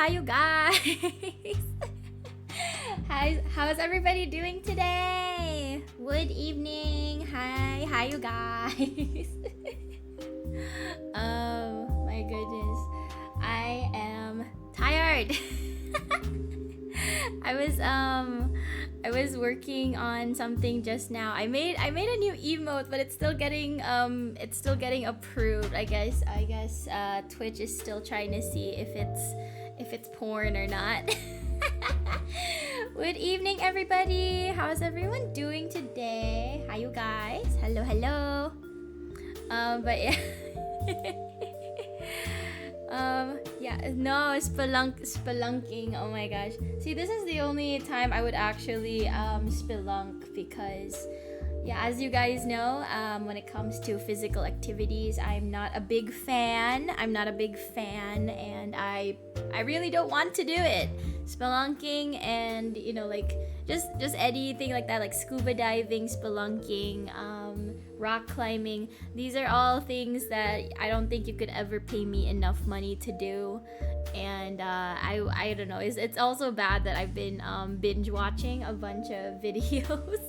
hi you guys. How's everybody doing today? Good evening. Hi you guys. My goodness. I am tired. I was working on something just now. I made a new emote, but it's still getting approved. I guess Twitch is still trying to see if it's porn or not. Good evening, everybody. How's everyone doing today? Hi, you guys. Hello. But yeah. No, spelunking. Oh my gosh. See, this is the only time I would actually spelunk because, yeah, as you guys know, when it comes to physical activities, I'm not a big fan, and I really don't want to do it. Spelunking and, like, just anything like that, like scuba diving, spelunking, rock climbing. These are all things that I don't think you could ever pay me enough money to do. And I don't know. It's also bad that I've been binge watching a bunch of videos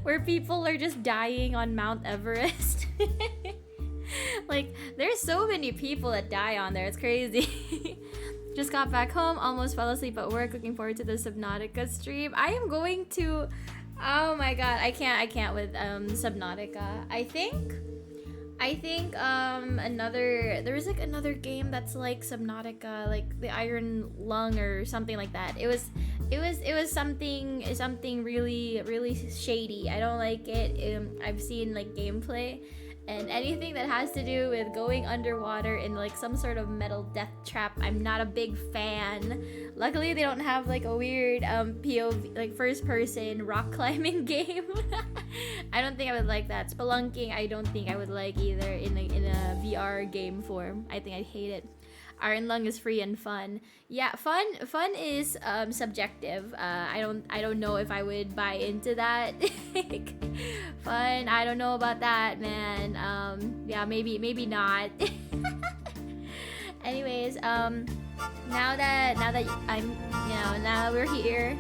where people are just dying on Mount Everest. Like, there's so many people that die on there. It's crazy. Just got back home, almost fell asleep at work. Looking forward to the Subnautica stream. I am going to. Oh my god, I can't with Subnautica. I think there's like another game that's like Subnautica, like the Iron Lung or something like that. It was something really shady. I don't like it. I've seen like gameplay, and anything that has to do with going underwater in like some sort of metal death trap, I'm not a big fan. Luckily, they don't have like a weird POV, like first person rock climbing game. I don't think I would like that. Spelunking, I don't think I would like either in a VR game form. I think I'd hate it. Iron Lung is free and fun. Yeah, fun is subjective. I don't know if I would buy into that. Fun, I don't know about that, man. Yeah, maybe not. Anyways, now that I'm, now we're here.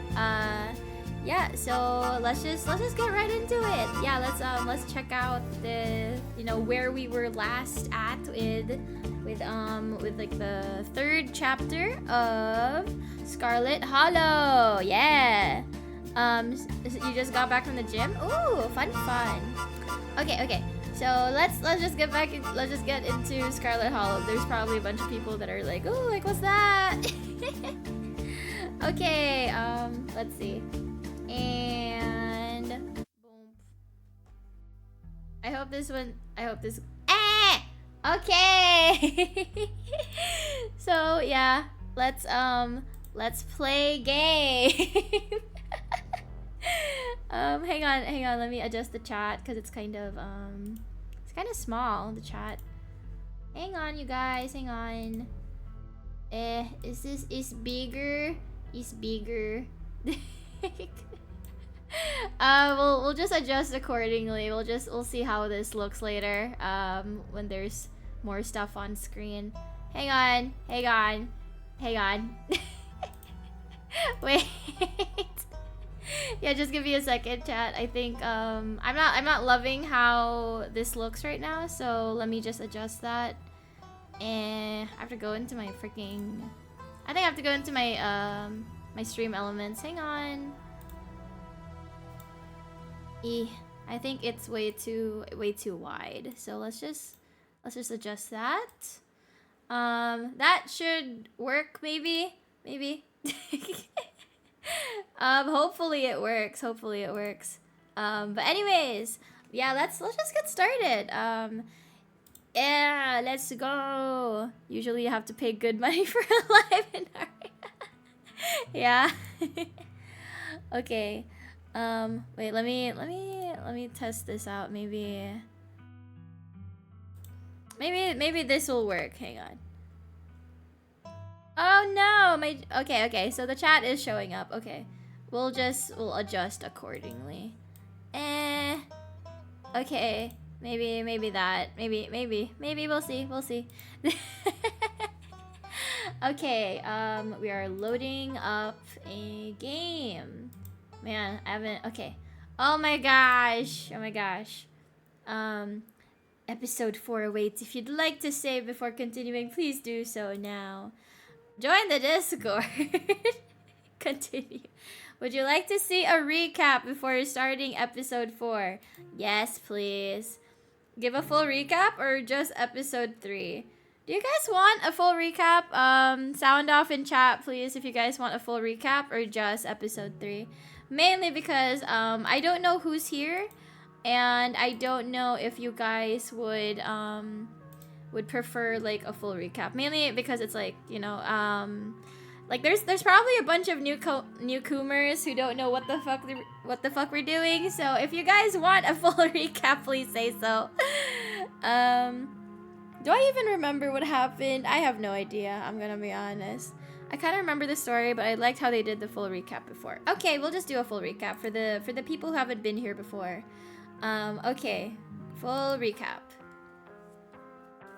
Yeah, so let's just get right into it. Yeah, let's check out the where we were last at with like the third chapter of Scarlet Hollow. Yeah. You just got back from the gym? Ooh, fun. Okay. So let's just get back. Let's just get into Scarlet Hollow. There's probably a bunch of people that are like, "Ooh, like what's that?" Okay. Let's see. And boom. I hope this. Okay. So yeah, let's play game. Hang on. Let me adjust the chat because it's kind of small, the chat. Hang on, you guys. Hang on. Is bigger? Is bigger. We'll just adjust accordingly. We'll see how this looks later. When there's more stuff on screen. Hang on. Wait. Yeah, just give me a second, chat. I think I'm not loving how this looks right now, so let me just adjust that. And I have to go into my freaking. I think I have to go into my my stream elements. Hang on. I think it's way too wide. So let's just adjust that. That should work, maybe. Hopefully it works. But anyways, yeah, let's just get started. Yeah, let's go. Usually you have to pay good money for a live in our yeah. Okay. Wait, let me test this out. Maybe this will work. Hang on. Oh no, okay, so the chat is showing up. Okay. We'll adjust accordingly. Okay. Maybe that. Maybe we'll see. Okay, we are loading up a game. Man, I haven't. Okay. Oh my gosh. Oh my gosh. Episode 4 awaits. If you'd like to save before continuing, please do so now. Join the Discord. Continue. Would you like to see a recap before starting episode 4? Yes, please. Give a full recap or just episode 3? Do you guys want a full recap? Sound off in chat, please, if you guys want a full recap or just episode 3. Mainly because I don't know who's here, and I don't know if you guys would prefer like a full recap. Mainly because it's like, you know, like there's probably a bunch of newcomers who don't know what the fuck we're doing. So if you guys want a full recap, please say so. Do I even remember what happened? I have no idea. I'm gonna be honest. I kind of remember the story, but I liked how they did the full recap before. Okay, we'll just do a full recap for the people who haven't been here before. Okay, full recap.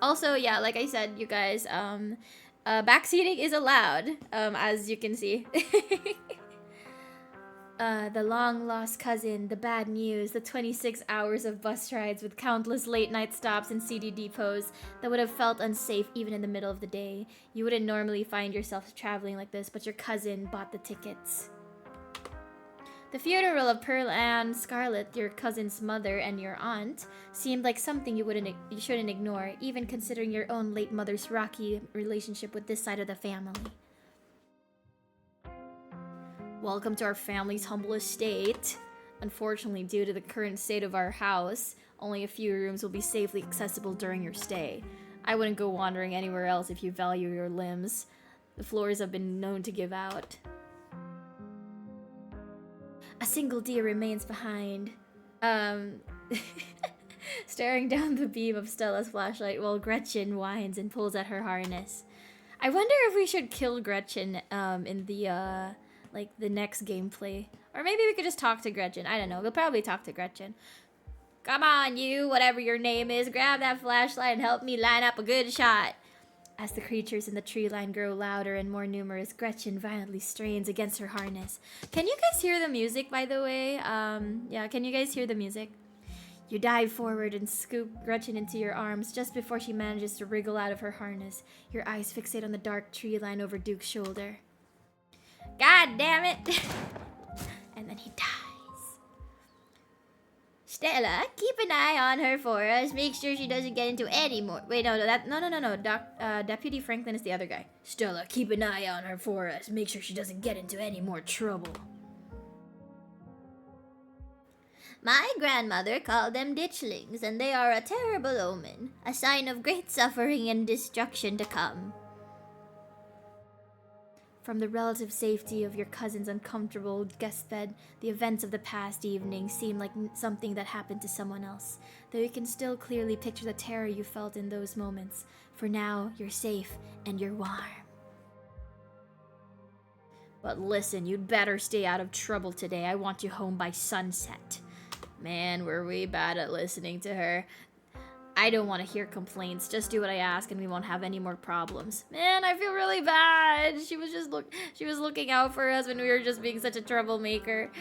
Also, yeah, like I said, you guys, backseating is allowed, as you can see. The long-lost cousin, the bad news, the 26 hours of bus rides with countless late-night stops and CD depots that would have felt unsafe even in the middle of the day. You wouldn't normally find yourself traveling like this, but your cousin bought the tickets. The funeral of Pearl Ann, Scarlet, your cousin's mother, and your aunt seemed like something you shouldn't ignore, even considering your own late mother's rocky relationship with this side of the family. Welcome to our family's humble estate. Unfortunately, due to the current state of our house, only a few rooms will be safely accessible during your stay. I wouldn't go wandering anywhere else if you value your limbs. The floors have been known to give out. A single deer remains behind. Staring down the beam of Stella's flashlight while Gretchen whines and pulls at her harness. I wonder if we should kill Gretchen in the like the next gameplay. Or maybe we could just talk to Gretchen. I don't know. We'll probably talk to Gretchen. Come on, you, whatever your name is, grab that flashlight and help me line up a good shot. As the creatures in the tree line grow louder and more numerous, Gretchen violently strains against her harness. Can you guys hear the music, by the way? Yeah, can you guys hear the music? You dive forward and scoop Gretchen into your arms just before she manages to wriggle out of her harness. Your eyes fixate on the dark tree line over Duke's shoulder. God damn it! And then he dies. Stella, keep an eye on her for us. Make sure she doesn't get into any more. Wait, no. Deputy Franklin is the other guy. Stella, keep an eye on her for us. Make sure she doesn't get into any more trouble. My grandmother called them ditchlings, and they are a terrible omen, a sign of great suffering and destruction to come. From the relative safety of your cousin's uncomfortable guest bed, the events of the past evening seem like something that happened to someone else, though you can still clearly picture the terror you felt in those moments. For now, you're safe and you're warm. But listen, you'd better stay out of trouble today. I want you home by sunset. Man, were we bad at listening to her. I don't want to hear complaints. Just do what I ask and we won't have any more problems. Man, I feel really bad. She was looking out for us when we were just being such a troublemaker.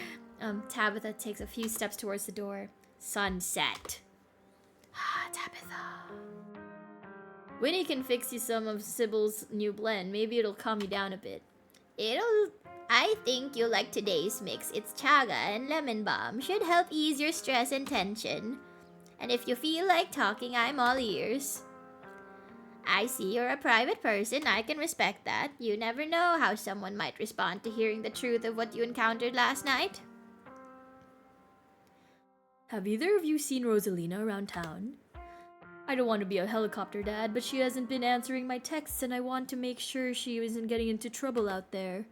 Tabitha takes a few steps towards the door. Sunset. Tabitha. Winnie can fix you some of Sybil's new blend. Maybe it'll calm you down a bit. I think you'll like today's mix. It's chaga and lemon balm. Should help ease your stress and tension. And if you feel like talking, I'm all ears. I see you're a private person. I can respect that. You never know how someone might respond to hearing the truth of what you encountered last night. Have either of you seen Rosalina around town? I don't want to be a helicopter dad, but she hasn't been answering my texts and I want to make sure she isn't getting into trouble out there.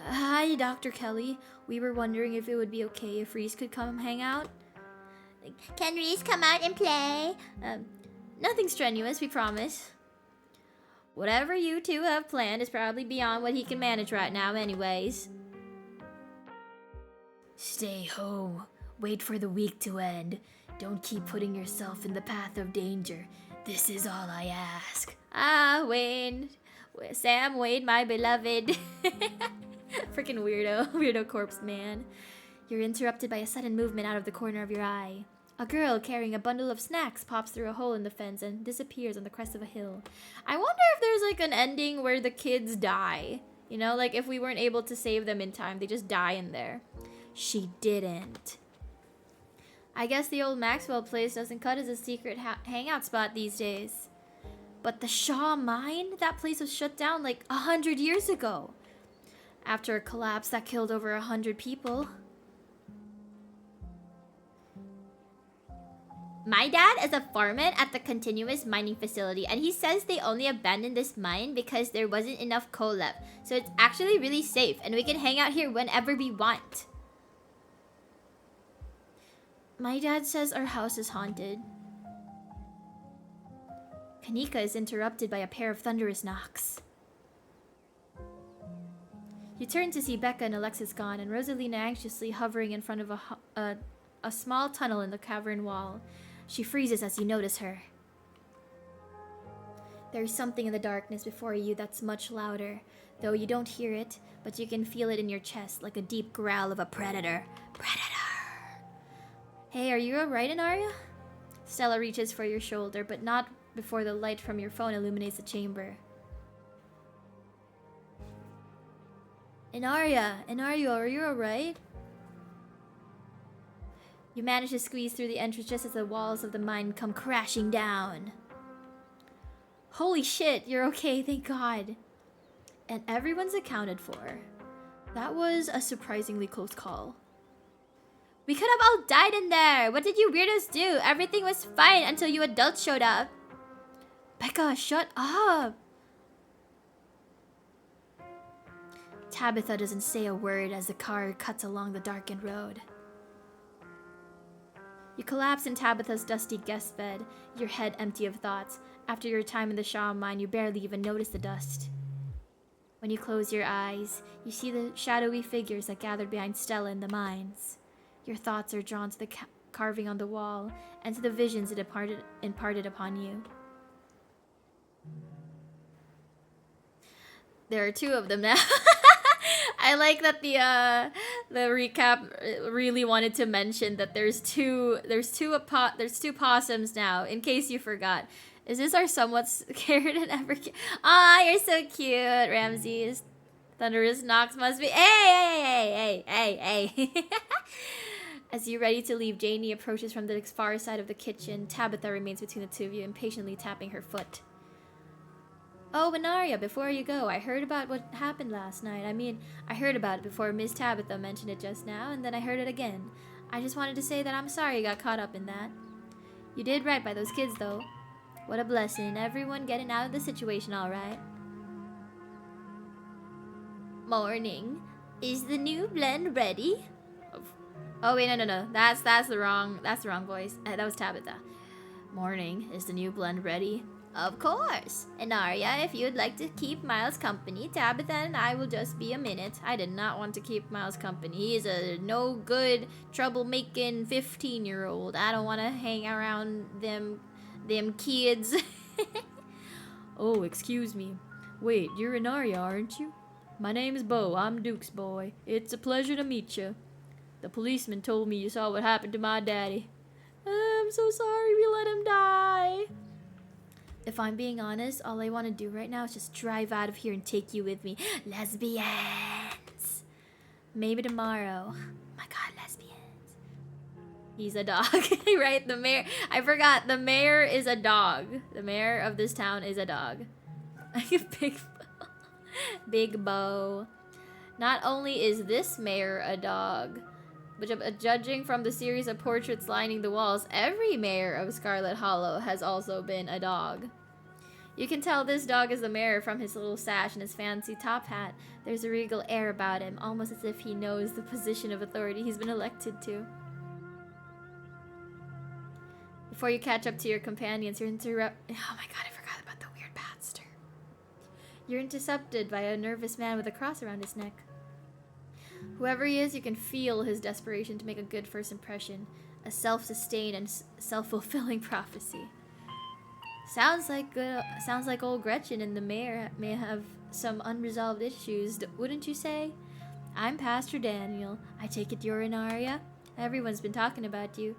Hi, Dr. Kelly. We were wondering if it would be okay if Reese could come hang out. Can Reese come out and play? Nothing strenuous, we promise. Whatever you two have planned is probably beyond what he can manage right now anyways. Stay home. Wait for the week to end. Don't keep putting yourself in the path of danger. This is all I ask. Ah, Wayne. Sam Wayne, my beloved. Freaking weirdo. Weirdo corpse man. You're interrupted by a sudden movement out of the corner of your eye. A girl carrying a bundle of snacks pops through a hole in the fence and disappears on the crest of a hill. I wonder if there's like an ending where the kids die. You know, like if we weren't able to save them in time, they just die in there. She didn't. I guess the old Maxwell place doesn't cut as a secret hangout spot these days. But the Shaw mine? That place was shut down like 100 years ago. After a collapse that killed over 100 people. My dad is a foreman at the continuous mining facility, and he says they only abandoned this mine because there wasn't enough coal left. So it's actually really safe, and we can hang out here whenever we want. My dad says our house is haunted. Kanika is interrupted by a pair of thunderous knocks. You turn to see Becca and Alexis gone, and Rosalina anxiously hovering in front of a small tunnel in the cavern wall. She freezes as you notice her. There is something in the darkness before you that's much louder, though you don't hear it, but you can feel it in your chest like a deep growl of a predator. Predator! Hey, are you alright, Inaria? Stella reaches for your shoulder, but not before the light from your phone illuminates the chamber. Inaria, are you alright? You manage to squeeze through the entrance just as the walls of the mine come crashing down. Holy shit, you're okay, thank God. And everyone's accounted for. That was a surprisingly close call. We could have all died in there. What did you weirdos do? Everything was fine until you adults showed up. Becca, shut up. Tabitha doesn't say a word as the car cuts along the darkened road. You collapse in Tabitha's dusty guest bed, your head empty of thoughts. After your time in the Shaw mine, you barely even notice the dust. When you close your eyes, you see the shadowy figures that gathered behind Stella in the mines. Your thoughts are drawn to the carving on the wall and to the visions it imparted upon you. There are two of them now. I like that the recap really wanted to mention that there's two possums now, in case you forgot. Is this our somewhat scared and ever cute? Ah, you're so cute, Ramses. Thunderous knocks must be. Hey. As you're ready to leave, Janie approaches from the far side of the kitchen. Tabitha remains between the two of you, impatiently tapping her foot. Oh, Benaria, before you go, I heard about what happened last night. I heard about it before Miss Tabitha mentioned it just now, and then I heard it again. I just wanted to say that I'm sorry you got caught up in that. You did right by those kids, though. What a blessing. Everyone getting out of the situation all right. Morning. Is the new blend ready? Oh, wait, no. That's the wrong voice. That was Tabitha. Morning. Is the new blend ready? Of course. And Arya, if you'd like to keep Miles company, Tabitha and I will just be a minute. I did not want to keep Miles company. He is a no good, troublemaking 15-year-old. I don't want to hang around them kids. Oh, excuse me. Wait, you're an Arya, aren't you? My name's Bo. I'm Duke's boy. It's a pleasure to meet you. The policeman told me you saw what happened to my daddy. I'm so sorry we let him die. If I'm being honest, all I want to do right now is just drive out of here and take you with me. Lesbians. Maybe tomorrow. My God, lesbians. He's a dog. Right? The mayor. I forgot. The mayor is a dog. The mayor of this town is a dog. Big Bo. Not only is this mayor a dog, but judging from the series of portraits lining the walls, every mayor of Scarlet Hollow has also been a dog. You can tell this dog is the mayor from his little sash and his fancy top hat. There's a regal air about him, almost as if he knows the position of authority he's been elected to. Before you catch up to your companions, you're interrupted. Oh my God, I forgot about the weird bastard. You're intercepted by a nervous man with a cross around his neck. Whoever he is, you can feel his desperation to make a good first impression. A self-sustained and self-fulfilling prophecy. Sounds like old Gretchen and the mayor may have some unresolved issues, wouldn't you say? I'm Pastor Daniel. I take it you're Inaria? Everyone's been talking about you.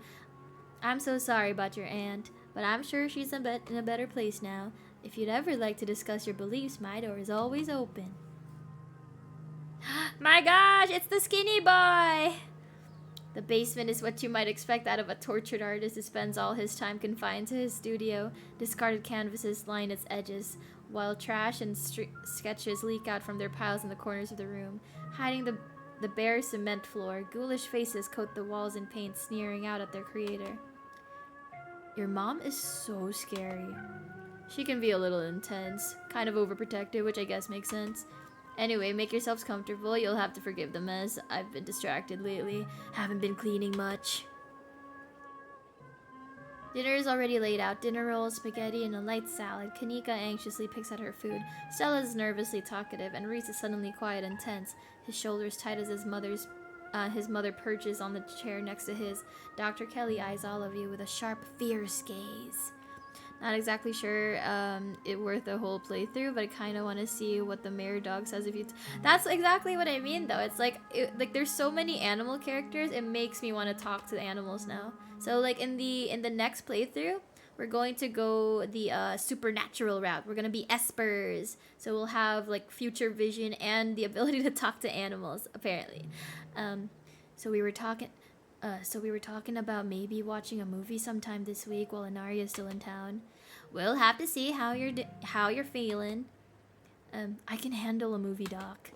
I'm so sorry about your aunt, but I'm sure she's in a better place now. If you'd ever like to discuss your beliefs, my door is always open. My gosh, it's the skinny boy! The basement is what you might expect out of a tortured artist who spends all his time confined to his studio. Discarded canvases line its edges, while trash and sketches leak out from their piles in the corners of the room, hiding the bare cement floor. Ghoulish faces coat the walls in paint, sneering out at their creator. Your mom is so scary. She can be a little intense, kind of overprotective, which I guess makes sense. Anyway, make yourselves comfortable. You'll have to forgive the mess. I've been distracted lately. Haven't been cleaning much. Dinner is already laid out. Dinner rolls, spaghetti, and a light salad. Kanika anxiously picks at her food. Stella is nervously talkative, and Reese is suddenly quiet and tense, his shoulders tight as his mother perches on the chair next to his. Dr. Kelly eyes all of you with a sharp, fierce gaze. Not exactly sure it worth the whole playthrough, but I kind of want to see what the mayor dog says if you... That's exactly what I mean, though. It's like there's so many animal characters, it makes me want to talk to the animals now. So like in the next playthrough, we're going to go the supernatural route. We're going to be espers. So we'll have like future vision and the ability to talk to animals, apparently. So we were talking about maybe watching a movie sometime this week while Inaria is still in town. We'll have to see how you're feeling. I can handle a movie, Doc.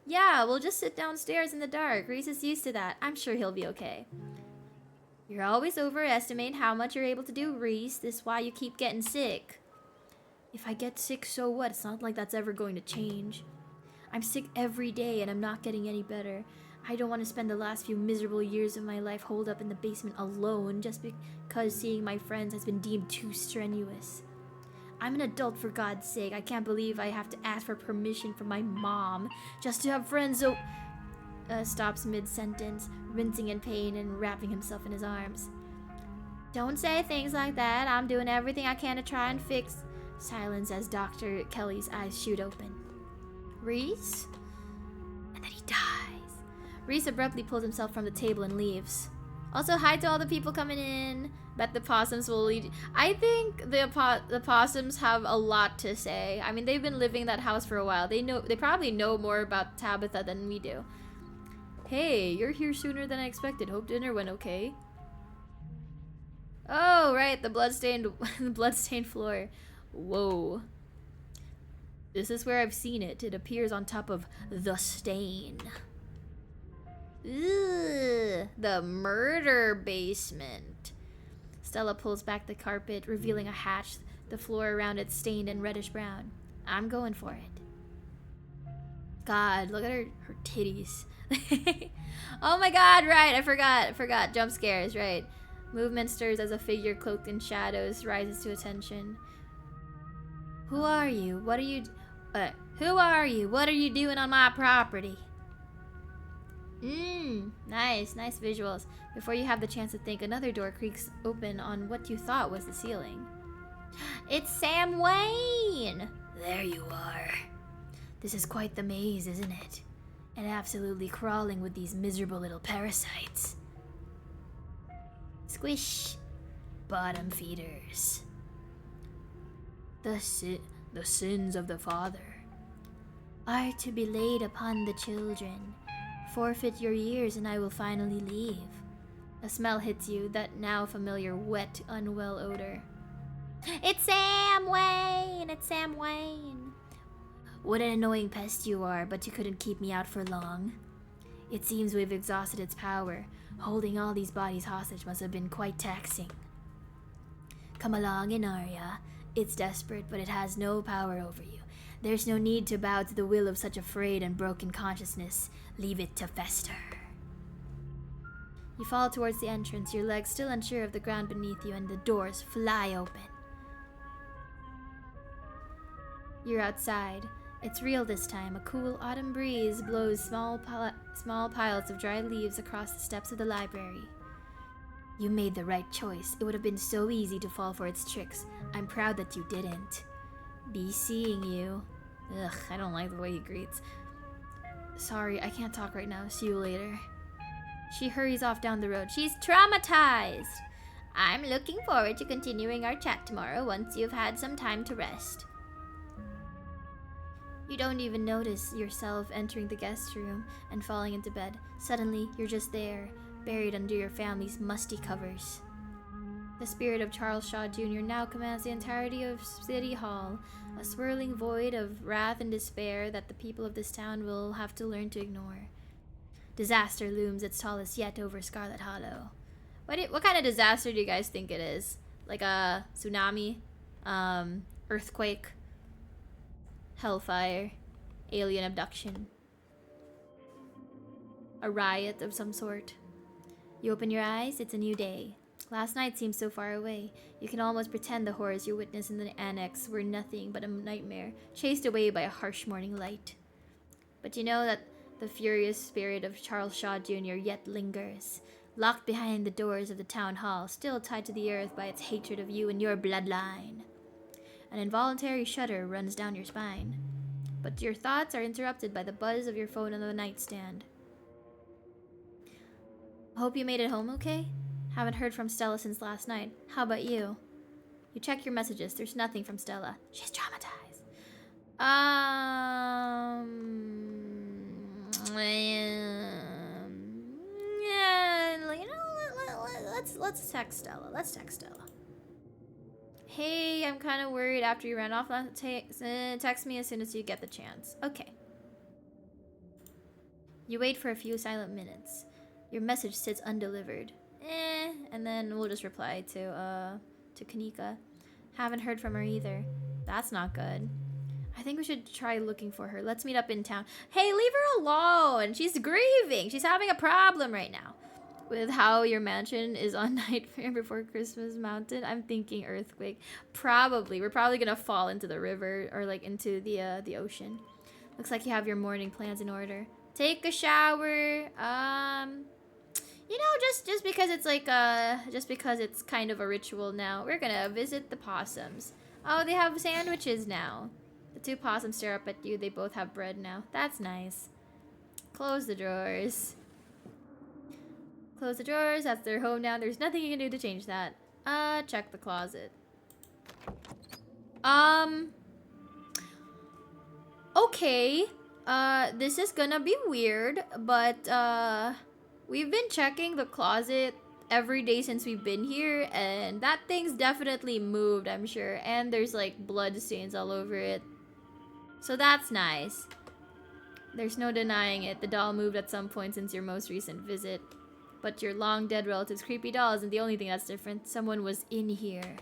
Yeah, we'll just sit downstairs in the dark. Reese is used to that. I'm sure he'll be okay. You're always overestimating how much you're able to do, Reese. This is why you keep getting sick. If I get sick, so what? It's not like that's ever going to change. I'm sick every day and I'm not getting any better. I don't want to spend the last few miserable years of my life holed up in the basement alone just because seeing my friends has been deemed too strenuous. I'm an adult, for God's sake. I can't believe I have to ask for permission from my mom just to have friends. Stops mid-sentence, rinsing in pain and wrapping himself in his arms. Don't say things like that. I'm doing everything I can to try and fix. Silence as Dr. Kelly's eyes shoot open. Reese? And then he dies. Reese abruptly pulls himself from the table and leaves. Also, hi to all the people coming in. Bet the possums will lead. I think the possums have a lot to say. I mean, they've been living in that house for a while. They probably know more about Tabitha than we do. Hey, you're here sooner than I expected. Hope dinner went okay. Oh, right, the bloodstained floor. Whoa. This is where I've seen it. It appears on top of the stain. Ugh, the murder basement. Stella pulls back the carpet, revealing a hatch, the floor around it stained and reddish brown. I'm going for it. God, look at her titties. Oh my god, right, I forgot. Jump scares, right. Movement stirs as a figure cloaked in shadows rises to attention. Who are you? What are you doing on my property? Nice visuals. Before you have the chance to think, another door creaks open on what you thought was the ceiling. It's Sam Wayne! There you are. This is quite the maze, isn't it? And absolutely crawling with these miserable little parasites. Squish. Bottom feeders. The sins of the father are to be laid upon the children. Forfeit your years and I will finally leave. A smell hits you, that now familiar wet, unwell odor. It's Sam Wayne! It's Sam Wayne! What an annoying pest you are, but you couldn't keep me out for long. It seems we've exhausted its power. Holding all these bodies hostage must have been quite taxing. Come along, Inaria. It's desperate, but it has no power over you. There's no need to bow to the will of such a frayed and broken consciousness. Leave it to fester. You fall towards the entrance, your legs still unsure of the ground beneath you, and the doors fly open. You're outside. It's real this time. A cool autumn breeze blows small piles of dried leaves across the steps of the library. You made the right choice. It would have been so easy to fall for its tricks. I'm proud that you didn't. Be seeing you. Ugh, I don't like the way he greets. Sorry, I can't talk right now. See you later. She hurries off down the road. She's traumatized. I'm looking forward to continuing our chat tomorrow once you've had some time to rest. You don't even notice yourself entering the guest room and falling into bed. Suddenly, you're just there, buried under your family's musty covers. The spirit of Charles Shaw Jr. now commands the entirety of City Hall, a swirling void of wrath and despair that the people of this town will have to learn to ignore. Disaster looms its tallest yet over Scarlet Hollow. What kind of disaster do you guys think it is? Like a tsunami? Earthquake? Hellfire? Alien abduction? A riot of some sort? You open your eyes, it's a new day. Last night seems so far away. You can almost pretend the horrors you witnessed in the annex were nothing but a nightmare, chased away by a harsh morning light. But you know that the furious spirit of Charles Shaw Jr. yet lingers, locked behind the doors of the town hall, still tied to the earth by its hatred of you and your bloodline. An involuntary shudder runs down your spine, but your thoughts are interrupted by the buzz of your phone on the nightstand. Hope you made it home okay? Haven't heard from Stella since last night. How about you? You check your messages. There's nothing from Stella. She's traumatized. Yeah, you know, let's text Stella. Let's text Stella. Hey, I'm kind of worried after you ran off. Text me as soon as you get the chance. Okay. You wait for a few silent minutes. Your message sits undelivered. And then we'll just reply to Kanika. Haven't heard from her either. That's not good. I think we should try looking for her. Let's meet up in town. Hey, leave her alone. She's grieving. She's having a problem right now. With how your mansion is on Nightmare Before Christmas Mountain, I'm thinking earthquake. Probably. We're probably gonna fall into the river or like into the ocean. Looks like you have your morning plans in order. Take a shower. You know, just because it's like just because it's kind of a ritual now, we're gonna visit the possums. Oh, they have sandwiches now. The two possums stare up at you. They both have bread now. That's nice. Close the drawers. Close the drawers. That's their home now. There's nothing you can do to change that. Check the closet. Okay. This is gonna be weird, but we've been checking the closet every day since we've been here, and that thing's definitely moved, I'm sure. And there's like blood stains all over it. So that's nice. There's no denying it. The doll moved at some point since your most recent visit. But your long dead relative's creepy doll isn't the only thing that's different. Someone was in here.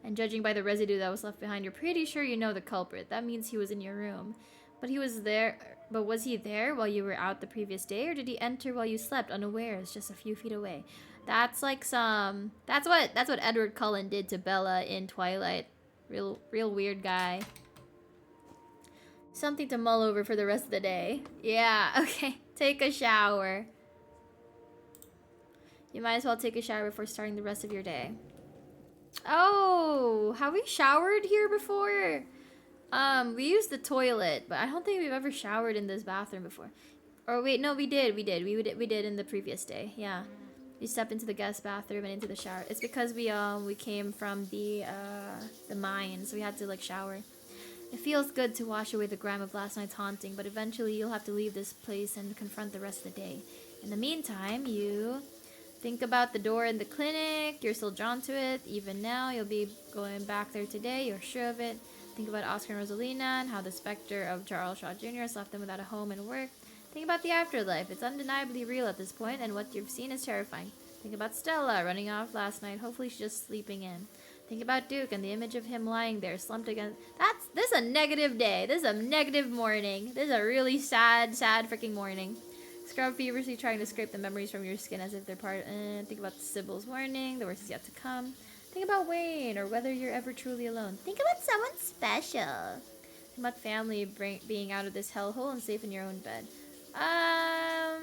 And judging by the residue that was left behind, you're pretty sure you know the culprit. That means he was in your room. But was he there while you were out the previous day, or did he enter while you slept unawares just a few feet away? That's like that's what Edward Cullen did to Bella in Twilight. Real weird guy. Something to mull over for the rest of the day. Yeah, okay. Take a shower. You might as well take a shower before starting the rest of your day. Oh, have we showered here before? We used the toilet, but I don't think we've ever showered in this bathroom before. Or wait, no, we did in the previous day. Yeah, we stepped into the guest bathroom and into the shower. It's because we came from the mines, so we had to like shower. It feels good to wash away the grime of last night's haunting, but eventually you'll have to leave this place and confront the rest of the day. In the meantime, you think about the door in the clinic. You're still drawn to it. Even now, you'll be going back there today. You're sure of it. Think about Oscar and Rosalina and how the specter of Charles Shaw Jr. has left them without a home and work. Think about the afterlife. It's undeniably real at this point, and what you've seen is terrifying. Think about Stella running off last night. Hopefully she's just sleeping in. Think about Duke and the image of him lying there, slumped against... This is a negative day. This is a negative morning. This is a really sad freaking morning. Scrub feverishly trying to scrape the memories from your skin as if they're part... think about Sybil's warning. The worst is yet to come. Think about Wayne, or whether you're ever truly alone. Think about someone special. Think about family being out of this hellhole and safe in your own bed. I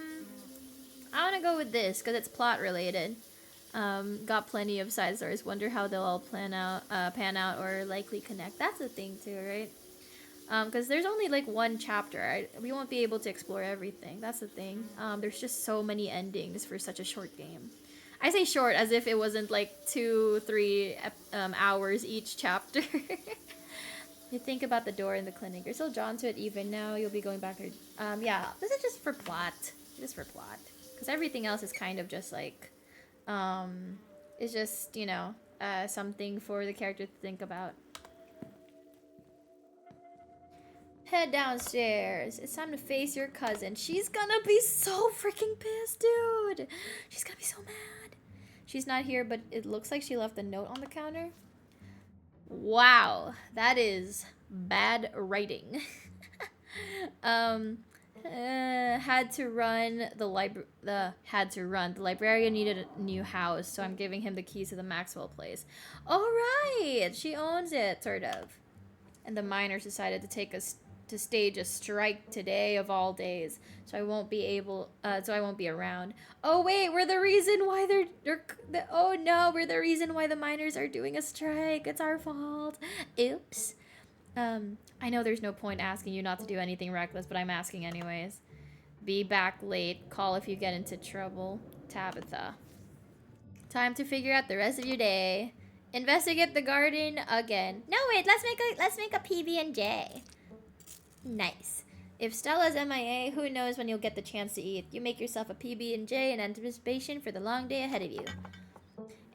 want to go with this, because it's plot related. Got plenty of side stories. Wonder how they'll all pan out, or likely connect. That's the thing too, right? Because there's only like one chapter. We won't be able to explore everything. That's the thing. There's just so many endings for such a short game. I say short as if it wasn't like 2-3 hours each chapter. You think about the door in the clinic. You're still drawn to it even now. You'll be going back there. Yeah, this is just for plot. Just for plot. Because everything else is kind of just like, it's just, you know, something for the character to think about. Head downstairs. It's time to face your cousin. She's gonna be so freaking pissed, dude. She's gonna be so mad. She's not here, but it looks like she left a note on the counter. Wow, that is bad writing. Had to run. The librarian needed a new house, so I'm giving him the keys to the Maxwell place. All right, she owns it, sort of. And the miners decided to stage a strike today of all days, so I won't be around. Oh wait, we're the reason why oh no, we're the reason why the miners are doing a strike. It's our fault. Oops. I know there's no point asking you not to do anything reckless, but I'm asking anyways. Be back late. Call if you get into trouble. Tabitha. Time to figure out the rest of your day. Investigate the garden again. No wait, let's make a PB&J. Nice. If Stella's MIA, who knows when you'll get the chance to eat. You make yourself a PB&J in anticipation for the long day ahead of you.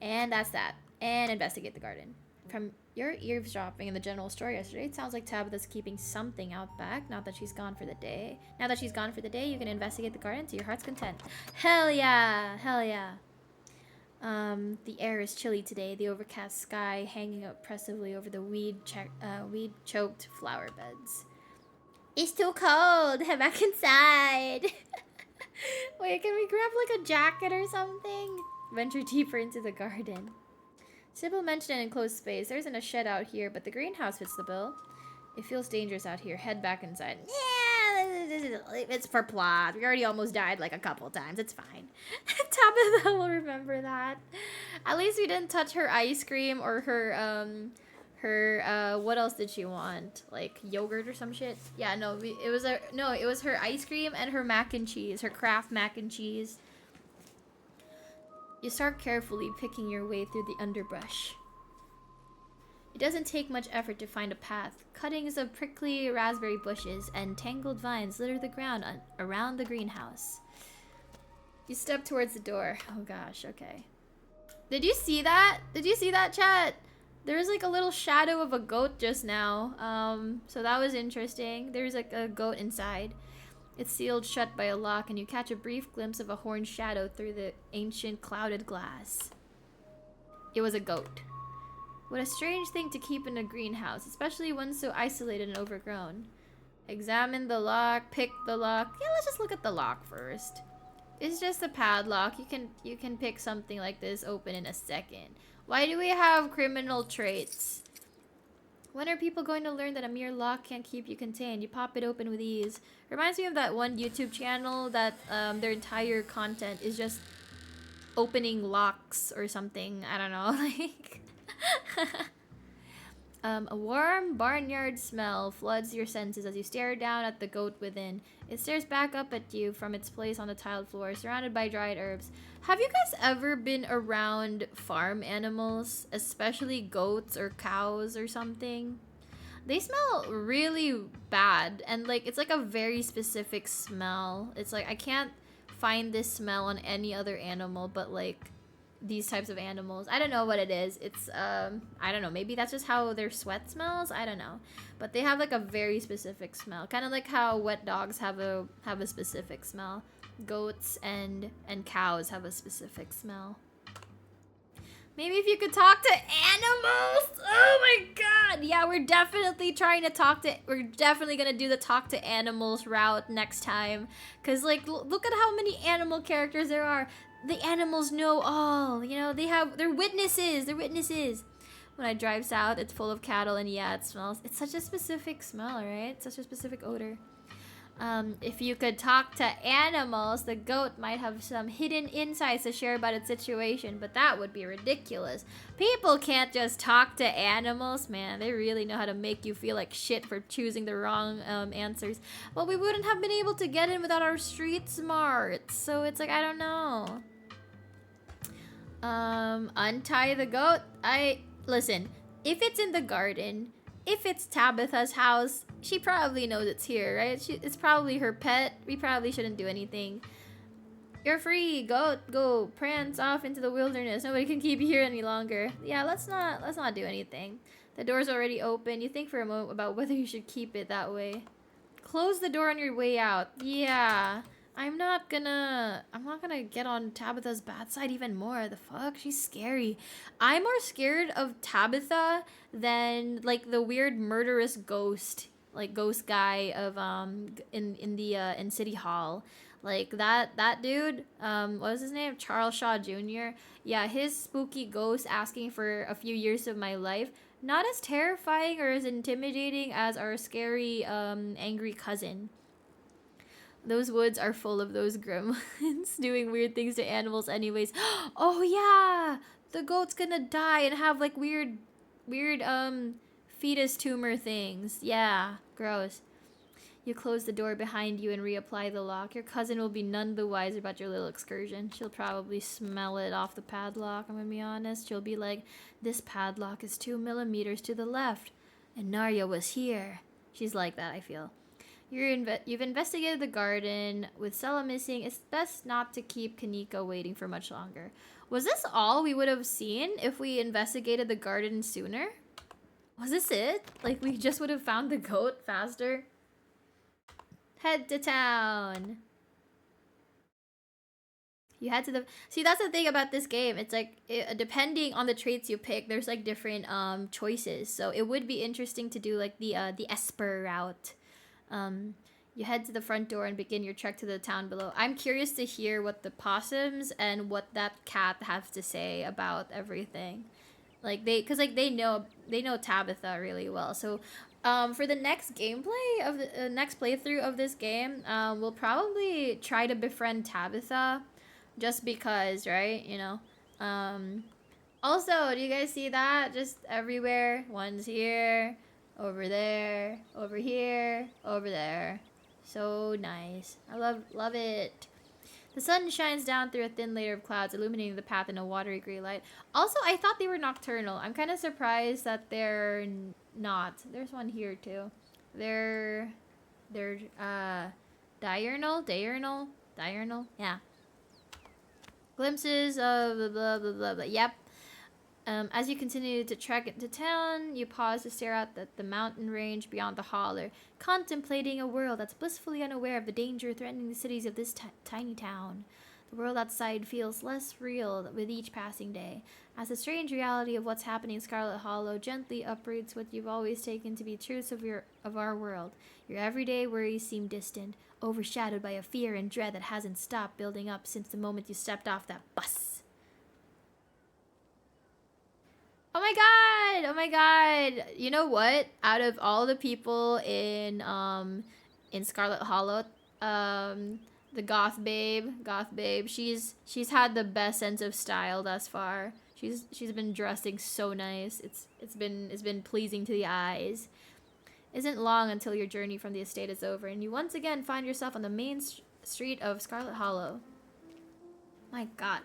And that's that. And investigate the garden. From your eavesdropping in the general store yesterday, it sounds like Tabitha's keeping something out back, now that she's gone for the day. Now that she's gone for the day, you can investigate the garden to your heart's content. Hell yeah! Hell yeah. The air is chilly today, the overcast sky hanging oppressively over the weed-choked flower beds. It's too cold! Head back inside! Wait, can we grab like a jacket or something? Venture deeper into the garden. Sybil mentioned an enclosed space. There isn't a shed out here, but the greenhouse fits the bill. It feels dangerous out here. Head back inside. Yeah, it's for plot. We already almost died like a couple times. It's fine. Tabitha will remember that. At least we didn't touch her ice cream or her what else did she want? Like yogurt or some shit? Yeah, no, it was her ice cream and her mac and cheese, her Kraft mac and cheese. You start carefully picking your way through the underbrush. It doesn't take much effort to find a path. Cuttings of prickly raspberry bushes and tangled vines litter the ground around the greenhouse. You step towards the door. Oh gosh, okay. Did you see that? Did you see that, chat? There was like a little shadow of a goat just now. So that was interesting. There's like a goat inside. It's sealed shut by a lock, and you catch a brief glimpse of a horned shadow through the ancient clouded glass. It was a goat. What a strange thing to keep in a greenhouse, especially one so isolated and overgrown. Examine the lock, pick the lock. Yeah, let's just look at the lock first. It's just a padlock. You can pick something like this open in a second. Why do we have criminal traits? When are people going to learn that a mere lock can't keep you contained? You pop it open with ease. Reminds me of that one YouTube channel that their entire content is just opening locks or something. I don't know, like... A warm barnyard smell floods your senses as you stare down at the goat within. It stares back up at you from its place on the tiled floor, surrounded by dried herbs. Have you guys ever been around farm animals, especially goats or cows or something? They smell really bad, and like it's like a very specific smell. It's like I can't find this smell on any other animal but like these types of animals. I don't know what it is. It's I don't know, maybe that's just how their sweat smells. I don't know, but they have like a very specific smell, kind of like how wet dogs have a specific smell. Goats and cows have a specific smell. Maybe if you could talk to animals. Oh my god. Yeah, we're definitely gonna do the talk to animals route next time, because like look at how many animal characters there are. The animals know all, you know, they're witnesses. When I drive south, it's full of cattle, and yeah, it's such a specific smell, right? Such a specific odor. If you could talk to animals, the goat might have some hidden insights to share about its situation, but that would be ridiculous. People can't just talk to animals, man. They really know how to make you feel like shit for choosing the wrong answers. Well, we wouldn't have been able to get in without our street smarts, so it's like, I don't know. Untie the goat. Listen, if it's in the garden, if it's Tabitha's house, she probably knows it's here, right? It's probably her pet. We probably shouldn't do anything. You're free. Go prance off into the wilderness. Nobody can keep you here any longer. Yeah, let's not do anything. The door's already open. You think for a moment about whether you should keep it that way. Close the door on your way out. Yeah. I'm not gonna get on Tabitha's bad side even more. The fuck? She's scary. I'm more scared of Tabitha than like the weird murderous ghost, like ghost guy of in City Hall. Like that dude, what was his name? Charles Shaw Jr. Yeah, his spooky ghost asking for a few years of my life. Not as terrifying or as intimidating as our scary angry cousin. Those woods are full of those gremlins doing weird things to animals anyways. Oh yeah! The goat's gonna die and have like weird fetus tumor things. Yeah, gross. You close the door behind you and reapply the lock. Your cousin will be none the wiser about your little excursion. She'll probably smell it off the padlock, I'm gonna be honest. She'll be like, this padlock is 2 millimeters to the left. And Narya was here. She's like that, I feel. You've investigated the garden. With Sella missing, it's best not to keep Kanika waiting for much longer. Was this all we would have seen if we investigated the garden sooner? Was this it? Like, we just would have found the goat faster? Head to town. You head to the... See, that's the thing about this game. It's like, depending on the traits you pick, there's like different choices. So it would be interesting to do like the Esper route. You head to the front door and begin your trek to the town below. I'm curious to hear what the possums and what that cat have to say about everything. Like they know Tabitha really well. So for the next gameplay of the next playthrough of this game, we'll probably try to befriend Tabitha, just because, right? You know. Also, do you guys see that? Just everywhere. One's here. Over there, over here, over there. So nice. I love it. The sun shines down through a thin layer of clouds, illuminating the path in a watery gray light. Also, I thought they were nocturnal. I'm kind of surprised that they're not. There's one here too. They're diurnal. Yeah. Glimpses of blah blah blah blah. Yep. As you continue to trek into town, you pause to stare out at the mountain range beyond the holler, contemplating a world that's blissfully unaware of the danger threatening the cities of this tiny town. The world outside feels less real with each passing day, as the strange reality of what's happening in Scarlet Hollow gently uproots what you've always taken to be truths of our world. Your everyday worries seem distant, overshadowed by a fear and dread that hasn't stopped building up since the moment you stepped off that bus. Oh my god! You know what? Out of all the people in Scarlet Hollow, the goth babe, she's had the best sense of style thus far. She's been dressing so nice. It's been pleasing to the eyes. Isn't long until your journey from the estate is over, and you once again find yourself on the main street of Scarlet Hollow. My god.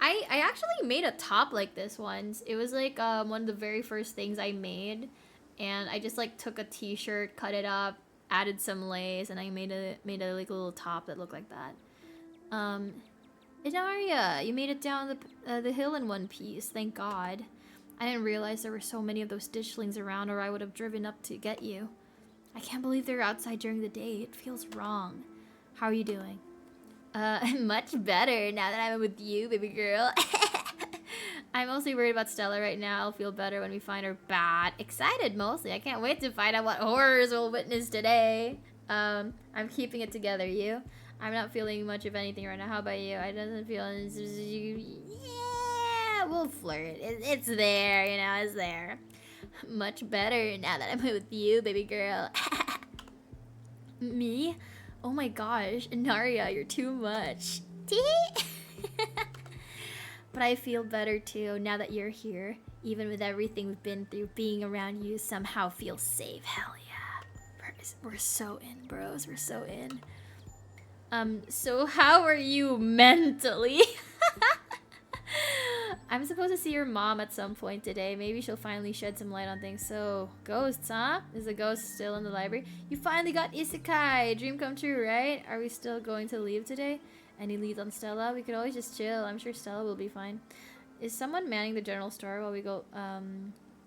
I actually made a top like this once. It was like one of the very first things I made, and I just like took a t-shirt, cut it up, added some lace, and I made a like little top that looked like that. Inaria, you made it down the hill in one piece. Thank God. I didn't realize there were so many of those ditchlings around, or I would have driven up to get you. I can't believe they're outside during the day. It feels wrong. How are you doing? Much better now that I'm with you, baby girl. I'm mostly worried about Stella right now. I'll feel better when we find her bad. Excited mostly. I can't wait to find out what horrors we'll witness today. I'm keeping it together, you? I'm not feeling much of anything right now. How about you? I doesn't feel... Yeah, we'll flirt. It's there, you know, it's there. Much better now that I'm with you, baby girl. Me? Oh my gosh, Inaria, you're too much. But I feel better too now that you're here. Even with everything we've been through, being around you somehow feels safe. Hell yeah. We're so in, bros. We're so in. So how are you mentally? I'm supposed to see your mom at some point today. Maybe she'll finally shed some light on things. So, ghosts, huh? Is the ghost still in the library? You finally got isekai! Dream come true, right? Are we still going to leave today? Any leads on Stella? We could always just chill. I'm sure Stella will be fine. Is someone manning the general store while we go,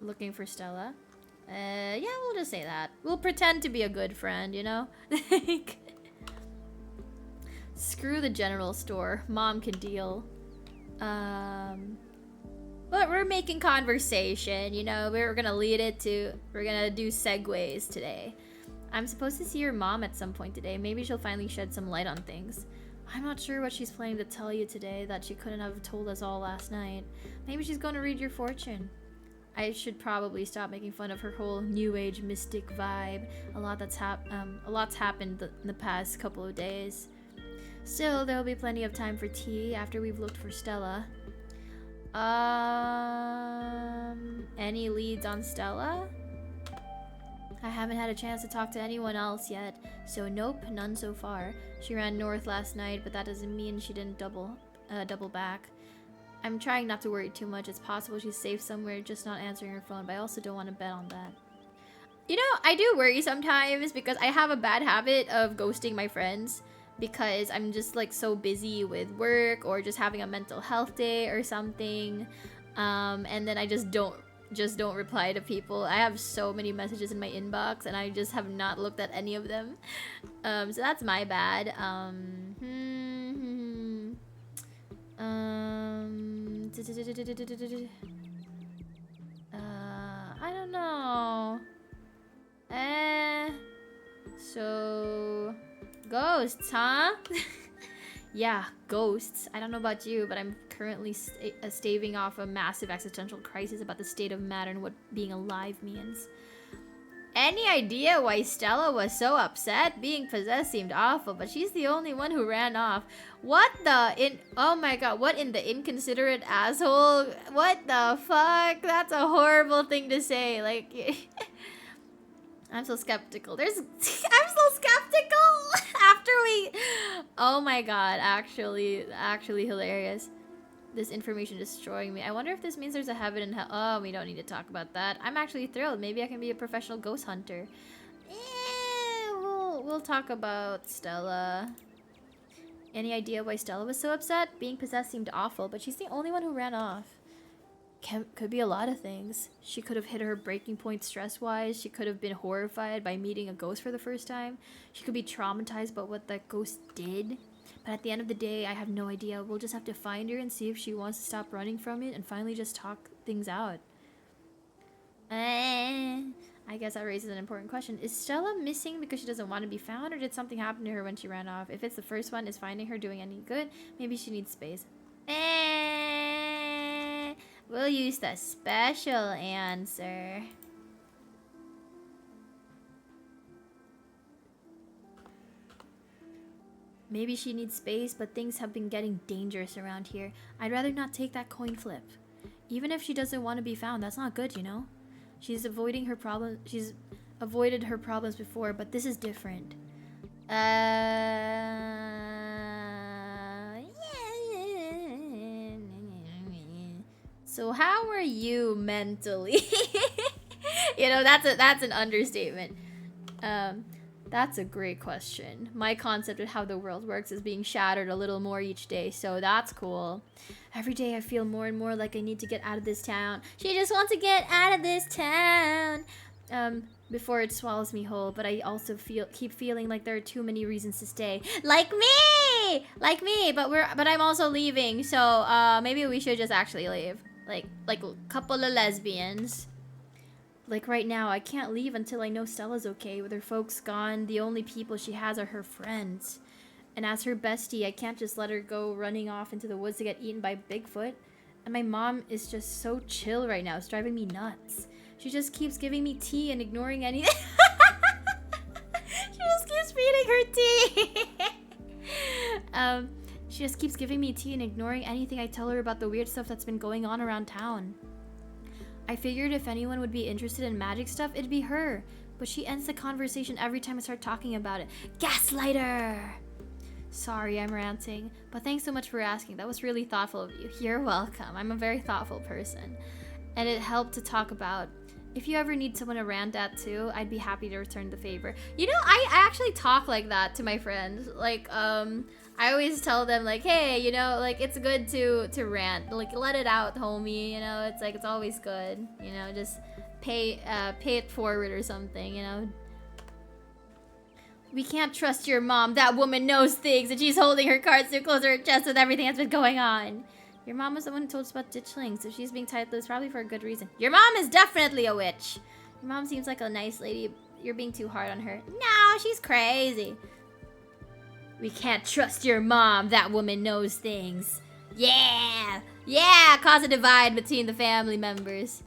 looking for Stella? Yeah, we'll just say that. We'll pretend to be a good friend, you know? Screw the general store. Mom can deal. But we're making conversation, you know? We're gonna lead it to... We're gonna do segues today. I'm supposed to see your mom at some point today. Maybe she'll finally shed some light on things. I'm not sure what she's planning to tell you today that she couldn't have told us all last night. Maybe she's going to read your fortune. I should probably stop making fun of her whole new age mystic vibe. A lot's happened in the past couple of days. Still, there'll be plenty of time for tea after we've looked for Stella. Any leads on Stella? I haven't had a chance to talk to anyone else yet, so nope, none so far. She ran north last night, but that doesn't mean she didn't double back. I'm trying not to worry too much. It's possible she's safe somewhere, just not answering her phone, but I also don't want to bet on that. You know, I do worry sometimes because I have a bad habit of ghosting my friends because I'm just like so busy with work or just having a mental health day or something. And then I just don't reply to people. I have so many messages in my inbox and I just have not looked at any of them. So that's my bad. I don't know. So ghosts, huh? Yeah, ghosts. I don't know about you, but I'm currently staving off a massive existential crisis about the state of matter and what being alive means. Any idea why Stella was so upset? Being possessed seemed awful, but she's the only one who ran off. What the oh my god, what in the inconsiderate asshole? What the fuck? That's a horrible thing to say. Like, I'm so skeptical. I'm so skeptical after we... Oh my god, actually hilarious. This information destroying me. I wonder if this means there's a heaven and hell. Oh, we don't need to talk about that. I'm actually thrilled. Maybe I can be a professional ghost hunter. We'll talk about Stella. Any idea why Stella was so upset? Being possessed seemed awful, but she's the only one who ran off. Could be a lot of things. She could have hit her breaking point stress-wise. She could have been horrified by meeting a ghost for the first time. She could be traumatized by what that ghost did. But at the end of the day, I have no idea. We'll just have to find her and see if she wants to stop running from it and finally just talk things out. I guess that raises an important question. Is Stella missing because she doesn't want to be found, or did something happen to her when she ran off? If it's the first one, is finding her doing any good? Maybe she needs space. We'll use the special answer. Maybe she needs space, but things have been getting dangerous around here. I'd rather not take that coin flip. Even if she doesn't want to be found, that's not good, you know? She's avoided her problems before, but this is different. So how are you mentally? You know, that's an understatement. That's a great question. My concept of how the world works is being shattered a little more each day, so that's cool. Every day I feel more and more like I need to get out of this town. She just wants to get out of this town. Before it swallows me whole, but I also keep feeling like there are too many reasons to stay. Like me! But I'm also leaving, so maybe we should just actually leave. Like a couple of lesbians. Like right now, I can't leave until I know Stella's okay. With her folks gone, the only people she has are her friends. And as her bestie, I can't just let her go running off into the woods to get eaten by Bigfoot. And my mom is just so chill right now. It's driving me nuts. She just keeps giving me tea and ignoring anything. She just keeps feeding her tea. She just keeps giving me tea and ignoring anything I tell her about the weird stuff that's been going on around town. I figured if anyone would be interested in magic stuff, it'd be her. But she ends the conversation every time I start talking about it. Gaslighter! Sorry, I'm ranting. But thanks so much for asking. That was really thoughtful of you. You're welcome. I'm a very thoughtful person. And it helped to talk about. If you ever need someone to rant at too, I'd be happy to return the favor. You know, I actually talk like that to my friends. Like, I always tell them, like, hey, you know, like, it's good to rant. Like, let it out, homie. You know, it's like, it's always good. You know, just pay it forward or something, you know. We can't trust your mom. That woman knows things, and she's holding her cards too close to her chest with everything that's been going on. Your mom was the one who told us about ditchlings, so she's being tight-lipped probably for a good reason. Your mom is definitely a witch. Your mom seems like a nice lady. You're being too hard on her. No, she's crazy. We can't trust your mom. That woman knows things. Yeah! Yeah! Cause a divide between the family members.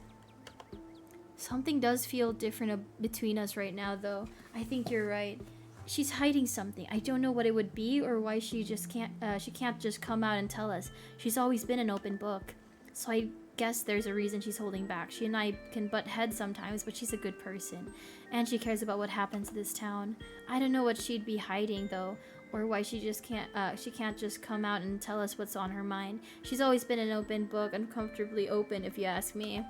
Something does feel different between us right now, though. I think you're right. She's hiding something. I don't know what it would be or why she can't just come out and tell us. She's always been an open book. So I guess there's a reason she's holding back. She and I can butt heads sometimes, but she's a good person. And she cares about what happens to this town. I don't know what she'd be hiding, though. Or why she can't just come out and tell us what's on her mind. She's always been an open book, uncomfortably open if you ask me.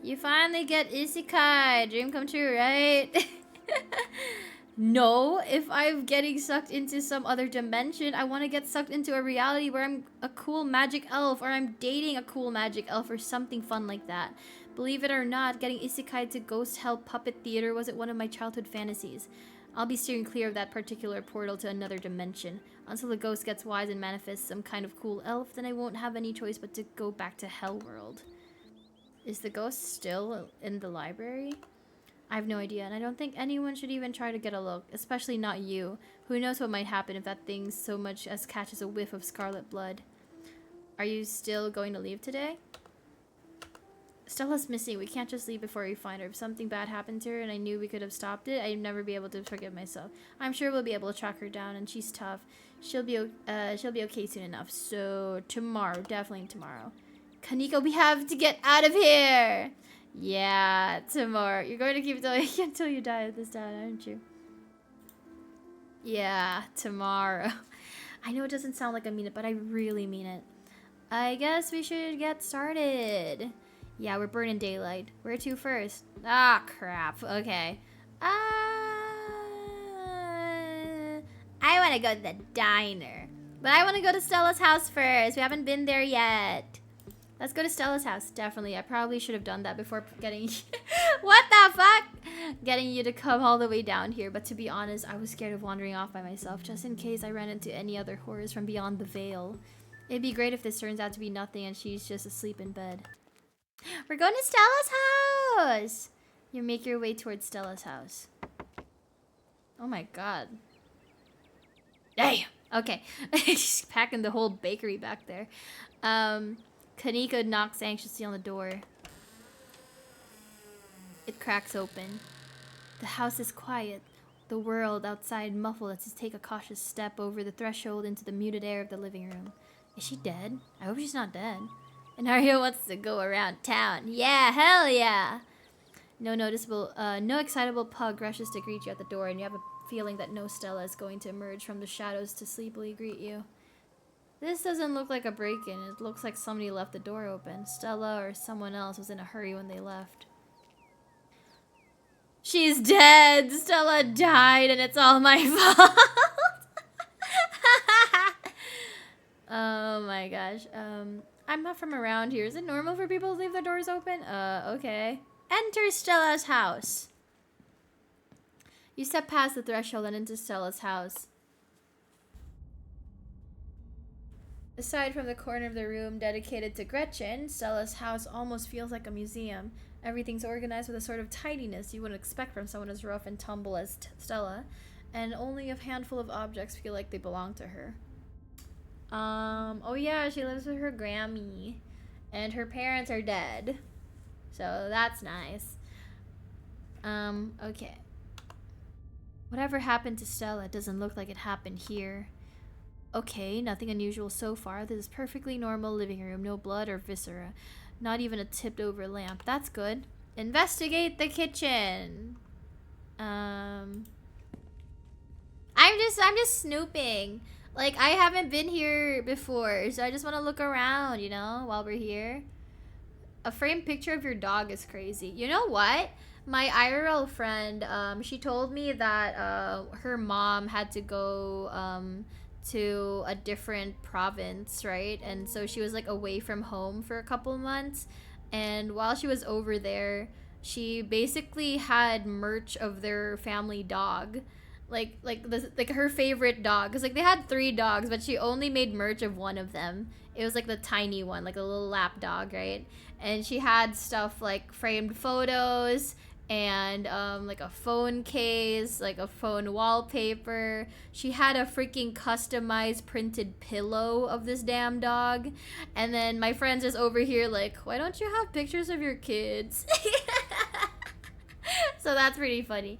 You finally get isekai. Dream come true, right? No, if I'm getting sucked into some other dimension, I want to get sucked into a reality where I'm a cool magic elf, or I'm dating a cool magic elf, or something fun like that. Believe it or not, getting isekai to Ghost Hell Puppet Theater wasn't one of my childhood fantasies. I'll be steering clear of that particular portal to another dimension. Until the ghost gets wise and manifests some kind of cool elf, then I won't have any choice but to go back to Hell World. Is the ghost still in the library? I have no idea, and I don't think anyone should even try to get a look, especially not you. Who knows what might happen if that thing so much as catches a whiff of scarlet blood. Are you still going to leave today? Stella's missing. We can't just leave before we find her. If something bad happened to her and I knew we could have stopped it, I'd never be able to forgive myself. I'm sure we'll be able to track her down, and she's tough. She'll be okay soon enough. So tomorrow, definitely tomorrow. Kaneko, we have to get out of here. Yeah, tomorrow. You're going to keep telling until you die at this time, aren't you? Yeah, tomorrow. I know it doesn't sound like I mean it, but I really mean it. I guess we should get started. Yeah, we're burning daylight. Where to first? Ah, crap. Okay. I want to go to the diner. But I want to go to Stella's house first. We haven't been there yet. Let's go to Stella's house. Definitely. I probably should have done that before getting... What the fuck? Getting you to come all the way down here. But to be honest, I was scared of wandering off by myself, just in case I ran into any other horrors from beyond the veil. It'd be great if this turns out to be nothing and she's just asleep in bed. We're going to Stella's house! You make your way towards Stella's house. Oh my god. Hey! Okay. She's packing the whole bakery back there. Kaneko knocks anxiously on the door. It cracks open. The house is quiet. The world outside muffled as to take a cautious step over the threshold into the muted air of the living room. Is she dead? I hope she's not dead. And Aria wants to go around town. Yeah, hell yeah! No excitable pug rushes to greet you at the door, and you have a feeling that no Stella is going to emerge from the shadows to sleepily greet you. This doesn't look like a break-in. It looks like somebody left the door open. Stella or someone else was in a hurry when they left. She's dead! Stella died, and it's all my fault! Oh my gosh. I'm not from around here. Is it normal for people to leave their doors open? Okay. Enter Stella's house. You step past the threshold and into Stella's house. Aside from the corner of the room dedicated to Gretchen, Stella's house almost feels like a museum. Everything's organized with a sort of tidiness you wouldn't expect from someone as rough and tumble as Stella, and only a handful of objects feel like they belong to her. Oh yeah, she lives with her Grammy, and her parents are dead. So that's nice. Okay. Whatever happened to Stella doesn't look like it happened here. Okay, nothing unusual so far. This is perfectly normal living room. No blood or viscera. Not even a tipped over lamp. That's good. Investigate the kitchen. I'm just snooping. Like, I haven't been here before, so I just want to look around, you know, while we're here. A framed picture of your dog is crazy. You know what? My IRL friend, she told me that her mom had to go to a different province, right? And so she was like away from home for a couple months. And while she was over there, she basically had merch of their family dog. Like her favorite dog, because like they had 3 dogs, but she only made merch of one of them. It was like the tiny one, like a little lap dog, right? And she had stuff like framed photos and like a phone case, like a phone wallpaper. She had a freaking customized printed pillow of this damn dog. And then my friend's just over here like, why don't you have pictures of your kids? So that's pretty funny.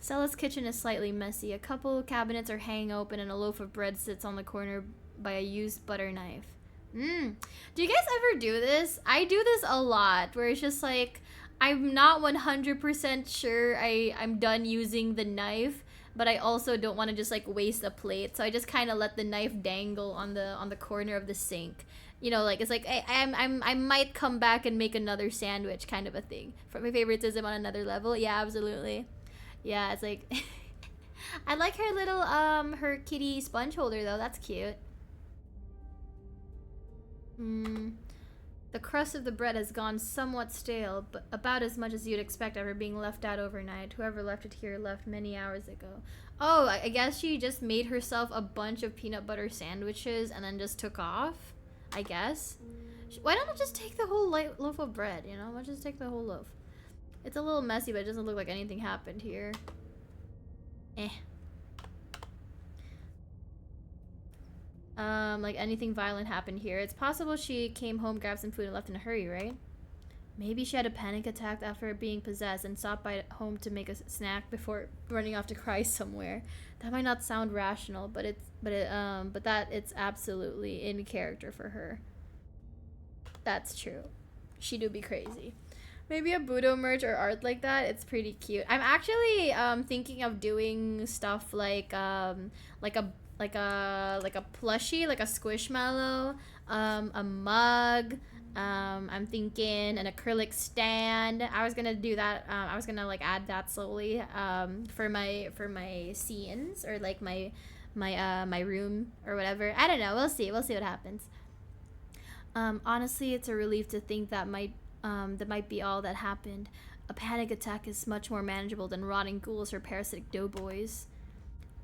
Stella's kitchen is slightly messy. A couple cabinets are hanging open and a loaf of bread sits on the corner by a used butter knife. Do you guys ever do this? I do this a lot, where it's just like, I'm not 100% sure I'm done using the knife, but I also don't want to just like waste a plate, so I just kind of let the knife dangle on the corner of the sink. You know, like it's like I might come back and make another sandwich, kind of a thing. For my favoritism on another level, yeah, absolutely. Yeah, it's like I like her little her kitty sponge holder though. That's cute. The crust of the bread has gone somewhat stale, but about as much as you'd expect after being left out overnight. Whoever left it here left many hours ago. Oh, I guess she just made herself a bunch of peanut butter sandwiches and then just took off, I guess. Why don't I just take the whole loaf of bread, you know? Why don't I just take the whole loaf? It's a little messy, but it doesn't look like anything happened here. Like anything violent happened here. It's possible she came home, grabbed some food, and left in a hurry, right? Maybe she had a panic attack after being possessed and stopped by home to make a snack before running off to cry somewhere. That might not sound rational, but it's absolutely in character for her. That's true. She do be crazy. Maybe a Budo merch or art like that. It's pretty cute. I'm actually thinking of doing stuff like a plushie, like a squishmallow, a mug. I'm thinking an acrylic stand. I was gonna do that. I was gonna like add that slowly for my scenes, or like my room or whatever. I don't know. We'll see. We'll see what happens. Honestly, it's a relief to think that might be all that happened. A panic attack is much more manageable than rotting ghouls or parasitic doughboys.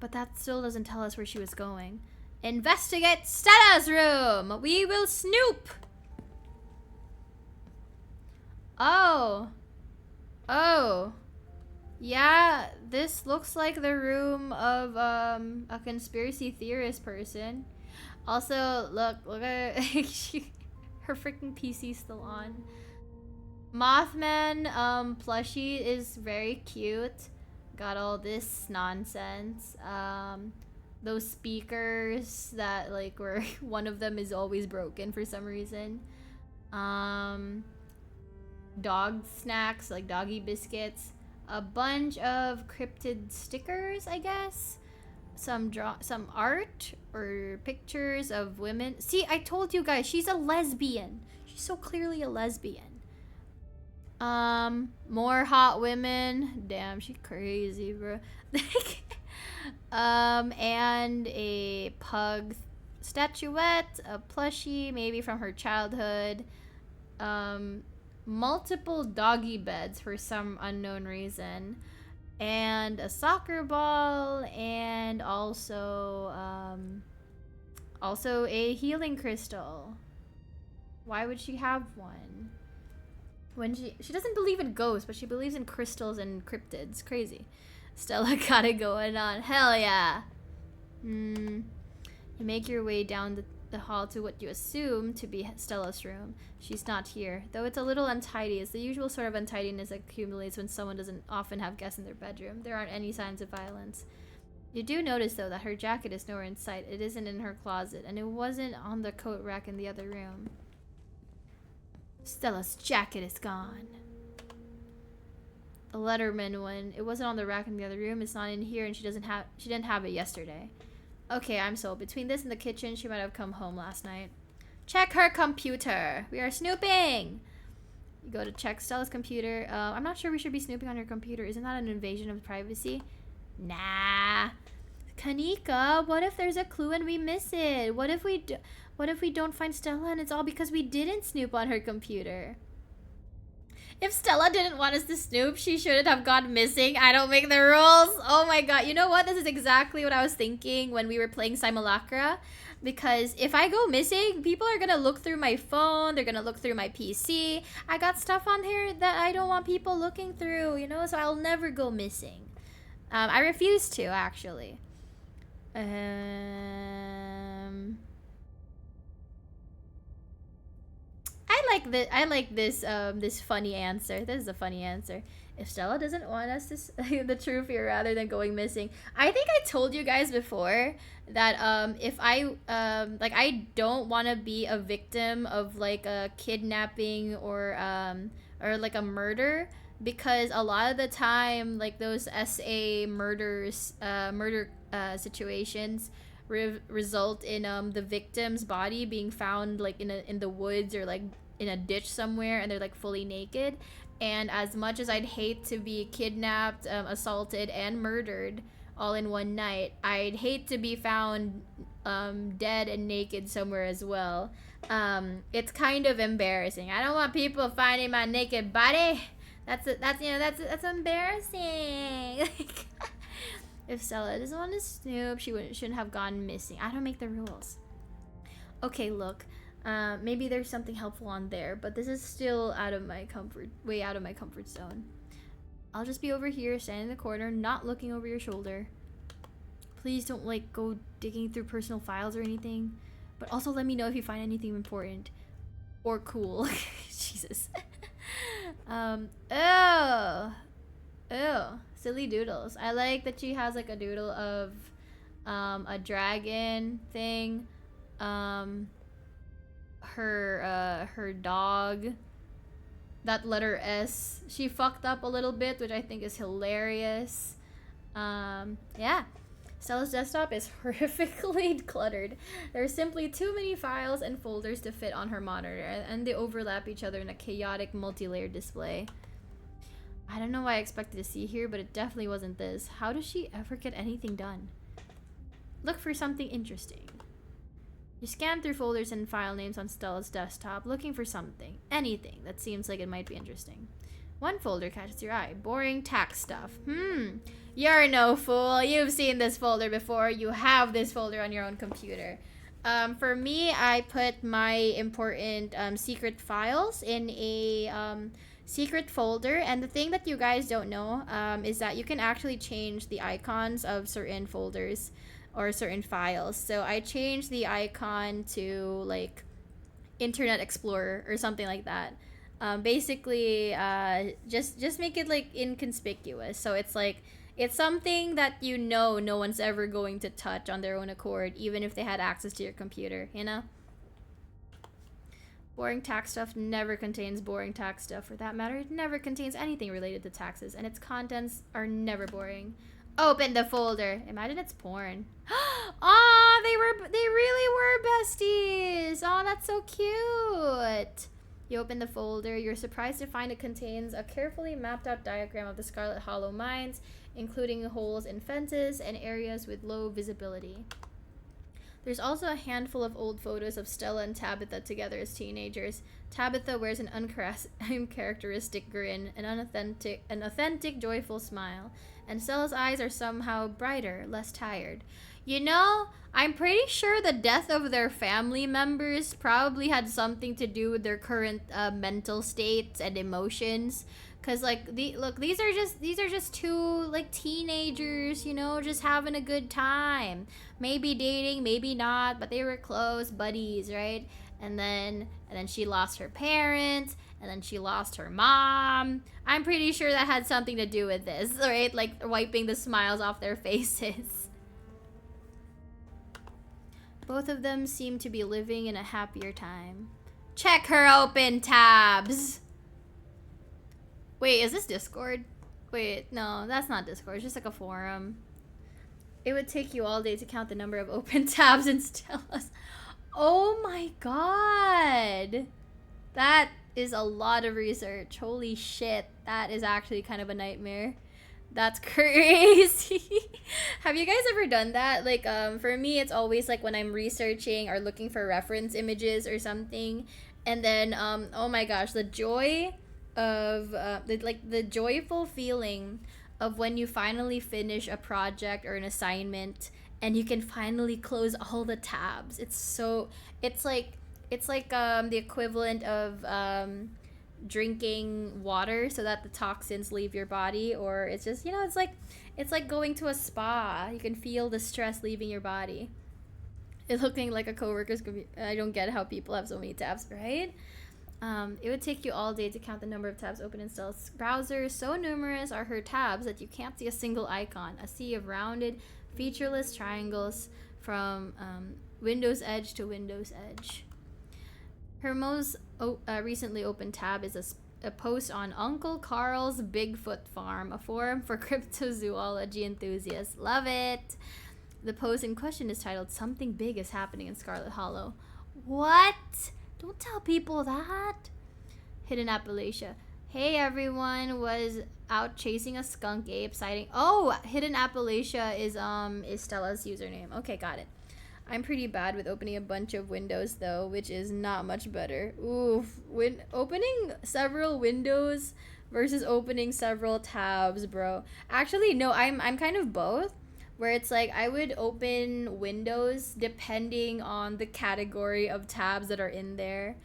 But that still doesn't tell us where she was going. Investigate Stella's room! We will snoop! Oh. Oh. Yeah, this looks like the room of a conspiracy theorist person. Also, look at her freaking PC's still on. Mothman plushie is very cute. Got all this nonsense. Those speakers that like were one of them is always broken for some reason. Dog snacks, like doggy biscuits. A bunch of cryptid stickers, I guess. Some art or pictures of women. See, I told you guys, she's a lesbian. She's so clearly a lesbian. More hot women. Damn, she crazy, bro. And a pug statuette, a plushie, maybe from her childhood. Multiple doggy beds for some unknown reason. And a soccer ball, and also a healing crystal. Why would she have one? When she doesn't believe in ghosts, but she believes in crystals and cryptids. Crazy. Stella got it going on. Hell yeah. You make your way down the hall to what you assume to be Stella's room. She's not here, though it's a little untidy. It's the usual sort of untidiness that accumulates when someone doesn't often have guests in their bedroom. There aren't any signs of violence. You do notice, though, that her jacket is nowhere in sight. It isn't in her closet, and it wasn't on the coat rack in the other room. Stella's jacket is gone. The Letterman one. It wasn't on the rack in the other room. It's not in here, and she didn't have it yesterday. Okay, I'm sold. Between this and the kitchen, she might have come home last night. Check her computer. We are snooping. You go to check Stella's computer. I'm not sure we should be snooping on her computer. Isn't that an invasion of privacy? Nah. Kanika, what if there's a clue and we miss it? What if we don't find Stella and it's all because we didn't snoop on her computer? If Stella didn't want us to snoop, she shouldn't have gone missing. I don't make the rules. Oh my god. You know what? This is exactly what I was thinking when we were playing Simulacra. Because if I go missing, people are going to look through my phone. They're going to look through my PC. I got stuff on here that I don't want people looking through, you know? So I'll never go missing. I refuse to, actually. I like this funny answer. This is a funny answer. If Stella doesn't want us to say the true fear rather than going missing. I think I told you guys before that if I I don't want to be a victim of like a kidnapping or like a murder, because a lot of the time like those SA murder situations result in the victim's body being found like in the woods or like in a ditch somewhere, and they're like fully naked. And as much as I'd hate to be kidnapped, assaulted, and murdered all in one night, I'd hate to be found dead and naked somewhere as well. It's kind of embarrassing. I don't want people finding my naked body. That's embarrassing. If Stella doesn't want to snoop, she shouldn't have gone missing. I don't make the rules. Okay, look. Maybe there's something helpful on there, but this is still way out of my comfort zone. I'll just be over here, standing in the corner, not looking over your shoulder. Please don't like go digging through personal files or anything, but also let me know if you find anything important or cool. Jesus. Silly doodles. I like that she has like a doodle of a dragon thing. Her dog, that letter S, she fucked up a little bit, which I think is hilarious. Yeah, Stella's desktop is horrifically cluttered. There are simply too many files and folders to fit on her monitor, and they overlap each other in a chaotic multi-layered display. I don't know what I expected to see here, but it definitely wasn't this. How does she ever get anything done? Look for something interesting. You scan through folders and file names on Stella's desktop, looking for something, anything that seems like it might be interesting. One folder catches your eye. Boring tax stuff. You're no fool. You've seen this folder before. You have this folder on your own computer. For me, I put my important secret files in a secret folder. And the thing that you guys don't know is that you can actually change the icons of certain folders or certain files. So I changed the icon to like Internet Explorer or something like that. Basically, just make it like inconspicuous. So it's like, it's something that you know no one's ever going to touch on their own accord, even if they had access to your computer, you know? Boring tax stuff never contains boring tax stuff. For that matter, it never contains anything related to taxes, and its contents are never boring. Open the folder. Imagine it's porn. Aw, they really were besties. Aw, that's so cute. You open the folder. You're surprised to find it contains a carefully mapped out diagram of the Scarlet Hollow mines, including holes in fences and areas with low visibility. There's also a handful of old photos of Stella and Tabitha together as teenagers. Tabitha wears an uncharacteristic grin, an authentic, joyful smile, and Stella's eyes are somehow brighter, less tired. You know, I'm pretty sure the death of their family members probably had something to do with their current mental states and emotions, Cause like these are just two like teenagers, you know, just having a good time. Maybe dating, maybe not, but they were close buddies, right? And then she lost her parents, and then she lost her mom. I'm pretty sure that had something to do with this, right? Like wiping the smiles off their faces. Both of them seem to be living in a happier time. Check her open tabs. Wait, is this Discord? Wait, no, that's not Discord. It's just like a forum. It would take you all day to count the number of open tabs and tell us. Oh my god. That is a lot of research. Holy shit. That is actually kind of a nightmare. That's crazy. Have you guys ever done that? Like, for me, it's always like when I'm researching or looking for reference images or something. And then, oh my gosh, the joy of, the joyful feeling of when you finally finish a project or an assignment and you can finally close all the tabs. It's like the equivalent of drinking water so that the toxins leave your body, or it's just, you know, it's like going to a spa. You can feel the stress leaving your body. It looking like a coworker's computer. I don't get how people have so many tabs, right? It would take you all day to count the number of tabs open in Stella's browser. So numerous are her tabs that you can't see a single icon. A sea of rounded, featureless triangles from Windows Edge to Windows Edge. Her most recently opened tab is a post on Uncle Carl's Bigfoot Farm, a forum for cryptozoology enthusiasts. Love it! The post in question is titled "Something Big is Happening in Scarlet Hollow." What? Don't tell people that. Hidden Appalachia. Hey everyone, was out chasing a skunk ape sighting. Oh, Hidden Appalachia is Stella's username. Okay, got it. I'm pretty bad with opening a bunch of windows though, which is not much better. Oof. When opening several windows versus opening several tabs, bro. Actually, no, I'm kind of both. Where it's like I would open windows depending on the category of tabs that are in there.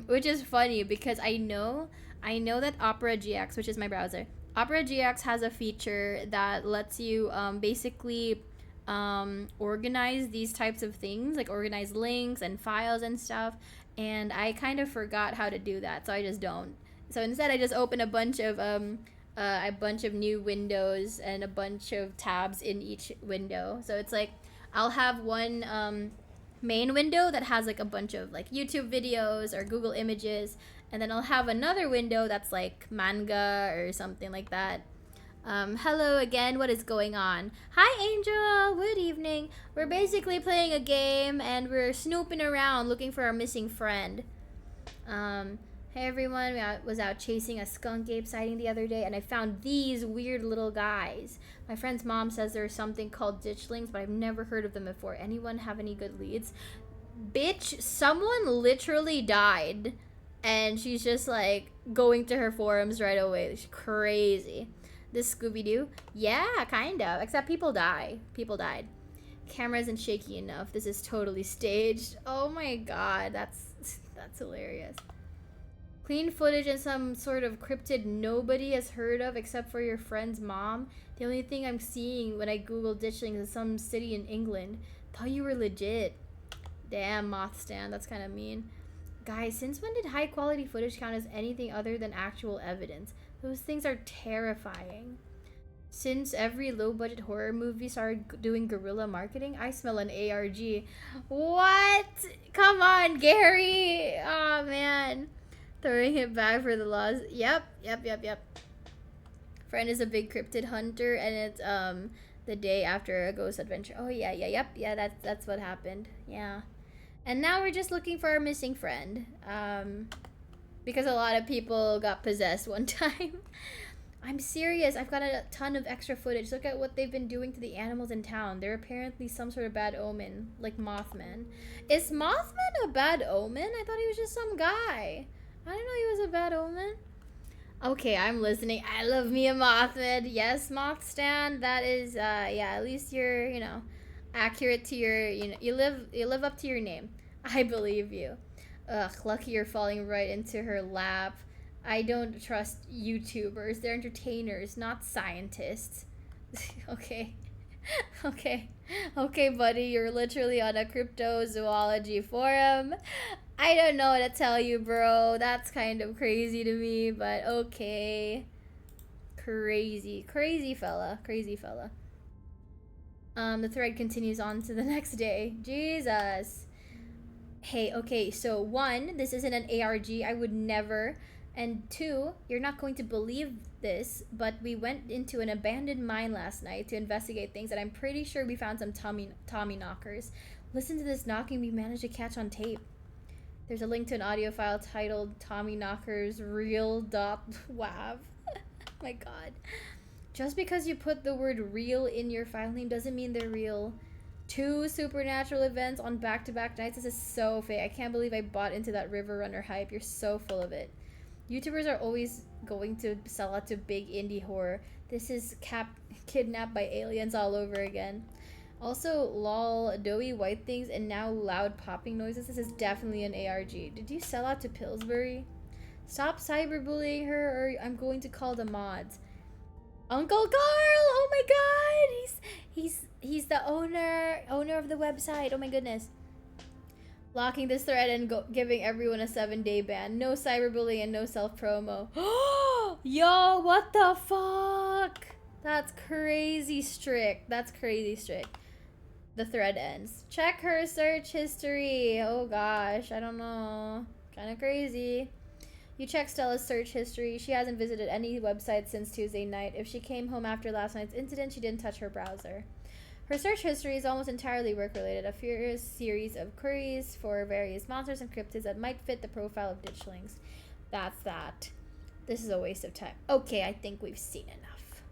Which is funny because I know that Opera GX, which is my browser, Opera GX has a feature that lets you basically organize these types of things, like organize links and files and stuff, and I kind of forgot how to do that, so I just don't. So instead I just open a bunch of new windows and a bunch of tabs in each window. So it's like I'll have one main window that has like a bunch of like YouTube videos or Google Images, and then I'll have another window that's like manga or something like that. Hello again, what is going on? Hi Angel, good evening. We're basically playing a game and we're snooping around looking for our missing friend. Hey everyone, was out chasing a skunk ape sighting the other day and I found these weird little guys. My friend's mom says there's something called ditchlings, but I've never heard of them before. Anyone have any good leads? Bitch, someone literally died and she's just like going to her forums right away. She's crazy. This Scooby-Doo? Yeah, kind of. Except people die. People died. Camera isn't shaky enough. This is totally staged. Oh my god, that's hilarious. Clean footage and some sort of cryptid nobody has heard of except for your friend's mom. The only thing I'm seeing when I Google ditchlings is some city in England. Thought you were legit. Damn, Moth Stand. That's kind of mean. Guys, since when did high quality footage count as anything other than actual evidence? Those things are terrifying. Since every low-budget horror movie started doing guerrilla marketing, I smell an ARG. What? Come on, Gary. Oh, man. Throwing it back for the laws. Yep. Friend is a big cryptid hunter, and it's the day after a ghost adventure. Oh, yeah, that's what happened. Yeah. And now we're just looking for our missing friend. Because a lot of people got possessed one time. I'm serious. I've got a ton of extra footage. Look at what they've been doing to the animals in town. They're apparently some sort of bad omen, like Mothman. Is Mothman a bad omen? I thought he was just some guy. I didn't know he was a bad omen. Okay, I'm listening. I love me a Mothman. Yes, Moth Stand. That is, yeah, at least you're, you know, accurate to your, you know, you live up to your name. I believe you. Ugh, lucky you're falling right into her lap. I don't trust YouTubers. They're entertainers, not scientists. Okay. Okay. Okay, buddy, you're literally on a cryptozoology forum. I don't know what to tell you, bro. That's kind of crazy to me, but okay. Crazy. Crazy fella. Crazy fella. The thread continues on to the next day. Jesus. Hey, okay, so one, this isn't an ARG. I would never. And two, you're not going to believe this, but we went into an abandoned mine last night to investigate things, and I'm pretty sure we found some Tommy knockers. Listen to this knocking we managed to catch on tape. There's a link to an audio file titled Tommy Knockers Real.wav. My god. Just because you put the word real in your file name doesn't mean they're real. 2 supernatural events on back-to-back nights. This is so fake. I can't believe I bought into that River Runner hype. You're so full of it. YouTubers are always going to sell out to big indie horror. This is kidnapped by aliens all over again. Also, lol, doughy white things, and now loud popping noises. This is definitely an ARG. Did you sell out to Pillsbury? Stop cyberbullying her, or I'm going to call the mods. Uncle Carl! Oh my god! He's the owner of the website. Oh my goodness. Locking this thread and giving everyone a 7-day ban. No cyberbullying and no self-promo. Yo, what the fuck? That's crazy strict. That's crazy strict. The thread ends. Check her search history. Oh gosh, I don't know. Kind of crazy. You check Stella's search history. She hasn't visited any websites since Tuesday night. If she came home after last night's incident, she didn't touch her browser. Her search history is almost entirely work-related, a furious series of queries for various monsters and cryptids that might fit the profile of ditchlings. That's that. This is a waste of time. Okay, I think we've seen enough.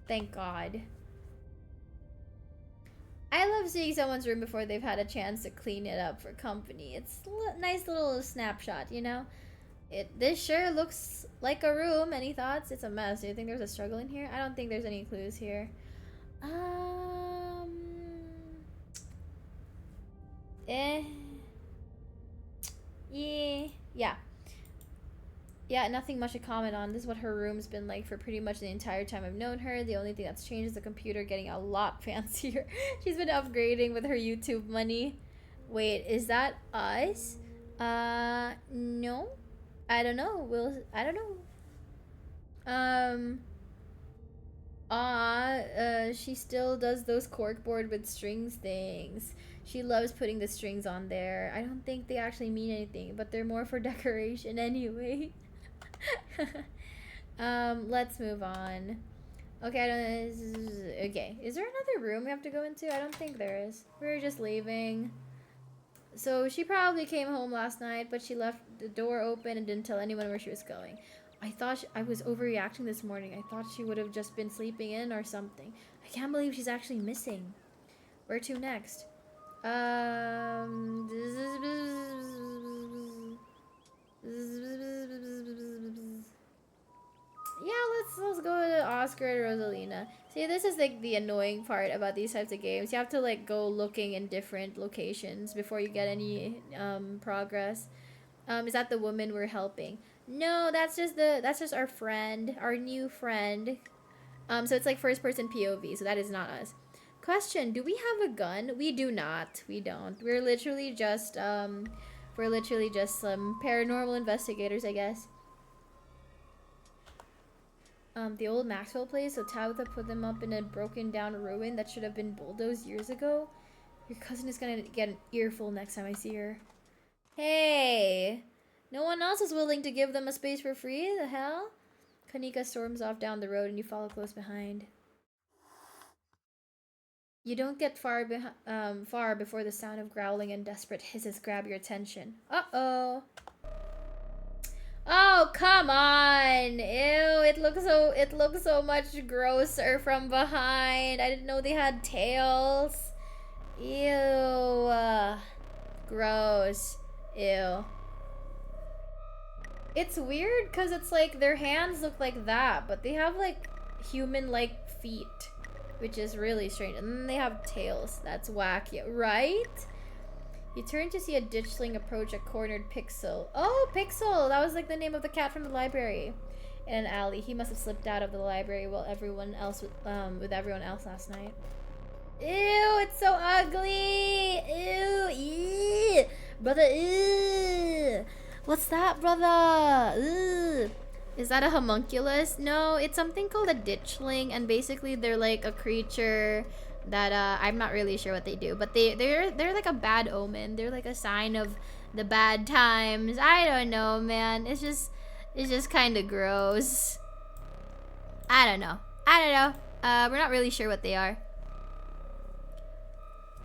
Thank God. I love seeing someone's room before they've had a chance to clean it up for company. It's a nice little snapshot, you know? This sure looks like a room. Any thoughts? It's a mess. Do you think there's a struggle in here? I don't think there's any clues here. Yeah, nothing much to comment on. This is what her room's been like for pretty much the entire time I've known her. The only thing that's changed is the computer getting a lot fancier. She's been upgrading with her YouTube money. Wait, is that us? No. I don't know. I don't know. She still does those corkboard with strings things. She loves putting the strings on there. I don't think they actually mean anything, but they're more for decoration anyway. Let's move on. Okay, okay. Is there another room we have to go into? I don't think there is. We're just leaving. So she probably came home last night, but she left the door open and didn't tell anyone where she was going. I thought I was overreacting this morning. I thought she would have just been sleeping in or something. I can't believe she's actually missing. Where to next? Yeah, let's go to Oscar and Rosalina. See, this is like the annoying part about these types of games. You have to like go looking in different locations before you get any progress. Is that the woman we're helping? No, that's just our friend, our new friend. So it's like first person POV, so that is not us. Question, do we have a gun? We do not. We don't. We're literally just some paranormal investigators, I guess. The old Maxwell place, so Tabitha put them up in a broken down ruin that should have been bulldozed years ago. Your cousin is gonna get an earful next time I see her. Hey! No one else is willing to give them a space for free? The hell? Kanika storms off down the road and you follow close behind. You don't get far before the sound of growling and desperate hisses grab your attention. Uh-oh. Oh, come on. Ew, it looks so much grosser from behind. I didn't know they had tails. Ew. Gross. Ew. It's weird because it's like their hands look like that, but they have like human-like feet, which is really strange. And then they have tails. That's wacky, right? You turn to see a ditchling approach a cornered Pixel. Oh, Pixel! That was like the name of the cat from the library. In an alley. He must have slipped out of the library while everyone else with everyone else last night. Ew, it's so ugly! Ew, ew. Brother, ew. What's that, brother? Ew. Is that a homunculus? No, it's something called a ditchling, and basically they're like a creature that I'm not really sure what they do, but they're like a bad omen. They're like a sign of the bad times. I don't know, man. It's just kind of gross. I don't know. We're not really sure what they are.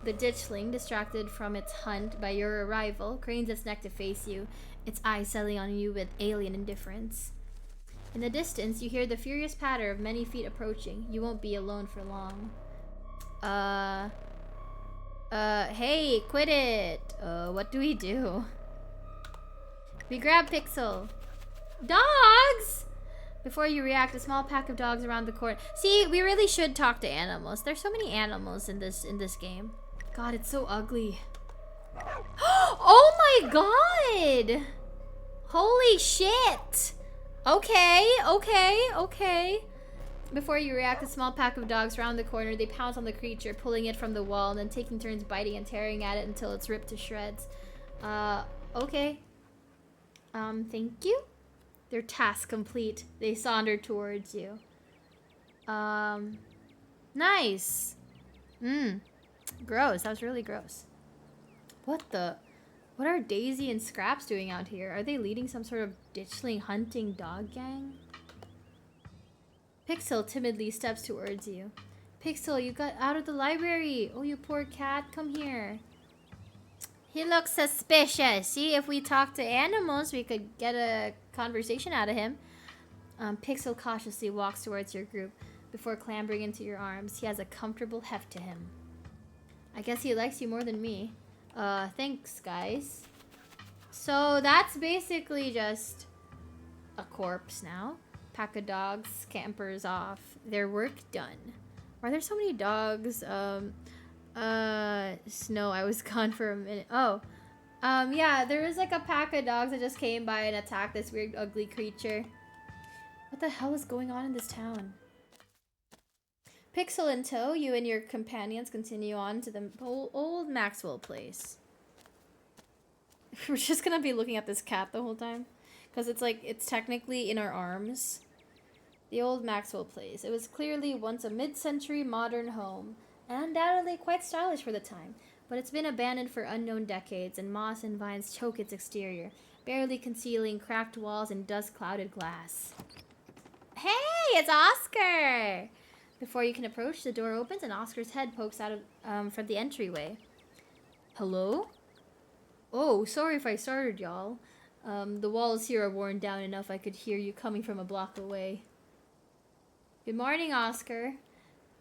The ditchling, distracted from its hunt by your arrival, cranes its neck to face you, its eyes settling on you with alien indifference. In the distance, you hear the furious patter of many feet approaching. You won't be alone for long. Hey, quit it. What do we do? We grab Pixel. Dogs! Before you react, a small pack of dogs around the corner. See, we really should talk to animals. There's so many animals in this game. God, it's so ugly. Oh my god! Holy shit! Okay. Before you react, a small pack of dogs round the corner. They pounce on the creature, pulling it from the wall, and then taking turns biting and tearing at it until it's ripped to shreds. Okay. Thank you? Their task complete. They saunter towards you. Nice. Gross. That was really gross. What are Daisy and Scraps doing out here? Are they leading some sort of ditchling hunting dog gang? Pixel timidly steps towards you. Pixel, you got out of the library. Oh, you poor cat. Come here. He looks suspicious. See, if we talk to animals, we could get a conversation out of him. Pixel cautiously walks towards your group before clambering into your arms. He has a comfortable heft to him. I guess he likes you more than me. Thanks, guys. So that's basically just a corpse now. Pack of dogs scampers off. Their work done. Why are there so many dogs? Snow, I was gone for a minute. Oh. Yeah, there was like a pack of dogs that just came by and attacked this weird, ugly creature. What the hell is going on in this town? Pixel in tow, you and your companions continue on to the old Maxwell place. We're just gonna be looking at this cat the whole time. Because it's technically in our arms. The old Maxwell place. It was clearly once a mid-century modern home, and undoubtedly quite stylish for the time. But it's been abandoned for unknown decades, and moss and vines choke its exterior, barely concealing cracked walls and dust-clouded glass. Hey, it's Oscar! Before you can approach, the door opens and Oscar's head pokes out of from the entryway. Hello? Oh, sorry if I startled y'all. The walls here are worn down enough I could hear you coming from a block away. Good morning, Oscar.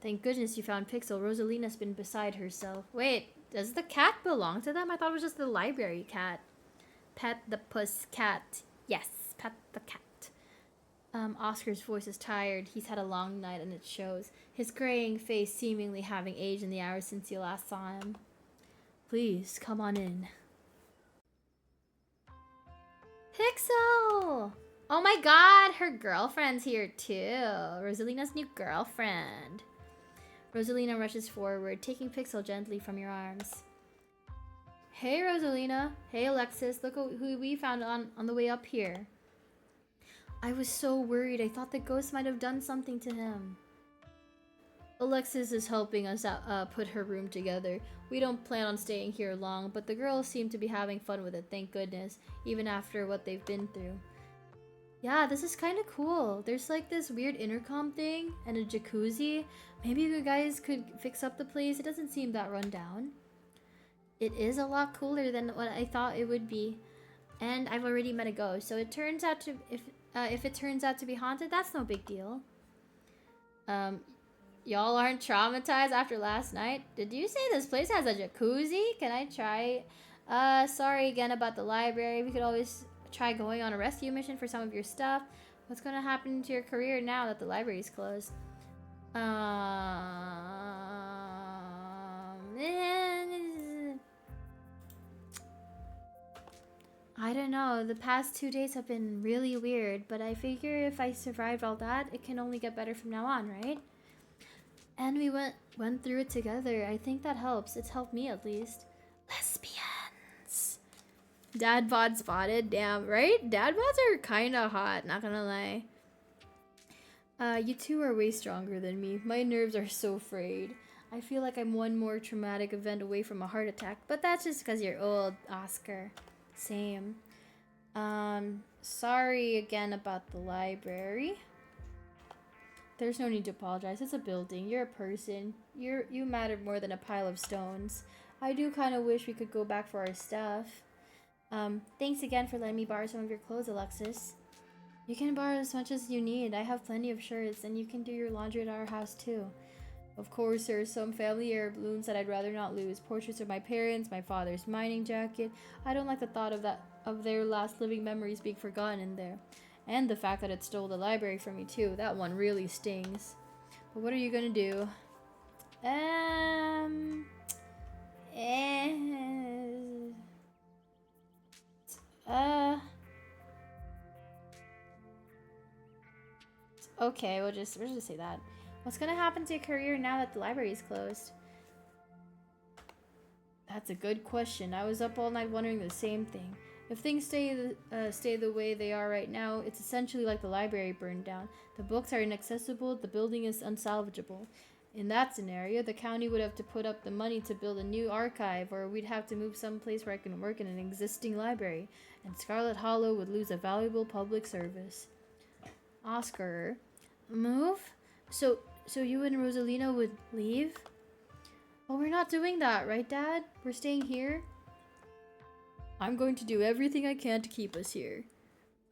Thank goodness you found Pixel. Rosalina's been beside herself. Wait, does the cat belong to them? I thought it was just the library cat. Pet the puss cat. Yes, pet the cat. Oscar's voice is tired. He's had a long night and it shows. His graying face seemingly having aged in the hours since you last saw him. Please, come on in. Pixel! Oh my god, her girlfriend's here too. Rosalina's new girlfriend. Rosalina rushes forward, taking Pixel gently from your arms. Hey, Rosalina. Hey, Alexis. Look who we found on the way up here. I was so worried. I thought the ghost might have done something to him. Alexis is helping us put her room together. We don't plan on staying here long, but the girls seem to be having fun with it, thank goodness, even after what they've been through. Yeah, this is kind of cool. There's like this weird intercom thing and a jacuzzi. Maybe you guys could fix up the place. It doesn't seem that run down. It is a lot cooler than what I thought it would be. And I've already met a ghost, so it turns out to if it turns out to be haunted, that's no big deal. Y'all aren't traumatized after last night? Did you say this place has a jacuzzi? Can I try? Sorry again about the library. We could always try going on a rescue mission for some of your stuff. What's gonna happen to your career now that the library's closed? I don't know. The past 2 days have been really weird, but I figure if I survived all that, it can only get better from now on, right? And we went through it together. I think that helps. It's helped me at least. Lesbians. Dad bod spotted. Damn, right? Dad bods are kind of hot, not gonna lie. You two are way stronger than me. My nerves are so frayed. I feel like I'm one more traumatic event away from a heart attack, but that's just because you're old, Oscar. Same. Sorry again about the library. There's no need to apologize. It's a building. You're a person. You matter more than a pile of stones. I do kind of wish we could go back for our stuff. Thanks again for letting me borrow some of your clothes, Alexis. You can borrow as much as you need. I have plenty of shirts, and you can do your laundry at our house too. Of course, there are some family heirlooms that I'd rather not lose. Portraits of my parents, my father's mining jacket. I don't like the thought of their last living memories being forgotten in there. And the fact that it stole the library from me too. That one really stings. But what are you gonna do? Okay, we'll just say that. What's gonna happen to your career now that the library is closed? That's a good question. I was up all night wondering the same thing. If things stay the way they are right now, it's essentially like the library burned down. The books are inaccessible, the building is unsalvageable. In that scenario, the county would have to put up the money to build a new archive, or we'd have to move someplace where I can work in an existing library, and Scarlet Hollow would lose a valuable public service. Oscar, move? So you and Rosalina would leave? Well, we're not doing that, right, Dad? We're staying here? I'm going to do everything I can to keep us here.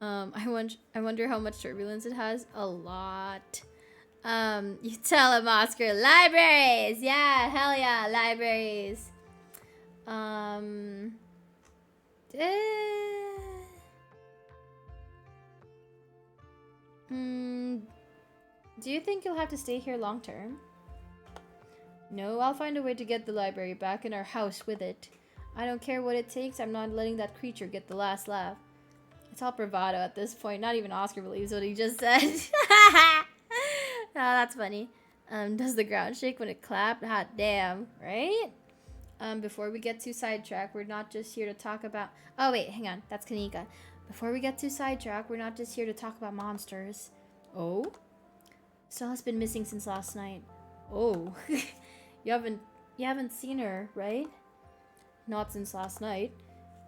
I wonder how much turbulence it has. A lot. You tell him, Oscar. Libraries! Yeah, hell yeah, libraries. Do you think you'll have to stay here long term? No, I'll find a way to get the library back in our house with it. I don't care what it takes, I'm not letting that creature get the last laugh. It's all bravado at this point, not even Oscar believes what he just said. Oh, that's funny. Does the ground shake when it clapped? Hot damn, right? Before we get too sidetracked, we're not just here to talk about... Oh, wait, hang on. That's Kanika. Before we get too sidetracked, we're not just here to talk about monsters. Oh? Stella's been missing since last night. Oh. You haven't seen her, right? Not since last night.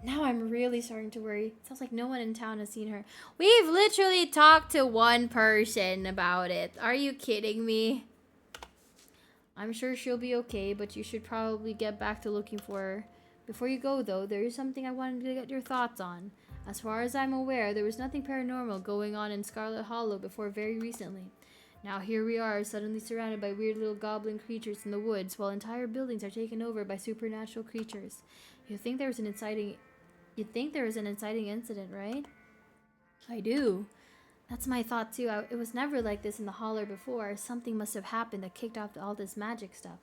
Now I'm really starting to worry. It sounds like no one in town has seen her. We've literally talked to one person about it. Are you kidding me? I'm sure she'll be okay, but you should probably get back to looking for her. Before you go, though, there is something I wanted to get your thoughts on. As far as I'm aware, there was nothing paranormal going on in Scarlet Hollow before very recently. Now here we are, suddenly surrounded by weird little goblin creatures in the woods, while entire buildings are taken over by supernatural creatures. You'd think there was an inciting incident, right? I do. That's my thought too. It was never like this in the holler before. Something must have happened that kicked off all this magic stuff.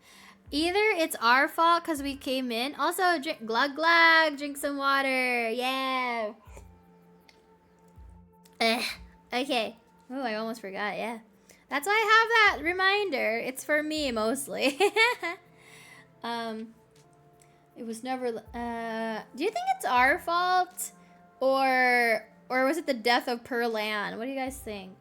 Either it's our fault because we came in. Also, drink glug glug, drink some water. Yeah. Okay. Oh, I almost forgot. Yeah. That's why I have that reminder. It's for me mostly. It was never. Do you think it's our fault, or was it the death of Pearl Ann? What do you guys think?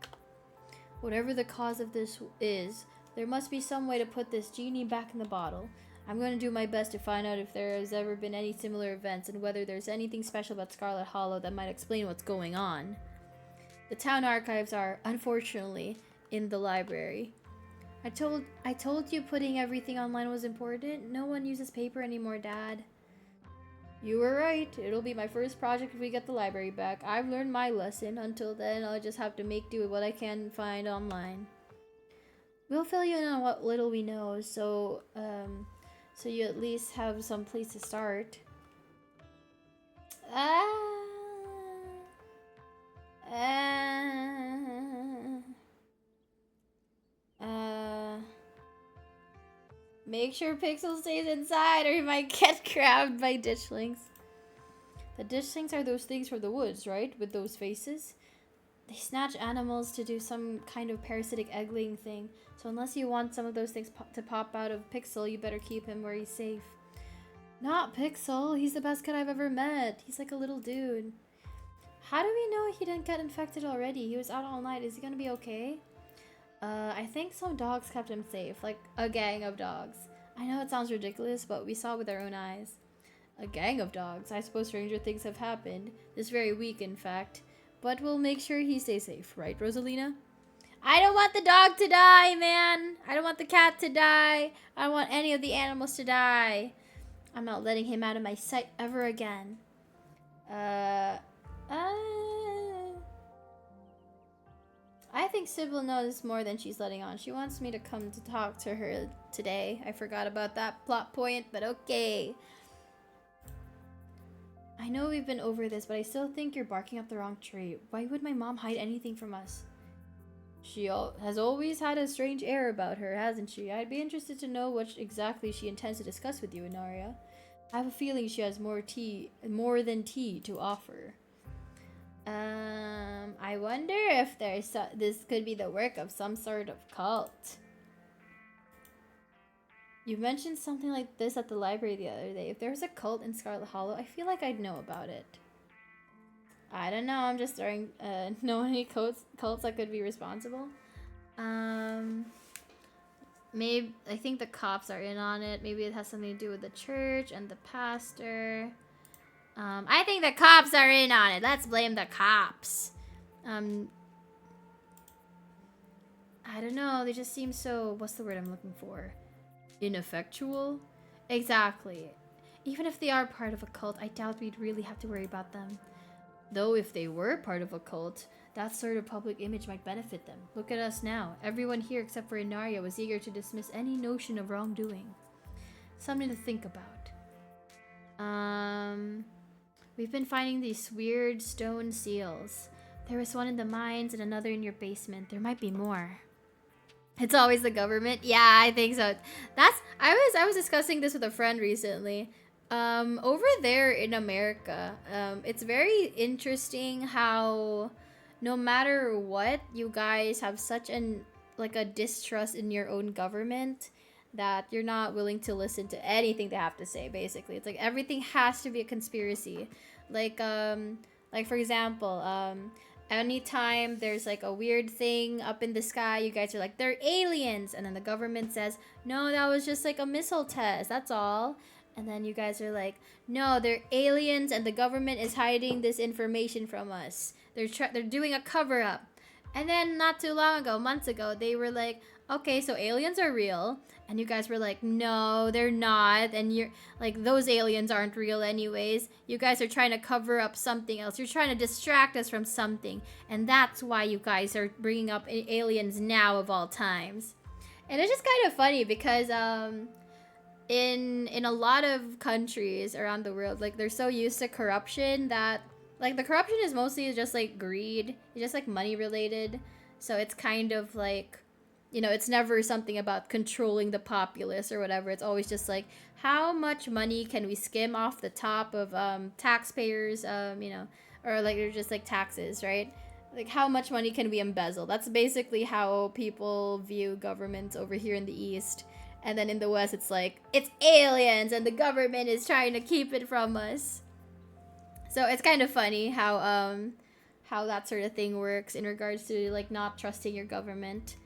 Whatever the cause of this is, there must be some way to put this genie back in the bottle. I'm going to do my best to find out if there has ever been any similar events and whether there's anything special about Scarlet Hollow that might explain what's going on. The town archives are, unfortunately, in the library. I told you putting everything online was important. No one uses paper anymore, Dad. You were right. It'll be my first project if we get the library back. I've learned my lesson. Until then, I'll just have to make do with what I can find online. We'll fill you in on what little we know, so you at least have some place to start. Make sure Pixel stays inside or he might get grabbed by ditchlings. The dish things are those things from the woods, right? With those faces. They snatch animals to do some kind of parasitic egg-laying thing. So unless you want some of those things to pop out of Pixel, you better keep him where he's safe. Not Pixel. He's the best kid I've ever met. He's like a little dude. How do we know he didn't get infected already? He was out all night. Is he gonna be okay? I think some dogs kept him safe. Like a gang of dogs. I know it sounds ridiculous, but we saw with our own eyes. A gang of dogs. I suppose stranger things have happened. This very week, in fact. But we'll make sure he stays safe, right, Rosalina? I don't want the dog to die, man. I don't want the cat to die. I don't want any of the animals to die. I'm not letting him out of my sight ever again. I think Sybil knows more than she's letting on. She wants me to come to talk to her today. I forgot about that plot point, but okay. I know we've been over this, but I still think you're barking up the wrong tree. Why would my mom hide anything from us? She has always had a strange air about her, hasn't she? I'd be interested to know what exactly she intends to discuss with you, Inaria. I have a feeling she has more than tea to offer. I wonder if this could be the work of some sort of cult. You mentioned something like this at the library the other day. If there was a cult in Scarlet Hollow, I feel like I'd know about it. I don't know. I'm just throwing know any cults that could be responsible. Maybe I think the cops are in on it. Maybe it has something to do with the church and the pastor. I think the cops are in on it. Let's blame the cops. I don't know. They just seem so. What's the word I'm looking for? Ineffectual? Exactly. Even if they are part of a cult, I doubt we'd really have to worry about them. Though if they were part of a cult, that sort of public image might benefit them. Look at us now. Everyone here except for Inaria was eager to dismiss any notion of wrongdoing. Something to think about. We've been finding these weird stone seals. There was one in the mines and another in your basement. There might be more. It's always the government. Yeah, I think so. I was discussing this with a friend recently. Over there in America, it's very interesting how no matter what, you guys have such a distrust in your own government that you're not willing to listen to anything they have to say, basically. It's like everything has to be a conspiracy. Like for example, anytime there's like a weird thing up in the sky, you guys are like, they're aliens. And then the government says, no, that was just like a missile test. That's all. And then you guys are like, no, they're aliens and the government is hiding this information from us. They're doing a cover up. And then not too long ago, months ago, they were like, okay, so aliens are real. And you guys were like, no, they're not. And you're like, those aliens aren't real anyways. You guys are trying to cover up something else. You're trying to distract us from something. And that's why you guys are bringing up aliens now of all times. And it's just kind of funny because in a lot of countries around the world, like they're so used to corruption that like the corruption is mostly just like greed. It's just like money related. So it's kind of like, you know, it's never something about controlling the populace or whatever. It's always just like, how much money can we skim off the top of taxpayers, you know, or like they're just like taxes, right? Like how much money can we embezzle? That's basically how people view governments over here in the East. And then in the West, it's like, it's aliens and the government is trying to keep it from us. So it's kind of funny how that sort of thing works in regards to like not trusting your government.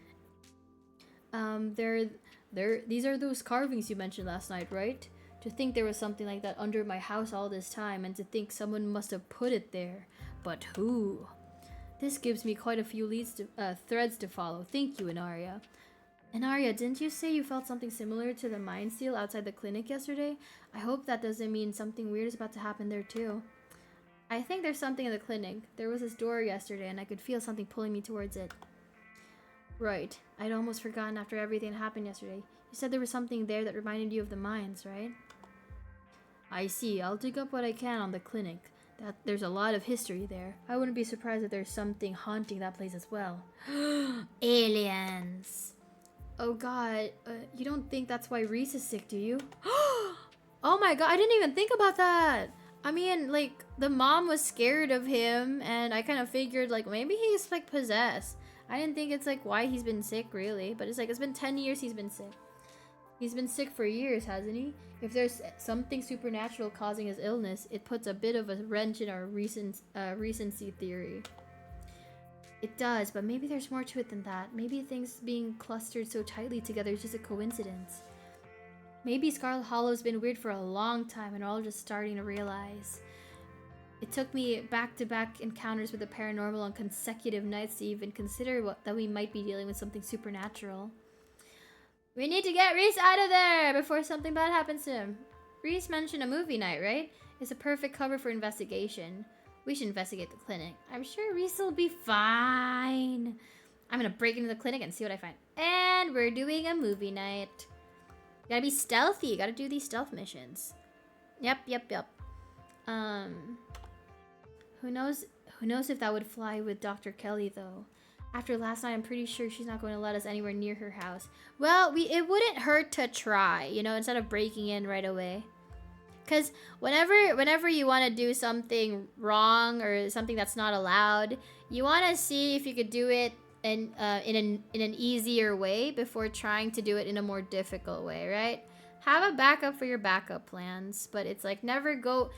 These are those carvings you mentioned last night, right? To think there was something like that under my house all this time, and to think someone must have put it there. But who? This gives me quite a few threads to follow. Thank you, Inaria. Inaria, didn't you say you felt something similar to the mind seal outside the clinic yesterday? I hope that doesn't mean something weird is about to happen there too. I think there's something in the clinic. There was this door yesterday and I could feel something pulling me towards it. Right. I'd almost forgotten after everything happened yesterday. You said there was something there that reminded you of the mines, right? I see. I'll dig up what I can on the clinic. There's a lot of history there. I wouldn't be surprised if there's something haunting that place as well. Aliens! Oh god, you don't think that's why Reese is sick, do you? Oh my god, I didn't even think about that! I mean, like, the mom was scared of him, and I kind of figured like maybe he's like possessed. I didn't think it's like why he's been sick really, but it's like it's been 10 years he's been sick. He's been sick for years, hasn't he? If there's something supernatural causing his illness, it puts a bit of a wrench in our recency theory. It does, but maybe there's more to it than that. Maybe things being clustered so tightly together is just a coincidence. Maybe Scarlet Hollow's been weird for a long time and we're all just starting to realize. It took me back-to-back encounters with the paranormal on consecutive nights to even consider that we might be dealing with something supernatural. We need to get Reese out of there before something bad happens to him. Reese mentioned a movie night, right? It's a perfect cover for investigation. We should investigate the clinic. I'm sure Reese will be fine. I'm gonna break into the clinic and see what I find. And we're doing a movie night. Gotta be stealthy. You gotta do these stealth missions. Yep. Who knows if that would fly with Dr. Kelly, though. After last night, I'm pretty sure she's not going to let us anywhere near her house. Well, it wouldn't hurt to try, you know, instead of breaking in right away. Because whenever you want to do something wrong or something that's not allowed, you want to see if you could do it in an easier way before trying to do it in a more difficult way, right? Have a backup for your backup plans, but it's like you never go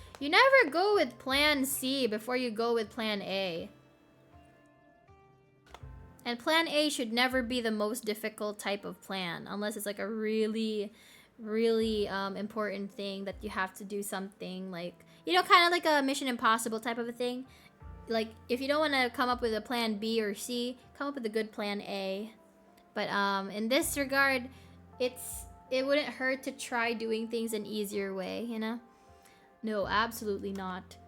with plan C before you go with plan A. And plan A should never be the most difficult type of plan, unless it's like a really important thing that you have to do something like, you know, kind of like a Mission Impossible type of a thing. Like, if you don't want to come up with a plan B or C, come up with a good plan A. But in this regard, it wouldn't hurt to try doing things an easier way, you know? No, absolutely not.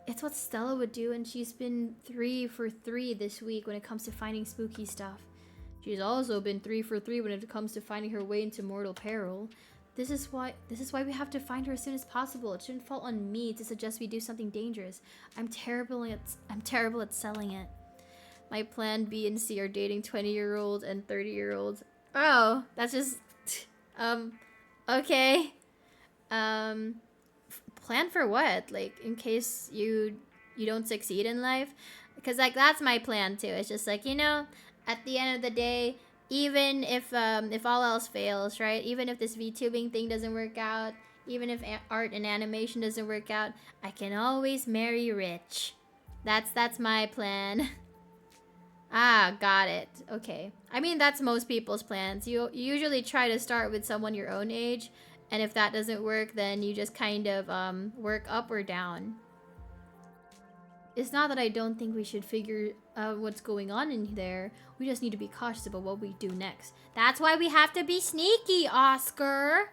It's what Stella would do, and she's been 3 for 3 this week when it comes to finding spooky stuff. She's also been 3 for 3 when it comes to finding her way into mortal peril. This is why we have to find her as soon as possible. It shouldn't fall on me to suggest we do something dangerous. I'm terrible at selling it. My plan B and C are dating 20-year-olds and 30-year-olds. Oh, that's just okay. Plan for what? Like, in case you don't succeed in life? Because, like, that's my plan, too. It's just like, you know, at the end of the day, even if all else fails, right? Even if this VTubing thing doesn't work out, even if art and animation doesn't work out, I can always marry rich. That's my plan. Ah, got it. Okay. I mean, that's most people's plans. You usually try to start with someone your own age, and if that doesn't work, then you just kind of work up or down. It's not that I don't think we should figure out what's going on in there. We just need to be cautious about what we do next. That's why we have to be sneaky, Oscar.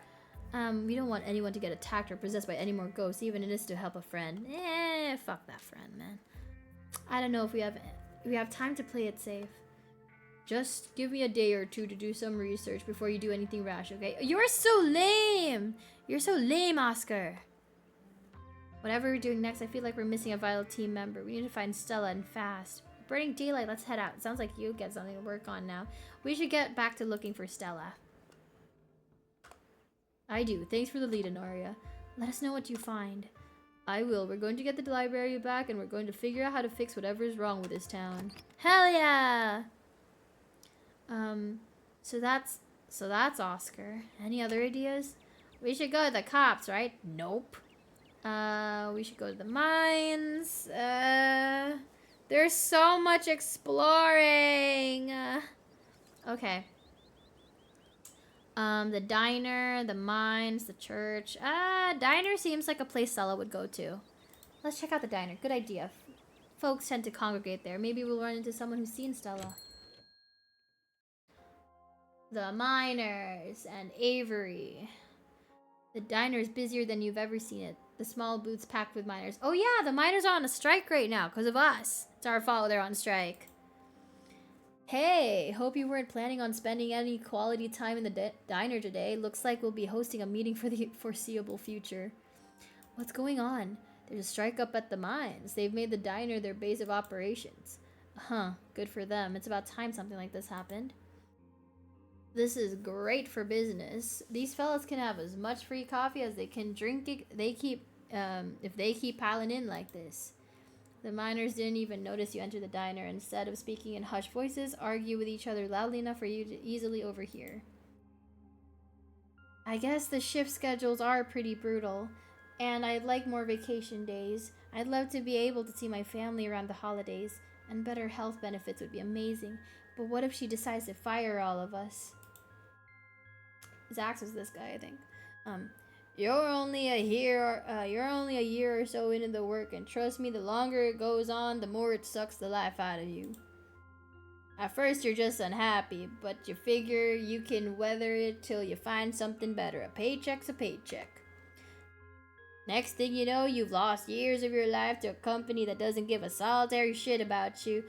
We don't want anyone to get attacked or possessed by any more ghosts, even if it is to help a friend. Fuck that friend, man. I don't know if we have time to play it safe. Just give me a day or two to do some research before you do anything rash, okay? You're so lame! You're so lame, Oscar. Whatever we're doing next, I feel like we're missing a vital team member. We need to find Stella and fast. Burning daylight, let's head out. It sounds like you get something to work on now. We should get back to looking for Stella. I do. Thanks for the lead, Honoria. Let us know what you find. I will. We're going to get the library back and we're going to figure out how to fix whatever is wrong with this town. Hell yeah! So that's Oscar. Any other ideas? We should go to the cops, right? Nope. We should go to the mines. There's so much exploring. Okay. The diner, the mines, the church. Diner seems like a place Stella would go to. Let's check out the diner. Good idea. Folks tend to congregate there. Maybe we'll run into someone who's seen Stella. The miners and Avery. The diner is busier than you've ever seen it. The small booths packed with miners. Oh yeah, the miners are on a strike right now because of us. It's our fault they're on strike. Hey, hope you weren't planning on spending any quality time in the diner today. Looks like we'll be hosting a meeting for the foreseeable future. What's going on? There's a strike up at the mines. They've made the diner their base of operations. Huh, good for them. It's about time something like this happened. This is great for business. These fellas can have as much free coffee as they can drink it. They keep if they keep piling in like this. The miners didn't even notice you enter the diner. Instead of speaking in hushed voices, argue with each other loudly enough for you to easily overhear. I guess the shift schedules are pretty brutal, and I'd like more vacation days. I'd love to be able to see my family around the holidays, and better health benefits would be amazing. But what if she decides to fire all of us? Zax was this guy, I think. You're only a year or so into the work, and trust me, the longer it goes on, the more it sucks the life out of you. At first, you're just unhappy, but you figure you can weather it till you find something better. A paycheck's a paycheck. Next thing you know, you've lost years of your life to a company that doesn't give a solitary shit about you,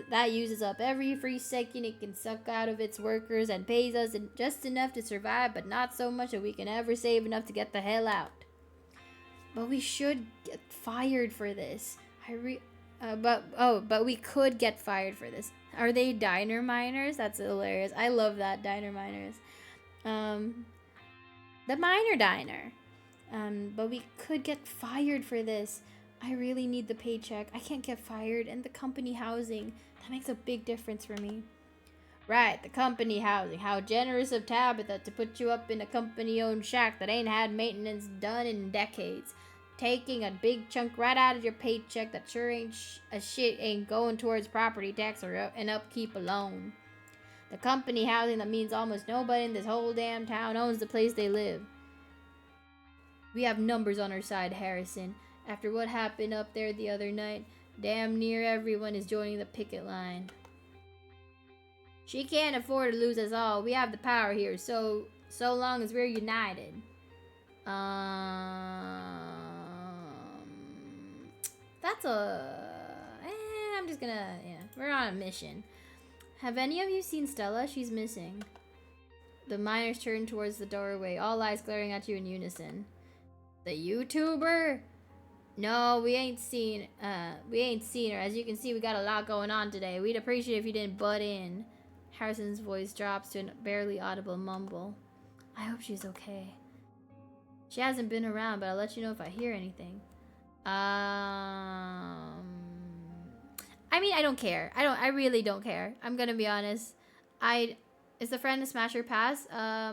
that uses up every free second it can suck out of its workers and pays us just enough to survive, but not so much that we can ever save enough to get the hell out. But we should get fired for this. But we could get fired for this. Are they diner miners? That's hilarious. I love that, diner miners. The miner diner. But we could get fired for this. I really need the paycheck. I can't get fired, and the company housing. That makes a big difference for me. Right, the company housing. How generous of Tabitha to put you up in a company-owned shack that ain't had maintenance done in decades. Taking a big chunk right out of your paycheck that sure ain't ain't going towards property tax or and upkeep alone. The company housing that means almost nobody in this whole damn town owns the place they live. We have numbers on our side, Harrison. After what happened up there the other night, damn near everyone is joining the picket line. She can't afford to lose us all. We have the power here, so long as we're united. That's I'm just gonna, we're on a mission. Have any of you seen Stella? She's missing. The miners turn towards the doorway, all eyes glaring at you in unison. The YouTuber? No, we ain't seen her. As you can see, we got a lot going on today. We'd appreciate if you didn't butt in. Harrison's voice drops to a barely audible mumble. I hope she's okay. She hasn't been around, but I'll let you know if I hear anything. I mean, I don't care. I really don't care. I'm gonna be honest. Is the friend a smash or pass?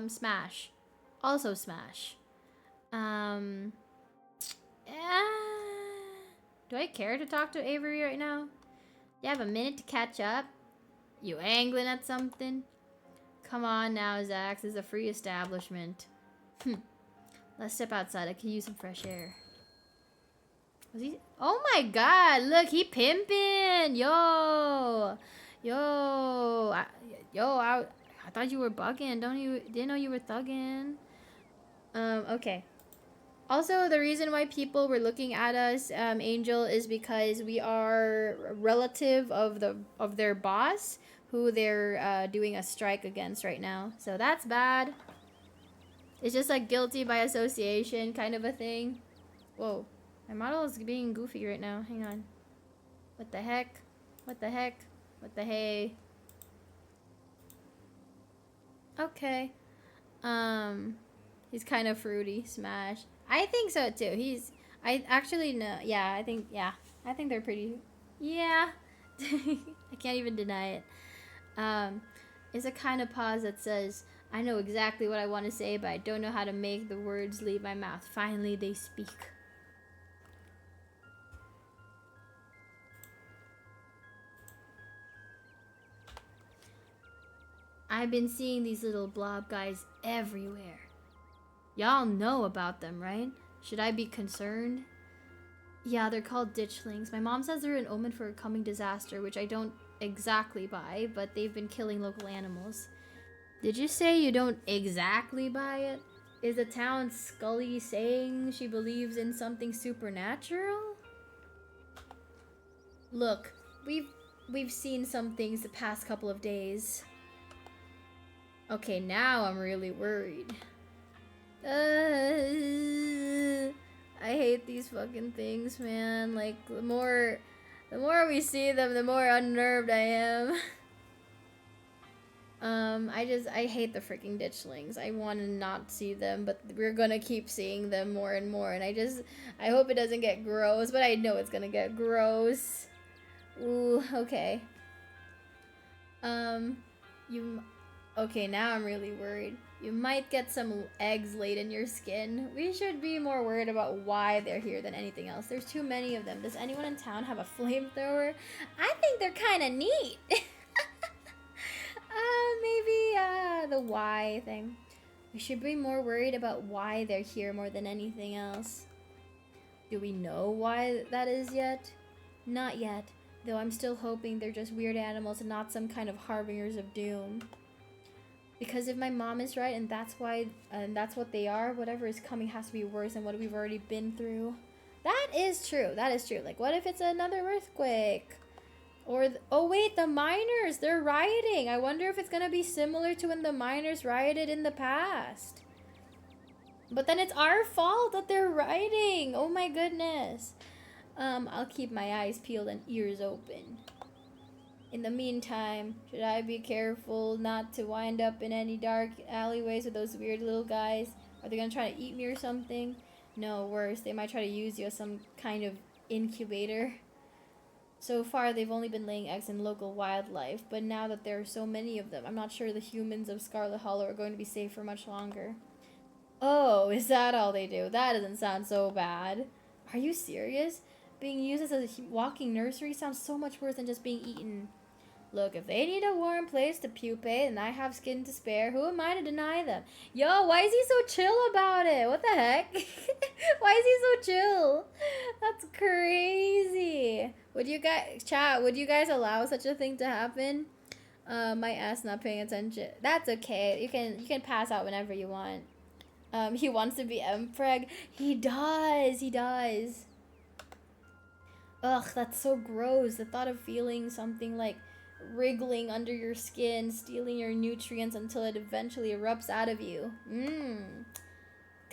Smash. Also smash. Do I care to talk to Avery right now? You have a minute to catch up? You angling at something? Come on now, Zax. This is a free establishment. Let's step outside. I could use some fresh air. Was he? Oh my god, look, he pimping. I thought you were bugging. Didn't know you were thugging. Okay. Also, the reason why people were looking at us, Angel, is because we are a relative of their boss, who they're doing a strike against right now. So that's bad. It's just like guilty by association kind of a thing. Whoa. My model is being goofy right now. Hang on. What the heck? What the heck? What the hey? Okay. He's kind of fruity. Smash. I think so too. I actually know. Yeah, I think they're pretty. Yeah. I can't even deny it. It's a kind of pause that says, I know exactly what I want to say, but I don't know how to make the words leave my mouth. Finally, they speak. I've been seeing these little blob guys everywhere. Y'all know about them, right? Should I be concerned? Yeah, they're called ditchlings. My mom says they're an omen for a coming disaster, which I don't exactly buy, but they've been killing local animals. Did you say you don't exactly buy it? Is the town Scully saying she believes in something supernatural? Look, we've seen some things the past couple of days. Okay, now I'm really worried. I hate these fucking things, man. Like, the more we see them, the more unnerved I am. I hate the freaking ditchlings. I want to not see them, but we're gonna keep seeing them more and more. And I hope it doesn't get gross, but I know it's gonna get gross. Ooh, okay. You, okay, now I'm really worried. You might get some eggs laid in your skin. We should be more worried about why they're here than anything else. There's too many of them. Does anyone in town have a flamethrower? I think they're kind of neat. Maybe the why thing. We should be more worried about why they're here more than anything else. Do we know why that is yet? Not yet, though I'm still hoping they're just weird animals and not some kind of harbingers of doom. Because if my mom is right and that's what they are, whatever is coming has to be worse than what we've already been through. That is true. That is true. Like, what if it's another earthquake? Or, oh wait, the miners, they're rioting. I wonder if it's gonna be similar to when the miners rioted in the past. But then it's our fault that they're rioting. Oh my goodness. I'll keep my eyes peeled and ears open. In the meantime, should I be careful not to wind up in any dark alleyways with those weird little guys? Are they gonna try to eat me or something? No, worse, they might try to use you as some kind of incubator. So far, they've only been laying eggs in local wildlife, but now that there are so many of them, I'm not sure the humans of Scarlet Hollow are going to be safe for much longer. Oh, is that all they do? That doesn't sound so bad. Are you serious? Being used as a walking nursery sounds so much worse than just being eaten. Look, if they need a warm place to pupate and I have skin to spare, who am I to deny them? Yo, why is he so chill about it? What the heck? Why is he so chill? That's crazy. Would you guys allow such a thing to happen? My ass not paying attention. That's okay. You can pass out whenever you want. He wants to be Mpreg. He does. Ugh, that's so gross. The thought of feeling something like wriggling under your skin, stealing your nutrients until it eventually erupts out of you.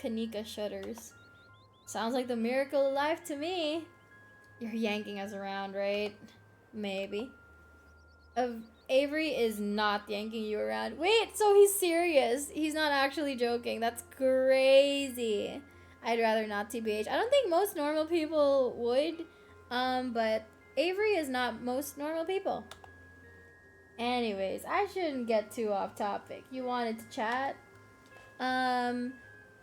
Kanika shudders. Sounds like the miracle of life to me. You're yanking us around, right? Maybe. Avery is not yanking you around. Wait, so he's serious. He's not actually joking. That's crazy. I'd rather not, TBH. I don't think most normal people would. But Avery is not most normal people. Anyways, I shouldn't get too off topic. You wanted to chat?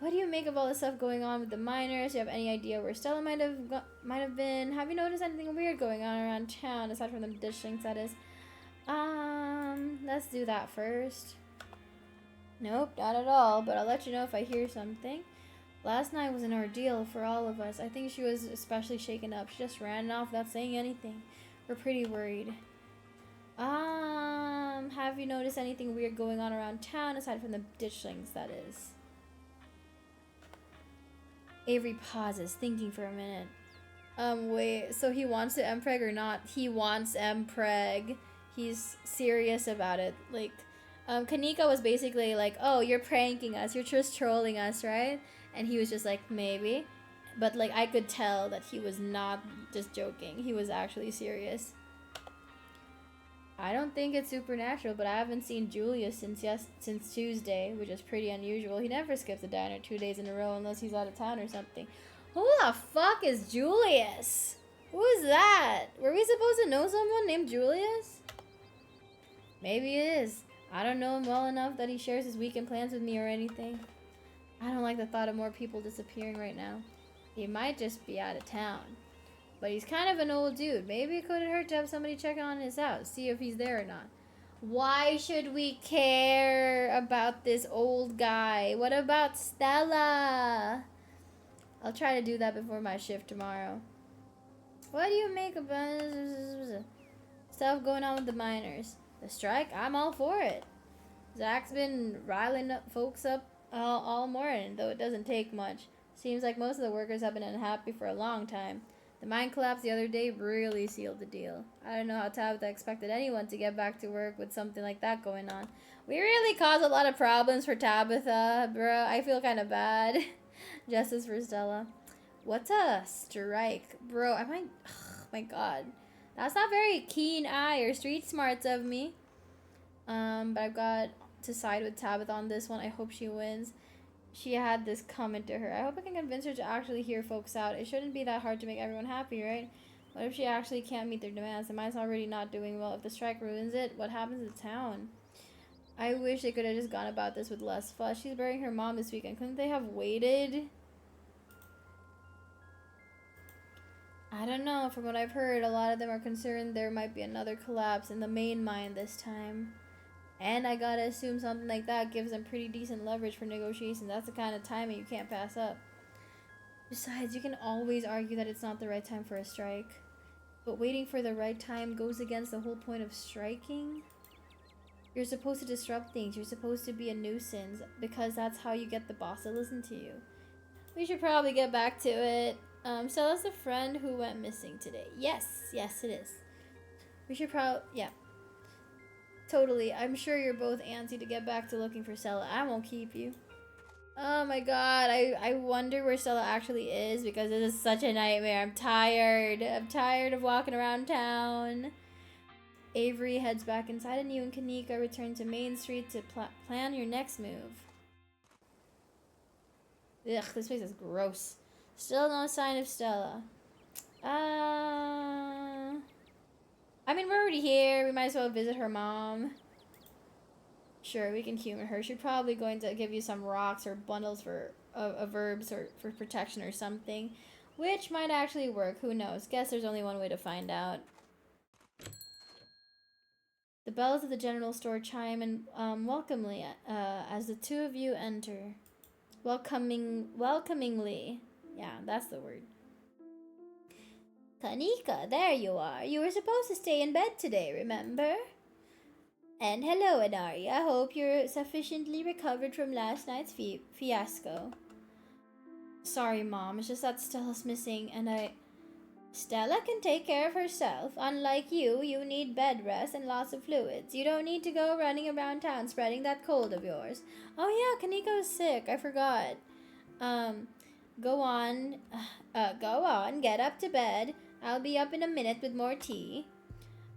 What do you make of all the stuff going on with the miners? Do you have any idea where Stella might have been? Have you noticed anything weird going on around town, aside from the ditchlings, that is? Let's do that first. Nope, not at all, but I'll let you know if I hear something. Last night was an ordeal for all of us. I think she was especially shaken up. She just ran off without saying anything. We're pretty worried. Have you noticed anything weird going on around town, aside from the ditchlings, that is? Avery pauses, thinking for a minute. Wait, so he wants to Mpreg or not? He wants Mpreg. He's serious about it. Like, Kanika was basically like, oh, you're pranking us. You're just trolling us, right? And he was just like, maybe. But, like, I could tell that he was not just joking. He was actually serious. I don't think it's supernatural, but I haven't seen Julius since Tuesday, which is pretty unusual. He never skips a diner 2 days in a row unless he's out of town or something. Who the fuck is Julius? Who is that? Were we supposed to know someone named Julius? Maybe it is. I don't know him well enough that he shares his weekend plans with me or anything. I don't like the thought of more people disappearing right now. He might just be out of town. But he's kind of an old dude. Maybe it couldn't hurt to have somebody check on his house, see if he's there or not. Why should we care about this old guy? What about Stella? I'll try to do that before my shift tomorrow. What do you make about stuff going on with the miners? The strike? I'm all for it. Zach's been riling folks up all morning, though it doesn't take much. Seems like most of the workers have been unhappy for a long time. The mine collapse the other day really sealed the deal. I don't know how Tabitha expected anyone to get back to work with something like that going on. We really caused a lot of problems for Tabitha, bro. I feel kind of bad. Justice for Stella. What's a strike? Bro, oh my god. That's not very keen eye or street smarts of me. But I've got to side with Tabitha on this one. I hope she wins. She had this comment to her. I hope I can convince her to actually hear folks out. It shouldn't be that hard to make everyone happy, right? What if she actually can't meet their demands? The mine's already not doing well. If the strike ruins it, what happens to town? I wish they could have just gone about this with less fuss. She's burying her mom this weekend. Couldn't they have waited? I don't know. From what I've heard, a lot of them are concerned there might be another collapse in the main mine this time. And I gotta assume something like that gives them pretty decent leverage for negotiations. That's the kind of timing you can't pass up. Besides, you can always argue that it's not the right time for a strike. But waiting for the right time goes against the whole point of striking. You're supposed to disrupt things. You're supposed to be a nuisance because that's how you get the boss to listen to you. We should probably get back to it. Stella's the friend who went missing today. Yes, it is. We should yeah. Totally. I'm sure you're both antsy to get back to looking for Stella. I won't keep you. Oh my god, I wonder where Stella actually is because this is such a nightmare. I'm tired. I'm tired of walking around town. Avery heads back inside and you and Kanika return to Main Street to plan your next move. Ugh, this place is gross. Still no sign of Stella. I mean, we're already here. We might as well visit her mom. Sure, we can humor her. She's probably going to give you some rocks or bundles for verbs or for protection or something. Which might actually work. Who knows? Guess there's only one way to find out. The bells of the general store chime and welcomely as the two of you enter. Welcomingly. Yeah, that's the word. Kanika, there you are. You were supposed to stay in bed today, remember? And hello, Anari. I hope you're sufficiently recovered from last night's fiasco. Sorry, Mom. It's just that Stella's missing, and Stella can take care of herself. Unlike you, you need bed rest and lots of fluids. You don't need to go running around town spreading that cold of yours. Oh yeah, Kanika was sick. I forgot. Go on. Go on. Get up to bed. I'll be up in a minute with more tea.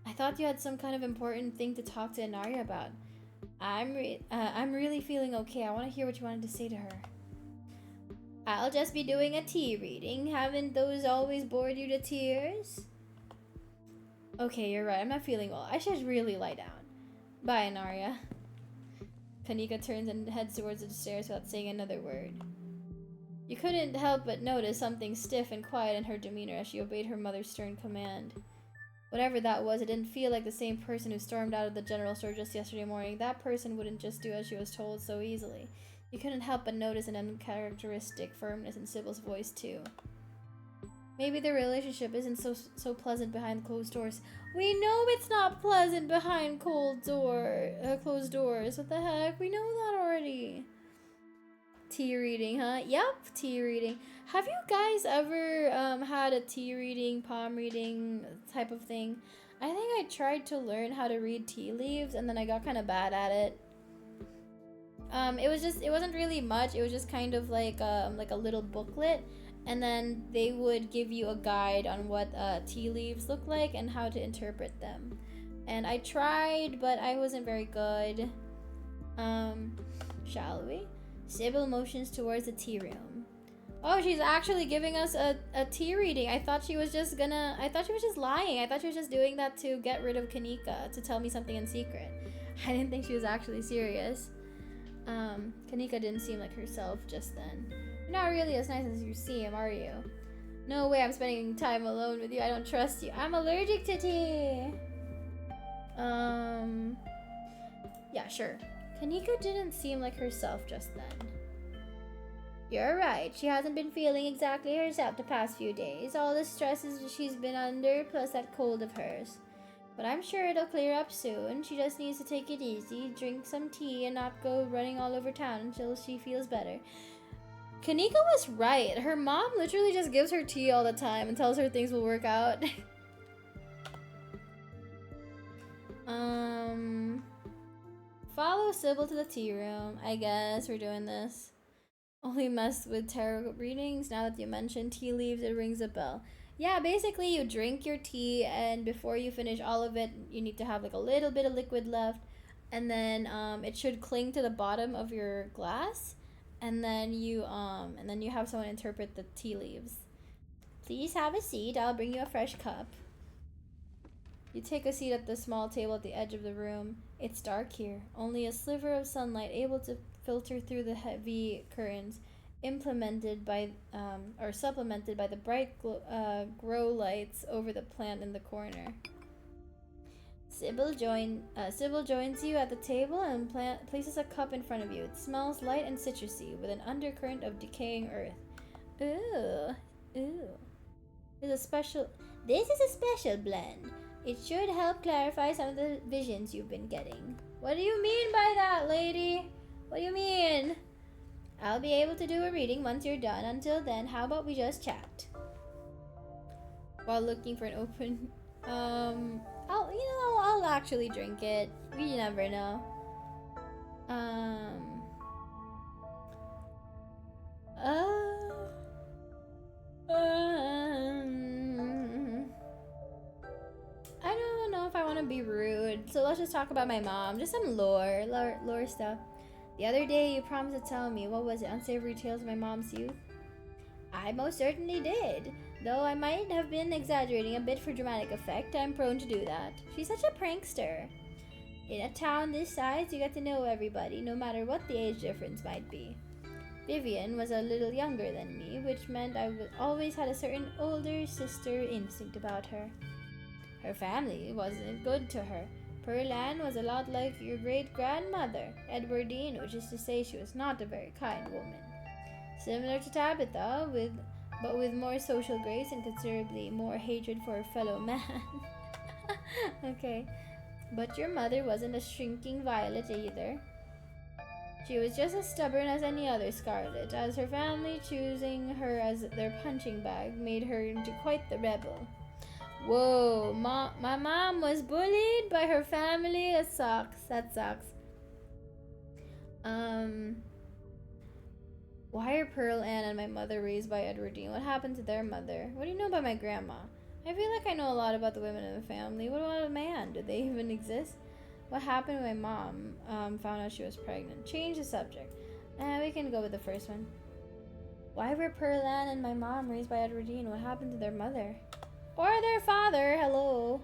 I thought you had some kind of important thing to talk to Inaria about. I'm really feeling okay. I want to hear what you wanted to say to her. I'll just be doing a tea reading. Haven't those always bored you to tears? Okay, you're right. I'm not feeling well. I should really lie down. Bye, Inaria. Kanika turns and heads towards the stairs without saying another word. You couldn't help but notice something stiff and quiet in her demeanor as she obeyed her mother's stern command. Whatever that was, it didn't feel like the same person who stormed out of the general store just yesterday morning. That person wouldn't just do as she was told so easily. You couldn't help but notice an uncharacteristic firmness in Sybil's voice, too. Maybe their relationship isn't so pleasant behind closed doors. We know it's not pleasant behind closed doors. What the heck? We know that already. Tea reading, huh? Yep, tea reading. Have you guys ever had a tea reading, palm reading type of thing? I think I tried to learn how to read tea leaves and then I got kind of bad at it. It wasn't really much. It was just kind of like a little booklet, and then they would give you a guide on what tea leaves look like and how to interpret them. And I tried, but I wasn't very good. Shall we? Sybil motions towards the tea room. Oh, she's actually giving us a tea reading. I thought she was just lying. I thought she was just doing that to get rid of Kanika, to tell me something in secret. I didn't think she was actually serious. Kanika didn't seem like herself just then. You're not really as nice as you seem, are you? No way I'm spending time alone with you. I don't trust you. I'm allergic to tea. Yeah, sure. Kanika didn't seem like herself just then. You're right. She hasn't been feeling exactly herself the past few days. All the stresses she's been under, plus that cold of hers. But I'm sure it'll clear up soon. She just needs to take it easy, drink some tea, and not go running all over town until she feels better. Kanika was right. Her mom literally just gives her tea all the time and tells her things will work out. Follow Sybil to the tea room. I guess we're doing this. Only mess with tarot readings. Now that you mentioned tea leaves, it rings a bell. Yeah, basically you drink your tea, and before you finish all of it, you need to have like a little bit of liquid left. and then it should cling to the bottom of your glass, and then you have someone interpret the tea leaves. Please have a seat. I'll bring you a fresh cup. You take a seat at the small table at the edge of the room. It's dark here. Only a sliver of sunlight able to filter through the heavy curtains, supplemented by the bright grow lights over the plant in the corner. Sybil joins you at the table and places a cup in front of you. It smells light and citrusy, with an undercurrent of decaying earth. Ooh. This is a special blend. It should help clarify some of the visions you've been getting. What do you mean by that, lady? What do you mean? I'll be able to do a reading once you're done. Until then, how about we just chat? While looking for an open... I'll actually drink it. You never know. I don't know if I want to be rude, so let's just talk about my mom. Just some lore stuff. The other day, you promised to tell me, what was it, unsavory tales of my mom's youth? I most certainly did. Though I might have been exaggerating a bit for dramatic effect, I'm prone to do that. She's such a prankster. In a town this size, you get to know everybody, no matter what the age difference might be. Vivian was a little younger than me, which meant I always had a certain older sister instinct about her. Her family wasn't good to her. Pearl Ann was a lot like your great-grandmother, Edwardine, which is to say she was not a very kind woman. Similar to Tabitha, but with more social grace and considerably more hatred for her fellow man. Okay. But your mother wasn't a shrinking violet either. She was just as stubborn as any other Scarlet, as her family choosing her as their punching bag made her into quite the rebel. Whoa, my mom was bullied by her family? That sucks. Why are Pearl Ann and my mother raised by Edwardine? What happened to their mother? What do you know about my grandma? I feel like I know a lot about the women in the family. What about a man? Do they even exist? What happened when my mom found out she was pregnant? Change the subject. We can go with the first one. Why were Pearl Ann and my mom raised by Edwardine? What happened to their mother? Or their father? Hello.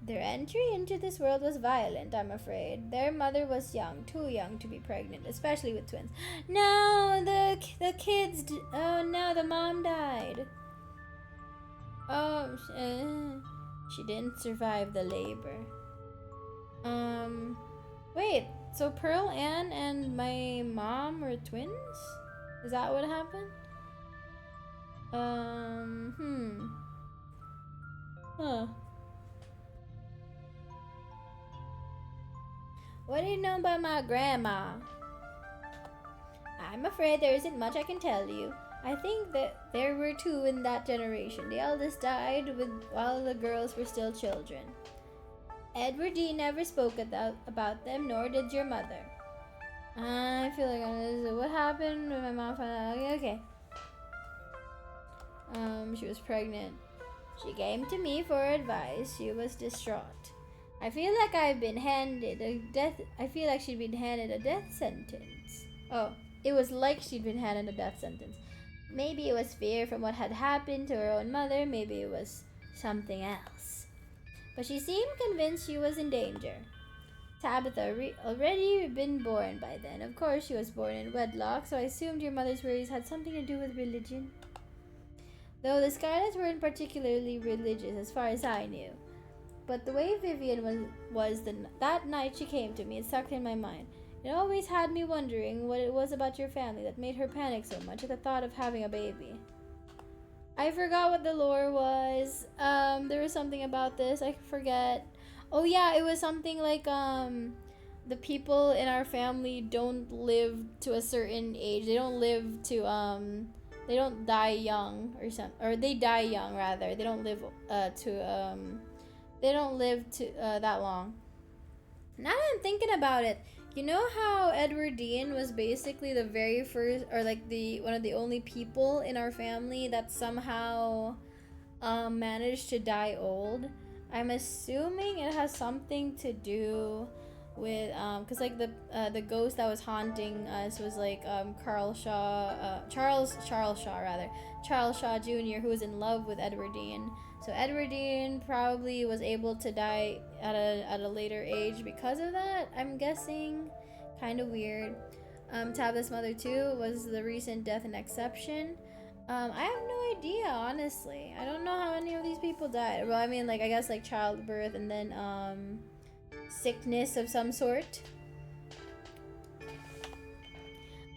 Their entry into this world was violent, I'm afraid. Their mother was young, too young to be pregnant, especially with twins. No, the kids. Oh no, the mom died. Oh, she didn't survive the labor. Wait. So Pearl Ann and my mom were twins? Is that what happened? Huh. What do you know about my grandma? I'm afraid there isn't much I can tell you. I think that there were two in that generation. The eldest died while the girls were still children. Edwardine never spoke about them, nor did your mother. I feel like what happened when my mom found out? Okay. She was pregnant. She came to me for advice. She was distraught. I feel like she'd been handed a death sentence. Oh, it was like she'd been handed a death sentence. Maybe it was fear from what had happened to her own mother. Maybe it was something else. But she seemed convinced she was in danger. Tabitha already been born by then. Of course, she was born in wedlock, so I assumed your mother's worries had something to do with religion. Though the Scarlets weren't particularly religious as far as I knew. But the way Vivian was that night she came to me, it stuck in my mind. It always had me wondering what it was about your family that made her panic so much at the thought of having a baby. I forgot what the lore was. There was something about this. I forget. Oh yeah, it was something like the people in our family don't live to a certain age. They don't live to they don't die young or something, or they die young rather. They don't live that long. Now that I'm thinking about it, you know how Edwardine was basically the very first, or like one of the only people in our family that somehow managed to die old? I'm assuming it has something to do with because like the ghost that was haunting us was like Charles Shaw Jr., who was in love with Edwardine. So Edwardine probably was able to die at a later age because of that, I'm guessing. Kind of weird. Tabitha's mother too was the recent death and exception. I have no idea, honestly. I don't know how any of these people died. Well, I mean, like, I guess like childbirth and then sickness of some sort.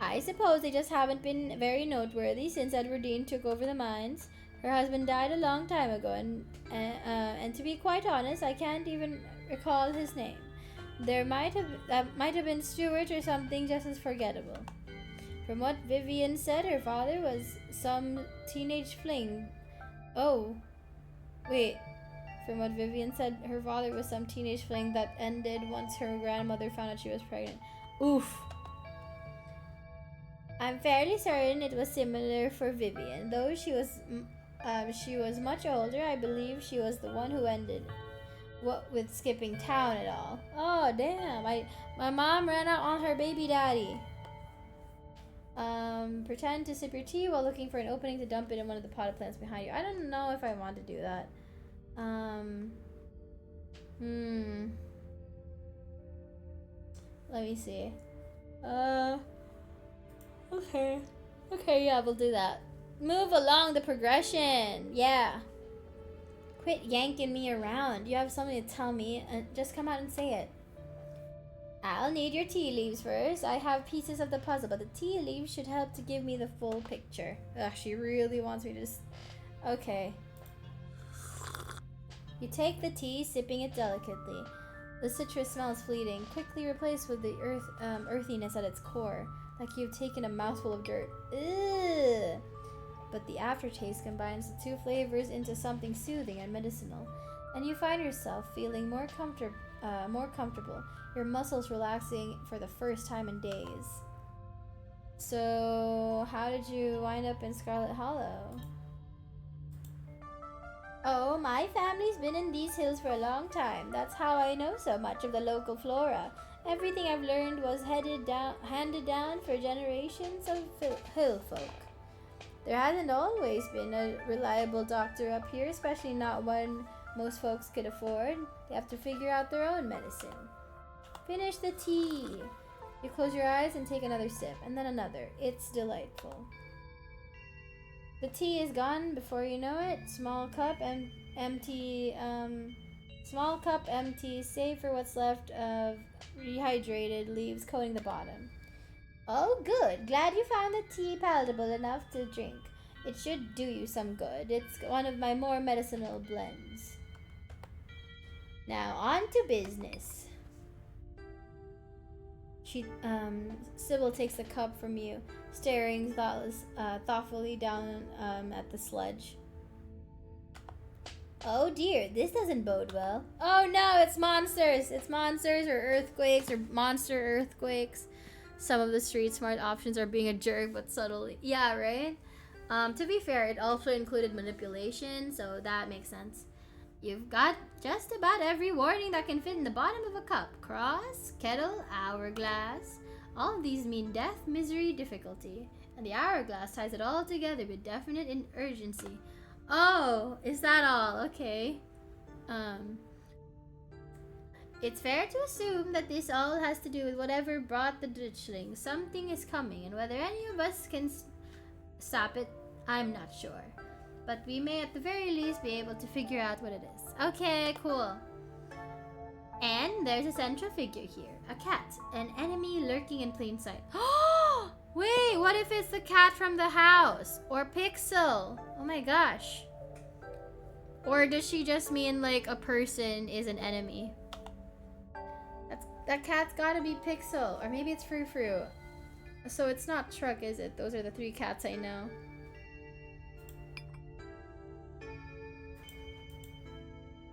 I suppose they just haven't been very noteworthy since Edwardine took over the mines. Her husband died a long time ago, and to be quite honest, I can't even recall his name. There might have been Stuart or something just as forgettable. From what Vivian said, her father was some teenage fling. Oh, wait. From what Vivian said, her father was some teenage fling that ended once her grandmother found out she was pregnant. Oof. I'm fairly certain it was similar for Vivian, though she was much older. I believe she was the one who ended what with skipping town at all. Oh damn! My mom ran out on her baby daddy. Pretend to sip your tea while looking for an opening to dump it in one of the potted plants behind you. I don't know if I want to do that. Let me see. Okay. Okay, yeah, we'll do that. Move along the progression. Yeah. Quit yanking me around. You have something to tell me, and just come out and say it. I'll need your tea leaves first. I have pieces of the puzzle, but the tea leaves should help to give me the full picture. Ugh, she really wants me to just... Okay. You take the tea, sipping it delicately. The citrus smell is fleeting, quickly replaced with the earthiness at its core, like you've taken a mouthful of dirt. Ugh. But the aftertaste combines the two flavors into something soothing and medicinal, and you find yourself feeling more comfortable, your muscles relaxing for the first time in days. So, how did you wind up in Scarlet Hollow? Oh, my family's been in these hills for a long time. That's how I know so much of the local flora. Everything I've learned was handed down for generations of hill folk. There hasn't always been a reliable doctor up here, especially not one most folks could afford. They have to figure out their own medicine. Finish the tea. You close your eyes and take another sip, and then another. It's delightful. The tea is gone before you know it. Small cup empty, save for what's left of rehydrated leaves coating the bottom. Oh, good. Glad you found the tea palatable enough to drink. It should do you some good. It's one of my more medicinal blends. Now, on to business. Sybil takes the cup from you, staring thoughtfully down at the sludge. Oh dear, this doesn't bode well. Oh no, it's monsters! It's monsters or earthquakes or monster earthquakes. Some of the street smart options are being a jerk, but subtly. Yeah, right? To be fair, it also included manipulation, so that makes sense. You've got just about every warning that can fit in the bottom of a cup. Cross, kettle, hourglass. All of these mean death, misery, difficulty. And the hourglass ties it all together with definite and urgency. Oh, is that all? Okay. It's fair to assume that this all has to do with whatever brought the ditchling. Something is coming, and whether any of us can stop it, I'm not sure. But we may at the very least be able to figure out what it is. Okay, cool. And there's a central figure here. A cat. An enemy lurking in plain sight. Wait, what if it's the cat from the house? Or Pixel? Oh my gosh. Or does she just mean like a person is an enemy? That cat's gotta be Pixel. Or maybe it's Frou Frou. So it's not Truck, is it? Those are the three cats I know.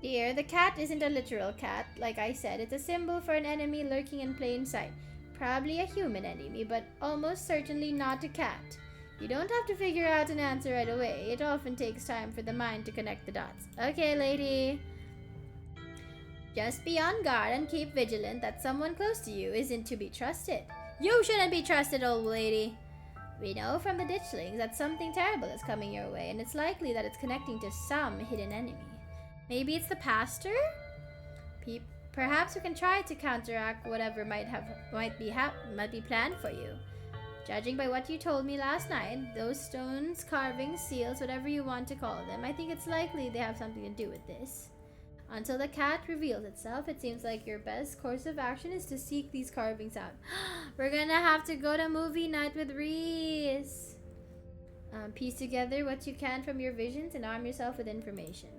Dear, the cat isn't a literal cat, like I said. It's a symbol for an enemy lurking in plain sight. Probably a human enemy, but almost certainly not a cat. You don't have to figure out an answer right away. It often takes time for the mind to connect the dots. Okay, lady. Just be on guard and keep vigilant that someone close to you isn't to be trusted. You shouldn't be trusted, old lady. We know from the ditchlings that something terrible is coming your way, and it's likely that it's connecting to some hidden enemy. Maybe it's the pastor? Perhaps you can try to counteract whatever might be planned for you. Judging by what you told me last night, those stones, carvings, seals, whatever you want to call them, I think it's likely they have something to do with this. Until the cat reveals itself, it seems like your best course of action is to seek these carvings out. We're gonna have to go to movie night with Reese. Piece together what you can from your visions and arm yourself with information.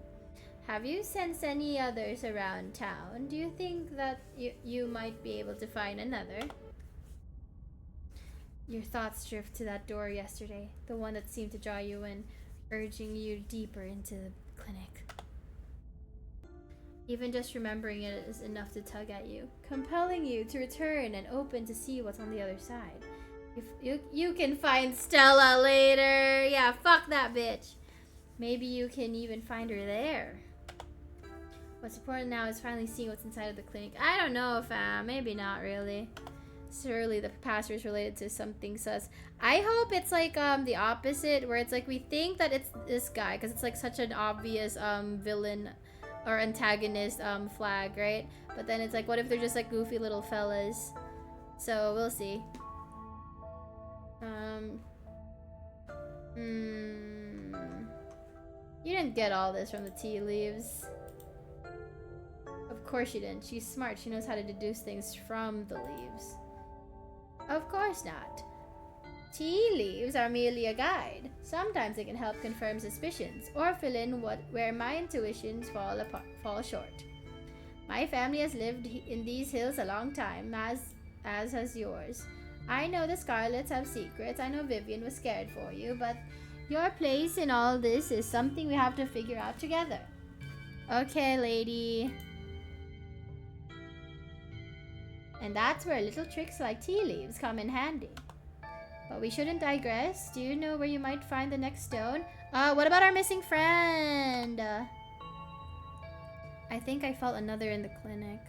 Have you sensed any others around town? Do you think that you might be able to find another? Your thoughts drift to that door yesterday, the one that seemed to draw you in, urging you deeper into the clinic. Even just remembering it is enough to tug at you, compelling you to return and open to see what's on the other side. You can find Stella later. Yeah, fuck that bitch. Maybe you can even find her there. What's important now is finally seeing what's inside of the clinic. I don't know, fam. Maybe not really. Surely the pastor is related to something sus. I hope it's like the opposite, where it's like we think that it's this guy because it's like such an obvious villain or antagonist flag, right? But then it's like, what if they're just like goofy little fellas? So we'll see. You didn't get all this from the tea leaves. Of course she didn't. She's smart. She knows how to deduce things from the leaves. Of course not. Tea leaves are merely a guide. Sometimes they can help confirm suspicions or fill in where my intuitions fall short. My family has lived in these hills a long time, as has yours. I know the Scarlets have secrets. I know Vivian was scared for you, but your place in all this is something we have to figure out together. Okay, lady. And that's where little tricks like tea leaves come in handy. But we shouldn't digress. Do you know where you might find the next stone? What about our missing friend? I think I felt another in the clinic.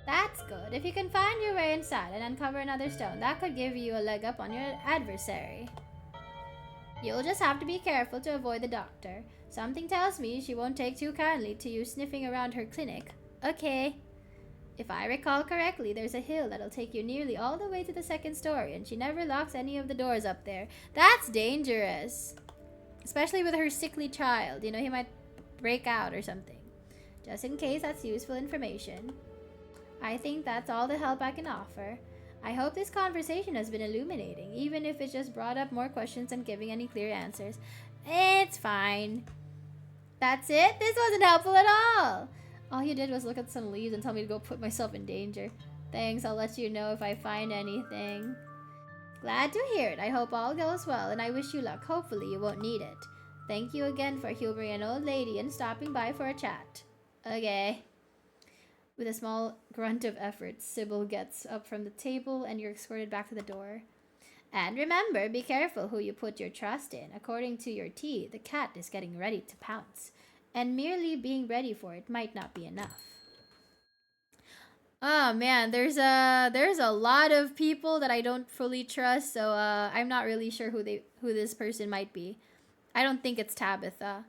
That's good. If you can find your way inside and uncover another stone, that could give you a leg up on your adversary. You'll just have to be careful to avoid the doctor. Something tells me she won't take too kindly to you sniffing around her clinic. Okay. If I recall correctly, there's a hill that'll take you nearly all the way to the second story, and she never locks any of the doors up there. That's dangerous. Especially with her sickly child. You know, he might break out or something. Just in case, that's useful information. I think that's all the help I can offer. I hope this conversation has been illuminating, even if it's just brought up more questions than giving any clear answers. It's fine. That's it? This wasn't helpful at all. All you did was look at some leaves and tell me to go put myself in danger. Thanks, I'll let you know if I find anything. Glad to hear it. I hope all goes well, and I wish you luck. Hopefully you won't need it. Thank you again for humoring an old lady and stopping by for a chat. Okay. With a small grunt of effort, Sybil gets up from the table and you're escorted back to the door. And remember, be careful who you put your trust in. According to your tea, the cat is getting ready to pounce. And merely being ready for it might not be enough. Oh man, there's a lot of people that I don't fully trust, so I'm not really sure who this person might be. I don't think it's Tabitha.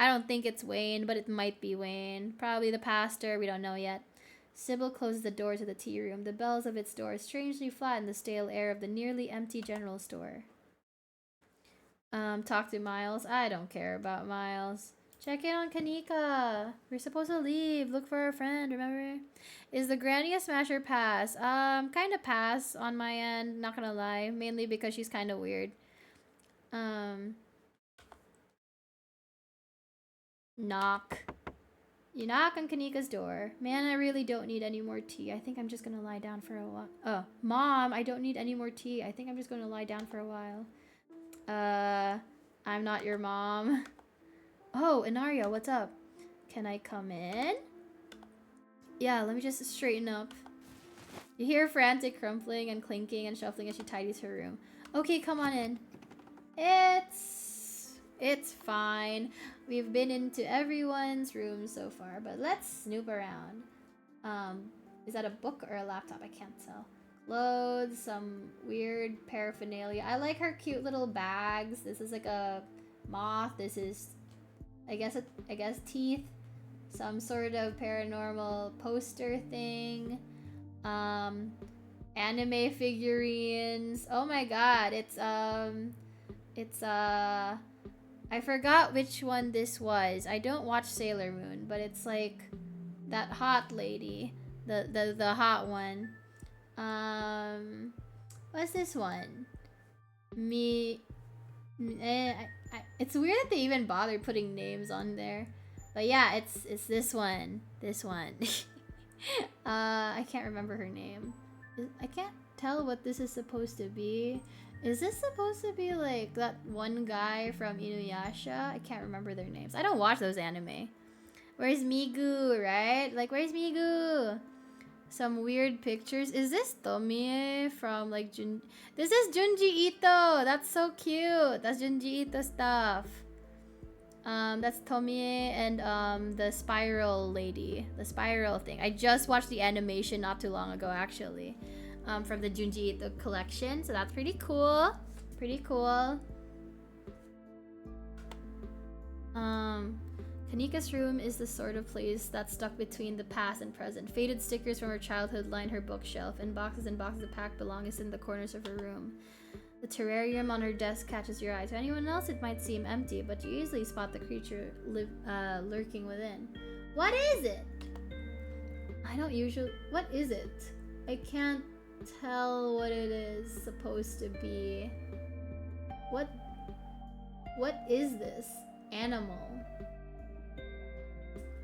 I don't think it's Wayne, but it might be Wayne. Probably the pastor, we don't know yet. Sybil closes the door to the tea room. The bells of its door strangely flatten the stale air of the nearly empty general store. Talk to Miles. I don't care about Miles. Check in on Kanika. We're supposed to leave. Look for our friend, remember? Is the granny a smash or pass? Kind of pass on my end, not gonna lie. Mainly because she's kind of weird. Knock. You knock on Kanika's door. Man, I really don't need any more tea. I think I'm just gonna lie down for a while. Oh, Mom, I don't need any more tea. I think I'm just gonna lie down for a while. I'm not your mom. Oh, Inario, what's up? Can I come in? Yeah, let me just straighten up. You hear frantic crumpling and clinking and shuffling as she tidies her room. Okay, come on in. It's fine. We've been into everyone's room so far, but let's snoop around. Is that a book or a laptop? I can't tell. Clothes, some weird paraphernalia. I like her cute little bags. This is like a moth. This is, I guess teeth. Some sort of paranormal poster thing. Anime figurines. Oh my god, it's I forgot which one this was. I don't watch Sailor Moon, but it's like that hot lady, the hot one. What's this one? It's weird that they even bother putting names on there. But yeah, it's this one. This one. I can't remember her name. I can't tell what this is supposed to be. Is this supposed to be like that one guy from Inuyasha? I can't remember their names. I don't watch those anime. Where's Migu, right? Like, where's Migu? Some weird pictures. Is this Tomie from like This is Junji Ito. That's so cute. That's Junji Ito stuff. That's Tomie and the spiral lady. The spiral thing. I just watched the animation not too long ago actually. From the Junji Ito collection. So that's pretty cool. Pretty cool. Kanika's room is the sort of place that's stuck between the past and present. Faded stickers from her childhood line her bookshelf, and boxes of packed belongings in the corners of her room. The terrarium on her desk catches your eye. To anyone else, it might seem empty, but you easily spot the creature lurking within. What is it? I don't usually... What is it? I can't tell what it is supposed to be. What is this animal?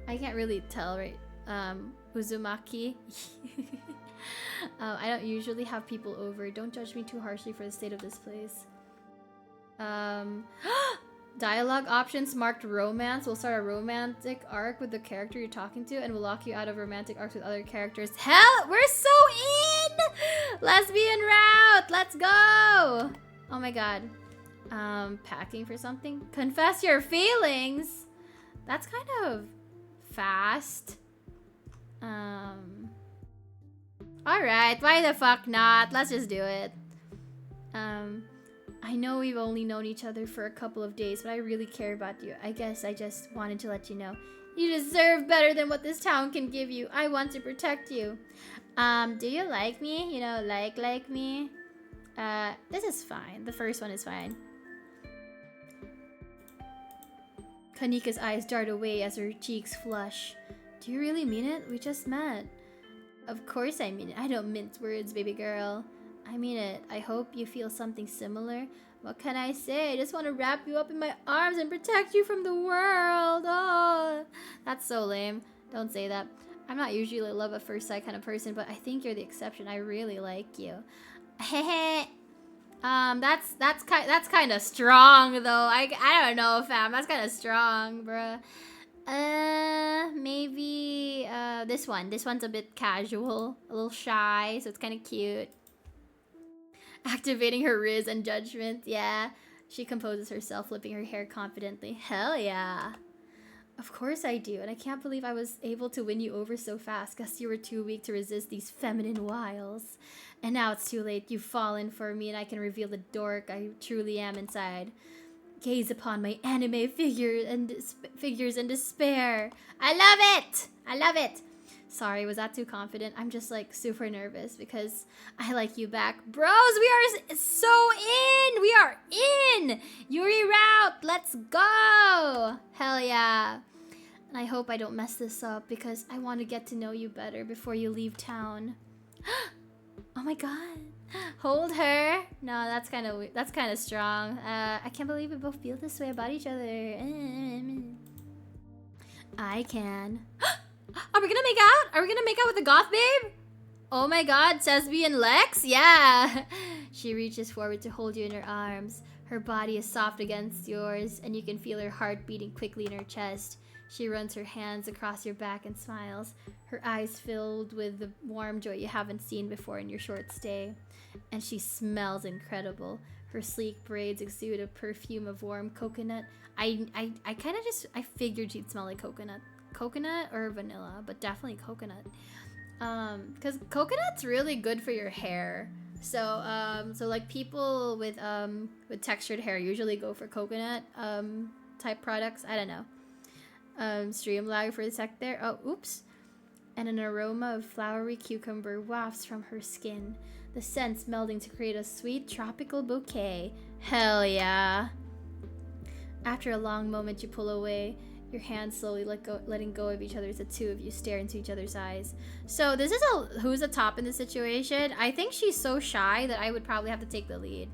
I can't really tell, right? Uzumaki. I don't usually have people over. Don't judge me too harshly for the state of this place. Dialogue options marked romance. We'll start a romantic arc with the character you're talking to, and we'll lock you out of romantic arcs with other characters. Hell, we're so in! Lesbian route! Let's go! Oh my god. Packing for something? Confess your feelings? That's kind of fast. Alright, why the fuck not? Let's just do it. I know we've only known each other for a couple of days, but I really care about you. I guess I just wanted to let you know. You deserve better than what this town can give you. I want to protect you. Do you like me? You know, like me? This is fine. The first one is fine. Kanika's eyes dart away as her cheeks flush. Do you really mean it? We just met. Of course I mean it. I don't mince words, baby girl. I mean it. I hope you feel something similar. What can I say? I just want to wrap you up in my arms and protect you from the world. Oh, that's so lame. Don't say that. I'm not usually a love at first sight kind of person, but I think you're the exception. I really like you. Hehe. That's kind of strong though. I don't know, fam. That's kind of strong, bruh. Maybe this one. This one's a bit casual, a little shy, so it's kind of cute. Activating her riz and judgment. Yeah. She composes herself, flipping her hair confidently. Hell yeah. Of course I do, and I can't believe I was able to win you over so fast. Guess you were too weak to resist these feminine wiles. And now it's too late. You've fallen for me, and I can reveal the dork I truly am inside. Gaze upon my anime figures in despair. I love it! I love it! Sorry, was that too confident? I'm just like super nervous because I like you back. Bros, we are so in! We are in! Yuri route! Let's go! Hell yeah. And I hope I don't mess this up because I want to get to know you better before you leave town. Oh my god. Hold her. No, that's kind of strong. I can't believe we both feel this way about each other. I can. Are we gonna make out? Are we gonna make out with the goth babe? Oh my god, Sesbi and Lex? Yeah. She reaches forward to hold you in her arms. Her body is soft against yours, and you can feel her heart beating quickly in her chest. She runs her hands across your back and smiles, her eyes filled with the warm joy you haven't seen before in your short stay. And she smells incredible. Her sleek braids exude a perfume of warm coconut. I kind of just, I figured she'd smell like coconut. Coconut or vanilla, but definitely coconut. Because coconut's really good for your hair. So like people with textured hair usually go for coconut type products. I don't know. Stream lag for a sec there. Oh, oops. And an aroma of flowery cucumber wafts from her skin, the scents melding to create a sweet tropical bouquet. Hell yeah. After a long moment, you pull away, your hands slowly letting go of each other as the two of you stare into each other's eyes. So this is who's the top in this situation. I think she's so shy that I would probably have to take the lead.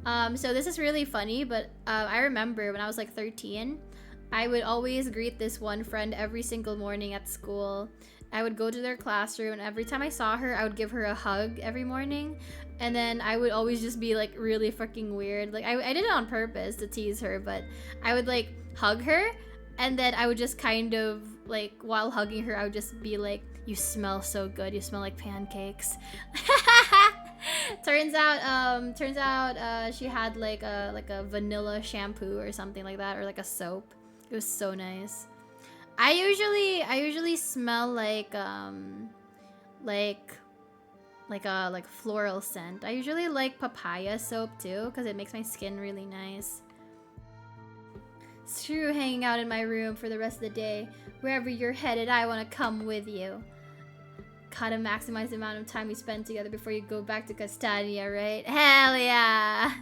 So this is really funny, but I remember when I was like 13, I would always greet this one friend every single morning at school. I would go to their classroom, and every time I saw her, I would give her a hug every morning. And then I would always just be like really fucking weird. Like I did it on purpose to tease her, but I would like hug her, and then I would just kind of like, while hugging her, I would just be like, "You smell so good. You smell like pancakes." Turns out she had like a vanilla shampoo or something like that, or like a soap. It was so nice. I usually smell like floral scent. I usually like papaya soap too, because it makes my skin really nice. Screw hanging out in my room for the rest of the day. Wherever you're headed, I want to come with you. Gotta maximize the amount of time we spend together before you go back to Castadia, right? Hell yeah!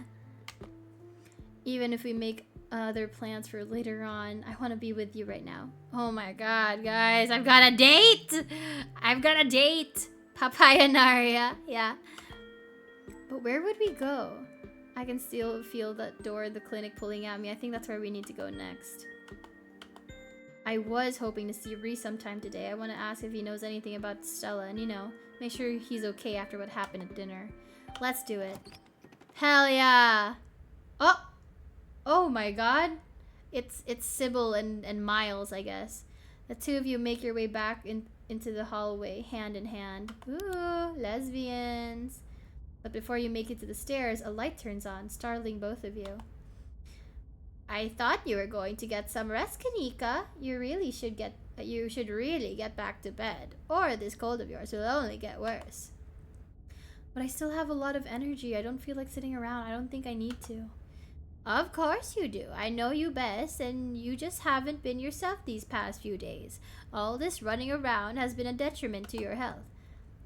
Even if we make other plans for later on, I want to be with you right now. Oh my god, guys, I've got a date! I've got a date! Papaya Naria, yeah. But where would we go? I can still feel that door of the clinic pulling at me. I think that's where we need to go next. I was hoping to see Rhys sometime today. I want to ask if he knows anything about Stella and, you know, make sure he's okay after what happened at dinner. Let's do it. Hell yeah! Oh! Oh my god. It's Sybil and Miles, I guess. The two of you make your way back into the hallway, hand in hand. Ooh, lesbians. But before you make it to the stairs, a light turns on, startling both of you. I thought you were going to get some rest, Kanika. You should really get back to bed, or this cold of yours will only get worse. But I still have a lot of energy. I don't feel like sitting around. I don't think I need to. Of course you do. I know you best, and you just haven't been yourself these past few days. All this running around has been a detriment to your health.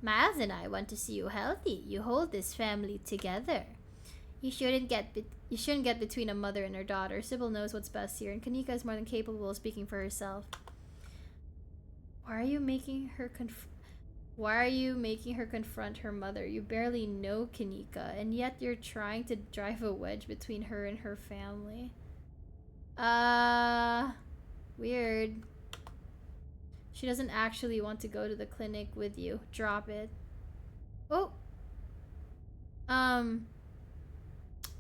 Miles and I want to see you healthy. You hold this family together. You shouldn't get between a mother and her daughter. Sybil knows what's best here, and Kanika is more than capable of speaking for herself. Why are you making her confront her mother? You barely know Kanika, and yet you're trying to drive a wedge between her and her family. Weird. She doesn't actually want to go to the clinic with you. Drop it. Oh.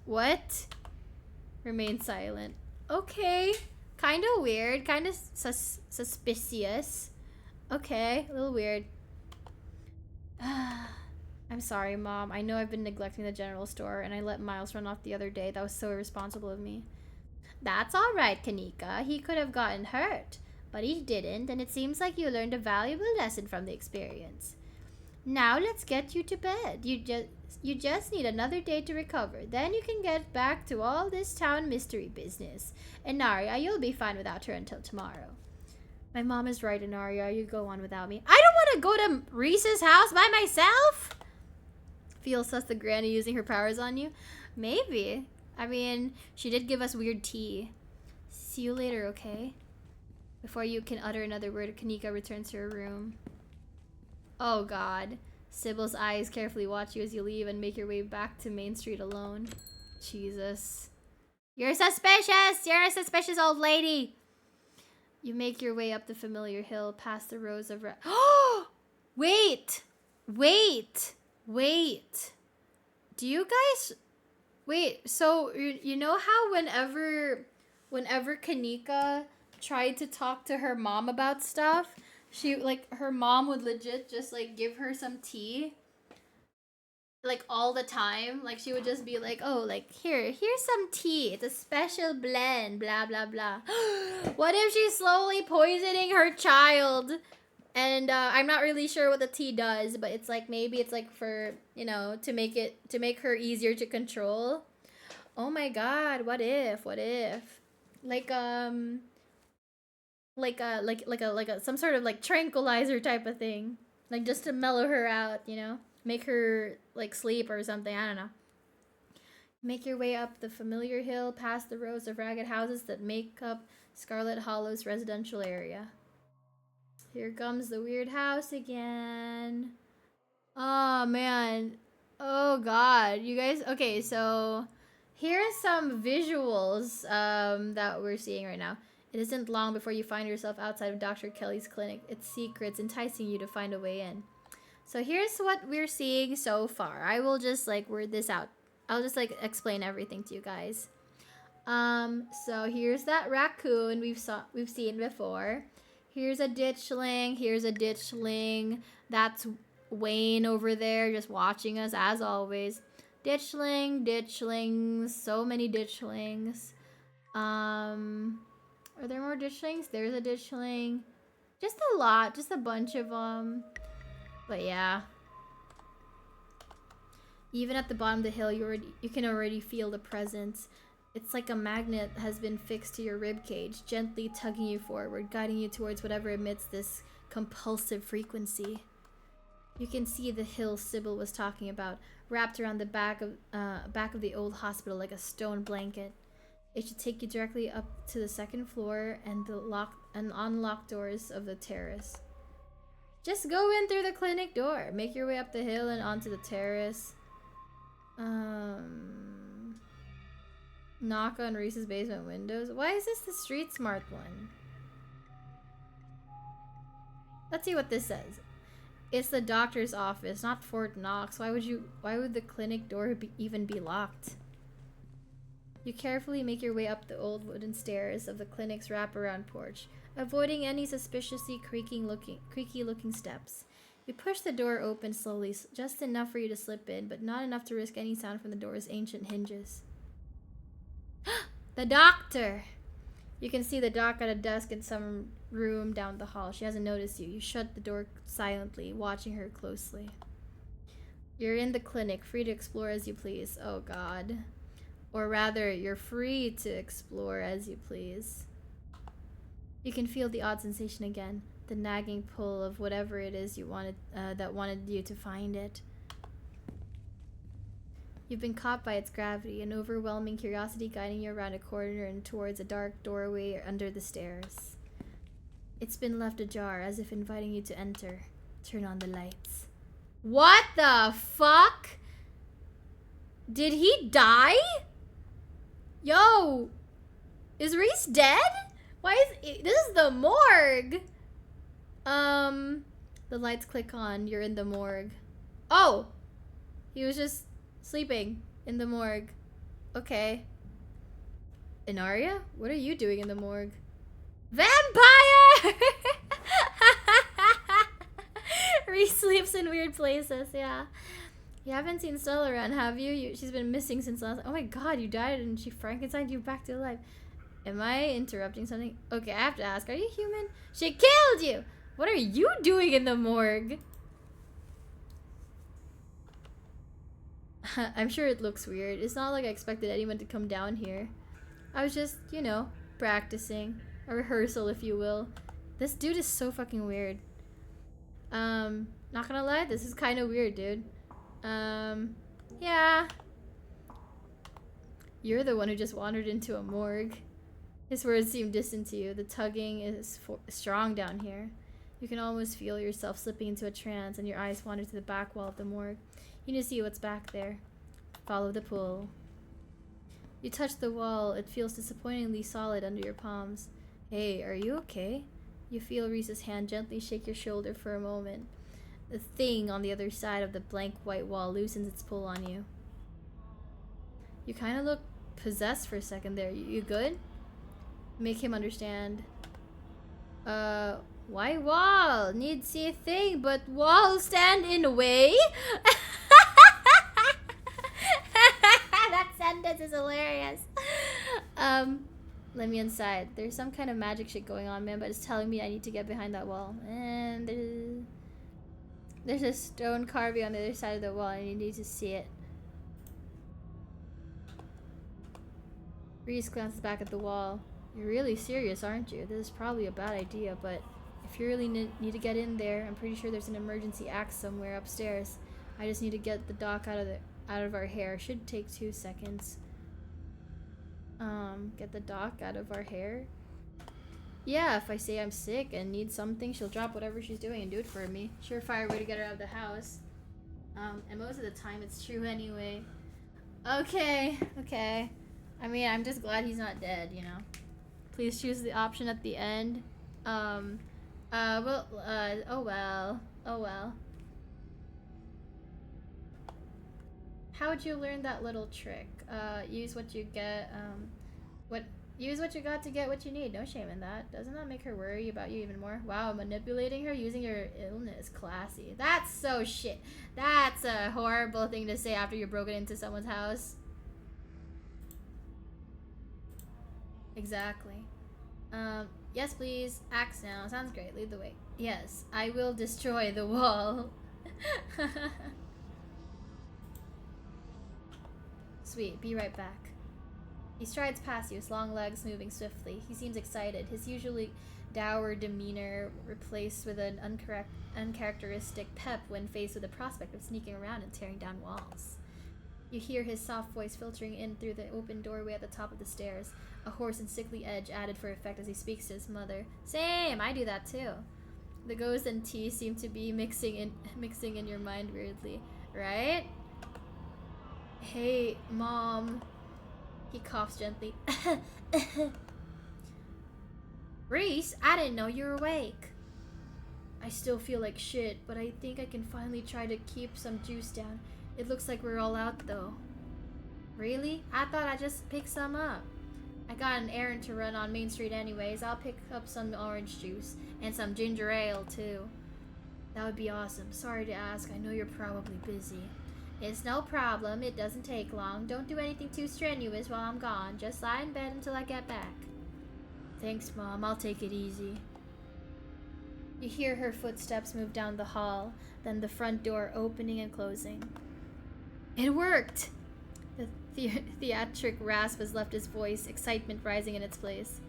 What? Remain silent. Okay. Kind of weird. Kind of suspicious. Okay. A little weird. I'm sorry, Mom. I know I've been neglecting the general store, and I let Miles run off the other day. That was so irresponsible of me. That's alright, Kanika. He could have gotten hurt, but he didn't, and it seems like you learned a valuable lesson from the experience. Now let's get you to bed. You just need another day to recover. Then you can get back to all this town mystery business. And Naria, you'll be fine without her until tomorrow. My mom is right, Anaria. You go on without me. I don't want to go to Rhys's house by myself. Feel sus the granny using her powers on you? Maybe. I mean, she did give us weird tea. See you later, okay? Before you can utter another word, Kanika returns to her room. Oh god. Sybil's eyes carefully watch you as you leave and make your way back to Main Street alone. Jesus. You're suspicious! You're a suspicious old lady! You make your way up the familiar hill, past the rows of Oh! Wait! Do you guys... Wait, so you know how whenever Kanika tried to talk to her mom about stuff, her mom would legit just, like, give her some tea? like all the time. Like she would just be like, oh, like here's some tea, it's a special blend, blah blah blah. What if she's slowly poisoning her child? And I'm not really sure what the tea does, but it's like maybe it's like for, you know, to make her easier to control. Oh my god, what if like like a some sort of like tranquilizer type of thing, like just to mellow her out, you know, make her like sleep or something. I don't know. Make your way up the familiar hill past the rows of ragged houses that make up Scarlet Hollow's residential area. Here comes the weird house again. Oh man. Oh god. You guys, okay, so here are some visuals that we're seeing right now. It isn't long before you find yourself outside of Dr. Kelly's clinic, its secrets enticing you to find a way in. So here's what we're seeing so far. I will just like word this out. I'll just like explain everything to you guys. So here's that raccoon we've seen before. Here's a ditchling. Here's a ditchling. That's Wayne over there just watching us as always. Ditchlings, so many ditchlings. Are there more ditchlings? There's a ditchling. Just a lot, just a bunch of them. But yeah. Even at the bottom of the hill, you can already feel the presence. It's like a magnet has been fixed to your ribcage, gently tugging you forward, guiding you towards whatever emits this compulsive frequency. You can see the hill Sybil was talking about, wrapped around the back of the old hospital like a stone blanket. It should take you directly up to the second floor and the unlocked doors of the terrace. Just go in through the clinic door. Make your way up the hill and onto the terrace. Knock on Reese's basement windows. Why is this the street smart one? Let's see what this says. It's the doctor's office, not Fort Knox. Why would the clinic door even be locked? You carefully make your way up the old wooden stairs of the clinic's wraparound porch, avoiding any suspiciously creaky looking steps. You push the door open slowly, just enough for you to slip in, but not enough to risk any sound from the door's ancient hinges. The doctor! You can see the doc at a desk in some room down the hall. She hasn't noticed you. You shut the door silently, watching her closely. You're in the clinic, free to explore as you please. Oh god. Or rather, you're free to explore as you please. You can feel the odd sensation again, the nagging pull of whatever it is you wanted, that wanted you to find it. You've been caught by its gravity, an overwhelming curiosity guiding you around a corner and towards a dark doorway under the stairs. It's been left ajar, as if inviting you to enter. Turn on the lights. What the fuck? Did he die? Yo! Is Reese dead? Why is... This is the morgue! The lights click on. You're in the morgue. Oh! He was just... sleeping in the morgue. Okay. Inaria? What are you doing in the morgue? Vampire! Reese sleeps in weird places, yeah. You haven't seen Stella around, have you? She's been missing since last... Oh my god, you died and she Frankensteined you back to life. Am I interrupting something? Okay, I have to ask. Are you human? She killed you! What are you doing in the morgue? I'm sure it looks weird. It's not like I expected anyone to come down here. I was just, you know, practicing. A rehearsal, if you will. This dude is so fucking weird. Not gonna lie, this is kind of weird, dude. Yeah. You're the one who just wandered into a morgue. His words seem distant to you. The tugging is strong down here. You can almost feel yourself slipping into a trance and your eyes wander to the back wall of the morgue. You need to see what's back there. Follow the pull. You touch the wall. It feels disappointingly solid under your palms. Hey, are you okay? You feel Reese's hand gently shake your shoulder for a moment. The thing on the other side of the blank white wall loosens its pull on you. You kind of look possessed for a second there. You good? Make him understand. Why wall? Need see a thing, but wall stand in way? hilarious. Let me inside. There's some kind of magic shit going on, man, but it's telling me I need to get behind that wall. And there's a stone carving on the other side of the wall, and you need to see it. Reese glances back at the wall. You're really serious, aren't you? This is probably a bad idea, but if you really need to get in there, I'm pretty sure there's an emergency axe somewhere upstairs. I just need to get the dock out of our hair. Should take 2 seconds. Get the dock out of our hair? Yeah, if I say I'm sick and need something, she'll drop whatever she's doing and do it for me. Surefire way to get her out of the house. And most of the time it's true anyway. Okay. I mean, I'm just glad he's not dead, you know. Please choose the option at the end. Oh well. How would you learn that little trick? Use what you get, use what you got to get what you need. No shame in that. Doesn't that make her worry about you even more? Wow, manipulating her using your illness. Classy. That's so shit. That's a horrible thing to say after you're broken into someone's house. Exactly. Yes please. Axe now. Sounds great. Lead the way. Yes, I will destroy the wall. Sweet, be right back. He strides past you, his long legs moving swiftly. He seems excited, his usually dour demeanor replaced with an uncharacteristic pep when faced with the prospect of sneaking around and tearing down walls. You hear his soft voice filtering in through the open doorway at the top of the stairs, a hoarse and sickly edge added for effect as he speaks to his mother. Same, I do that too. The ghost and tea seem to be mixing in your mind weirdly, right? Hey, Mom. He coughs gently. Reese, I didn't know you were awake. I still feel like shit, but I think I can finally try to keep some juice down. It looks like we're all out though. Really? I thought I just picked some up. I got an errand to run on Main Street anyways. I'll pick up some orange juice and some ginger ale too. That would be awesome. Sorry to ask, I know you're probably busy. It's no problem, it doesn't take long. Don't do anything too strenuous while I'm gone. Just lie in bed until I get back. Thanks, Mom. I'll take it easy. You hear her footsteps move down the hall, then the front door opening and closing. It worked! The theatric rasp has left his voice, excitement rising in its place.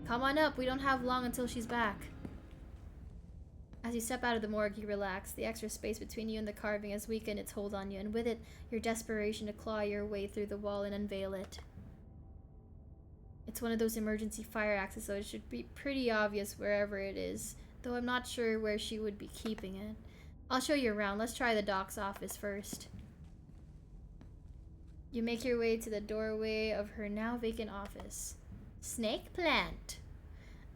Come on up, we don't have long until she's back. As you step out of the morgue, you relax. The extra space between you and the carving has weakened its hold on you, and with it, your desperation to claw your way through the wall and unveil it. It's one of those emergency fire axes, so it should be pretty obvious wherever it is, though I'm not sure where she would be keeping it. I'll show you around. Let's try the doc's office first. You make your way to the doorway of her now vacant office. Snake plant.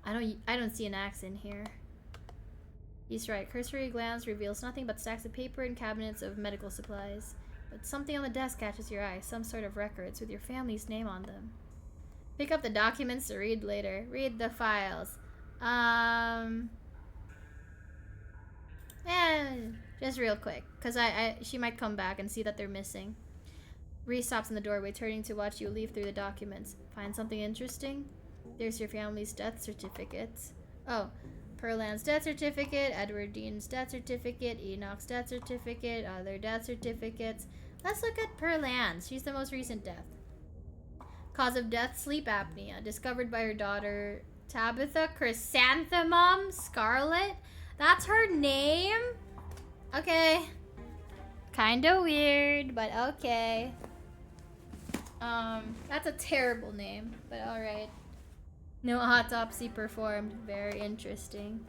I don't see an axe in here. He's right. Cursory glance reveals nothing but stacks of paper and cabinets of medical supplies. But something on the desk catches your eye. Some sort of records with your family's name on them. Pick up the documents to read later. Read the files. Just real quick. Because she might come back and see that they're missing. Reese stops in the doorway, turning to watch you leaf through the documents. Find something interesting? There's your family's death certificates. Oh. Pearl Ann's death certificate, Edward Dean's death certificate, Enoch's death certificate, other death certificates. Let's look at Pearl Ann's. She's the most recent death. Cause of death, sleep apnea. Discovered by her daughter, Tabitha Chrysanthemum Scarlet. That's her name? Okay. Kinda weird, but okay. That's a terrible name, but alright. No autopsy performed. Very interesting.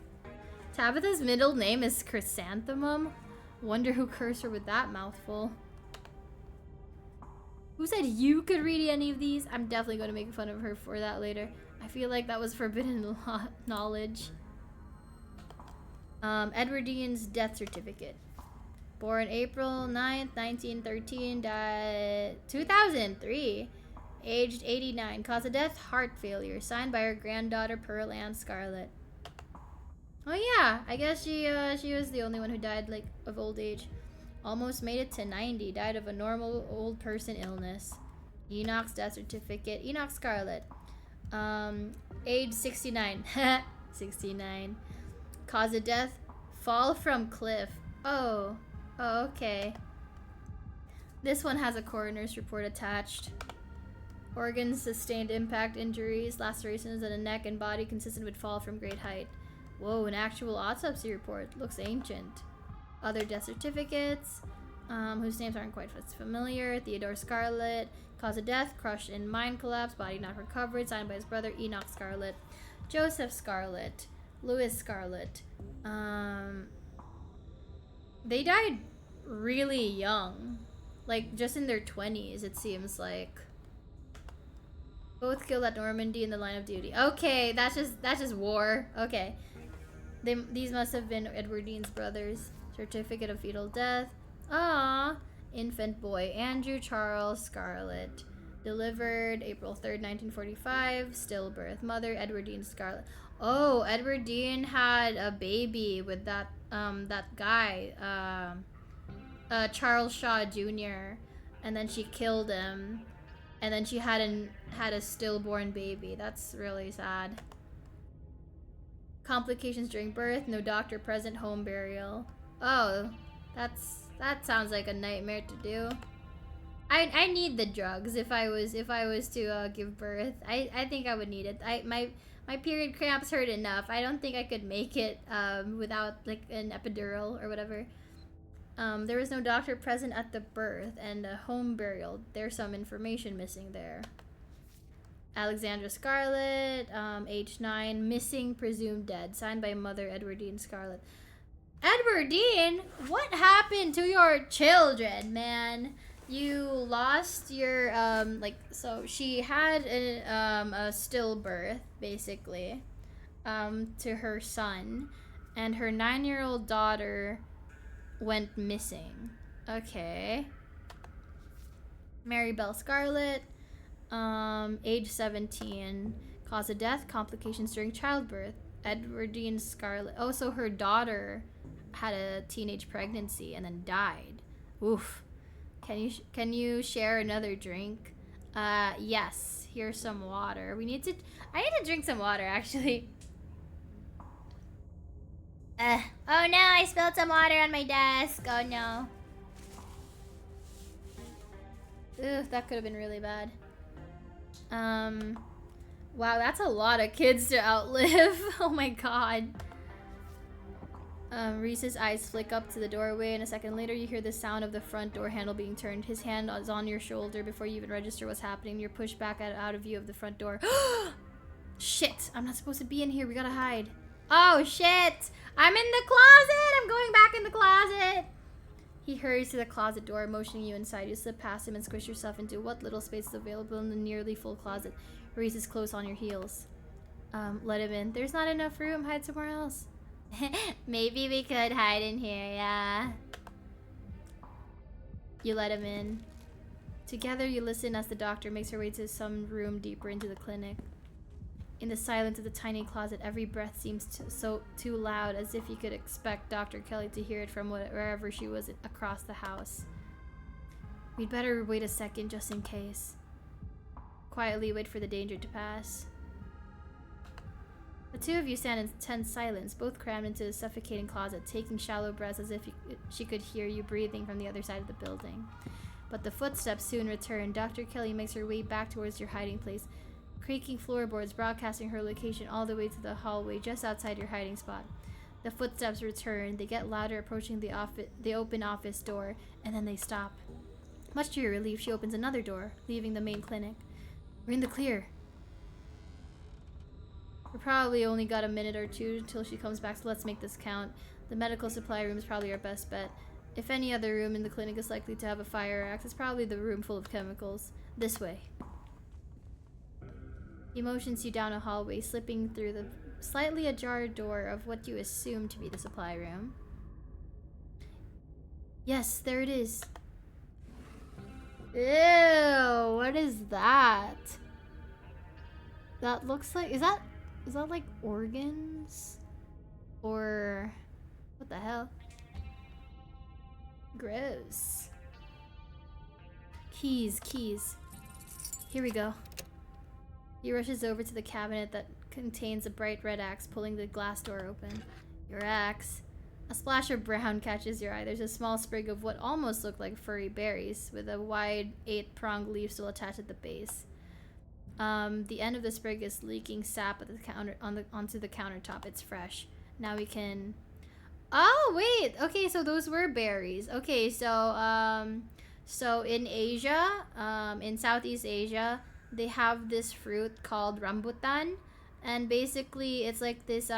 Tabitha's middle name is Chrysanthemum? Wonder who cursed her with that mouthful. Who said you could read any of these? I'm definitely going to make fun of her for that later. I feel like that was forbidden knowledge. Edward Dean's death certificate. Born April 9th, 1913, died 2003. Aged 89. Cause of death, heart failure. Signed by her granddaughter, Pearl Ann Scarlet. Oh yeah, I guess she was the only one who died, like, of old age. Almost made it to 90. Died of a normal old person illness. Enoch's death certificate. Enoch Scarlet. Age 69. 69. Cause of death? Fall from cliff. Oh. Oh, okay. This one has a coroner's report attached. Organs sustained impact injuries, lacerations in the neck and body consistent with fall from great height. Whoa, an actual autopsy report. Looks ancient. Other death certificates, whose names aren't quite familiar. Theodore Scarlet. Cause of death, crushed in mine collapse, body not recovered, signed by his brother Enoch Scarlet. Joseph Scarlet. Louis Scarlet. They died really young. Like, just in their 20s, it seems like. Both killed at Normandy in the line of duty. Okay, that's just war. Okay. These must have been Edwardines brothers. Certificate of fetal death. Ah, infant boy Andrew Charles Scarlet. Delivered April 3rd, 1945. Stillbirth. Mother Edwardine Scarlet. Oh, Edwardine had a baby with that guy, Charles Shaw Jr. And then she killed him. And then she had a stillborn baby. That's really sad. Complications during birth, no doctor present, home burial. Oh, that sounds like a nightmare to do. I need the drugs if I was to give birth. I think I would need it. My period cramps hurt enough. I don't think I could make it without like an epidural or whatever. There was no doctor present at the birth and a home burial. There's some information missing there. Alexandra Scarlet, age 9, missing, presumed dead. Signed by mother Edwardine Scarlet. Edwardine, what happened to your children, man? You lost your so she had a stillbirth basically, to her son, and her 9-year-old daughter went missing. Okay. Mary Bell Scarlet, age 17, cause of death, complications during childbirth. Edwardine Scarlet. Oh, so her daughter had a teenage pregnancy and then died. Oof. Can you share another drink? Yes. Here's some water. I need to drink some water actually. Oh no, I spilled some water on my desk. Oh no. Ugh, that could have been really bad. Wow, that's a lot of kids to outlive. Oh my god. Reese's eyes flick up to the doorway, and a second later you hear the sound of the front door handle being turned. His hand is on your shoulder before you even register what's happening. You're pushed back out of view of the front door. Shit! I'm not supposed to be in here. We gotta hide. Oh shit! I'm in the closet! I'm going back in the closet! He hurries to the closet door, motioning you inside. You slip past him and squish yourself into what little space is available in the nearly full closet. Reese is close on your heels. Let him in. There's not enough room. Hide somewhere else. Maybe we could hide in here, yeah. You let him in. Together you listen as the doctor makes her way to some room deeper into the clinic. In the silence of the tiny closet, every breath seems too loud, as if you could expect Dr. Kelly to hear it from wherever she was across the house. We'd better wait a second just in case. Quietly wait for the danger to pass. The two of you stand in tense silence, both crammed into the suffocating closet, taking shallow breaths as if she could hear you breathing from the other side of the building. But the footsteps soon return. Dr. Kelly makes her way back towards your hiding place, creaking floorboards broadcasting her location all the way to the hallway just outside your hiding spot. The footsteps return. They get louder, approaching the open office door, and then they stop. Much to your relief, she opens another door, leaving the main clinic. We're in the clear. We probably only got a minute or two until she comes back, so let's make this count. The medical supply room is probably our best bet. If any other room in the clinic is likely to have a fire axe, it's probably the room full of chemicals. This way. He motions you down a hallway, slipping through the slightly ajar door of what you assume to be the supply room. Yes, there it is. Ew, what is that? That looks like, is that like organs? Or what the hell? Gross. Keys. Here we go. He rushes over to the cabinet that contains a bright red axe, pulling the glass door open. Your axe. A splash of brown catches your eye. There's a small sprig of what almost look like furry berries, with a wide 8-pronged leaf still attached at the base. The end of the sprig is leaking sap at the counter onto the countertop. It's fresh. Now we can. Oh wait. Okay, so those were berries. Okay, so in Asia, in Southeast Asia, they have this fruit called rambutan, and basically it's like this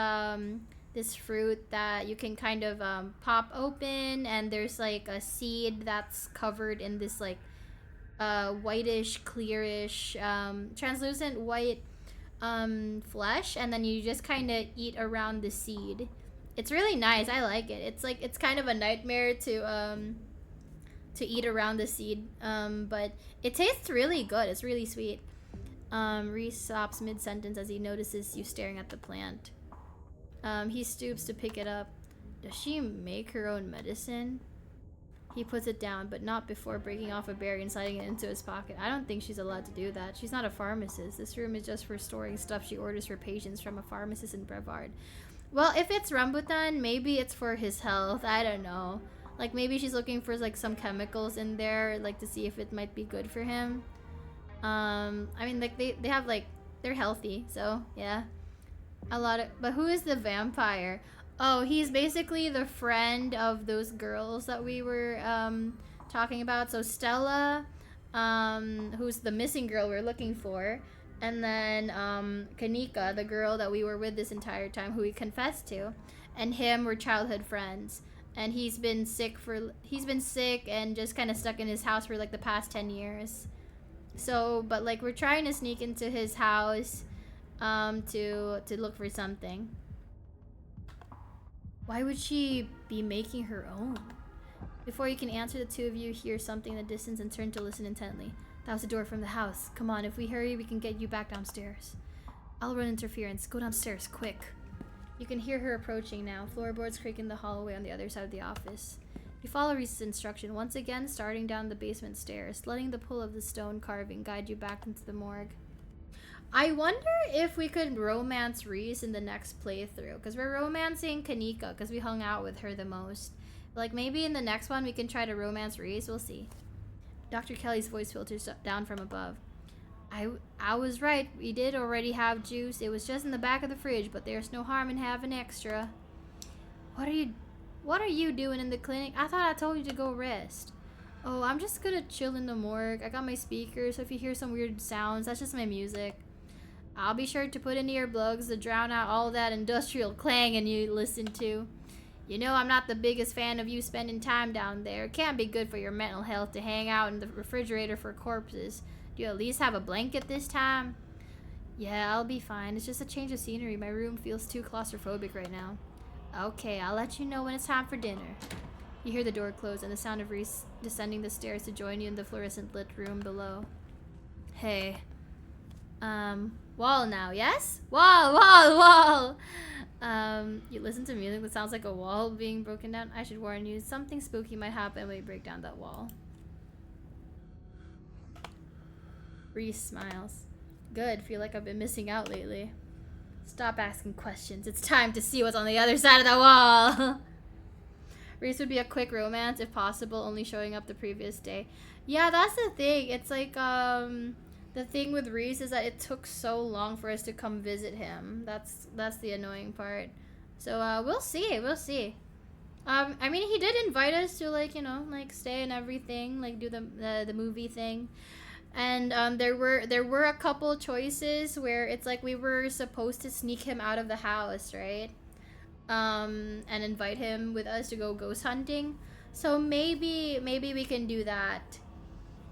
fruit that you can kind of pop open, and there's like a seed that's covered in this like whitish, clearish, translucent white flesh, and then you just kind of eat around the seed. It's really nice. I like it. It's kind of a nightmare to eat around the seed, but it tastes really good. It's really sweet. Reese stops mid-sentence as he notices you staring at the plant. He stoops to pick it up. Does she make her own medicine? He puts it down, but not before breaking off a berry and sliding it into his pocket. I don't think she's allowed to do that. She's not a pharmacist. This room is just for storing stuff she orders for patients from a pharmacist in Brevard. Well, if it's rambutan, maybe it's for his health. I don't know. Like, maybe she's looking for, like, some chemicals in there, like, to see if it might be good for him. I mean, like, they have, like, they're healthy, so, yeah. But who is the vampire? Oh, he's basically the friend of those girls that we were talking about. So Stella, who's the missing girl we're looking for, and then Kanika, the girl that we were with this entire time, who we confessed to, and him were childhood friends. And he's been sick and just kind of stuck in his house for like the past 10 years. So, but like we're trying to sneak into his house to look for something. Why would she be making her own? Before you can answer, the two of you hear something in the distance and turn to listen intently. That was the door from the house. Come on, if we hurry, we can get you back downstairs. I'll run interference. Go downstairs, quick. You can hear her approaching now. Floorboards creak in the hallway on the other side of the office. You follow Reese's instruction, once again starting down the basement stairs, letting the pull of the stone carving guide you back into the morgue. I wonder if we could romance Reese in the next playthrough, because we're romancing Kanika, because we hung out with her the most. Like, maybe in the next one we can try to romance Reese, we'll see. Dr. Kelly's voice filters down from above. I was right, we did already have juice, it was just in the back of the fridge, but there's no harm in having extra. What are you doing in the clinic? I thought I told you to go rest. Oh, I'm just gonna chill in the morgue. I got my speakers, so if you hear some weird sounds, that's just my music. I'll be sure to put in earplugs to drown out all that industrial clanging you listen to. You know I'm not the biggest fan of you spending time down there. It can't be good for your mental health to hang out in the refrigerator for corpses. Do you at least have a blanket this time? Yeah, I'll be fine. It's just a change of scenery. My room feels too claustrophobic right now. Okay, I'll let you know when it's time for dinner. You hear the door close and the sound of Reese descending the stairs to join you in the fluorescent lit room below. Hey. Wall now, yes? Wall! You listen to music that sounds like a wall being broken down. I should warn you, something spooky might happen when you break down that wall. Reese smiles. Good, feel like I've been missing out lately. Stop asking questions. It's time to see what's on the other side of the wall. Reese would be a quick romance if possible, only showing up the previous day. Yeah, that's the thing. It's like, the thing with Reese is that it took so long for us to come visit him. That's the annoying part. So, we'll see. I mean, he did invite us to, like, you know, like, stay and everything, like, do the movie thing. And there were a couple choices where it's like we were supposed to sneak him out of the house, right? And invite him with us to go ghost hunting. So maybe we can do that.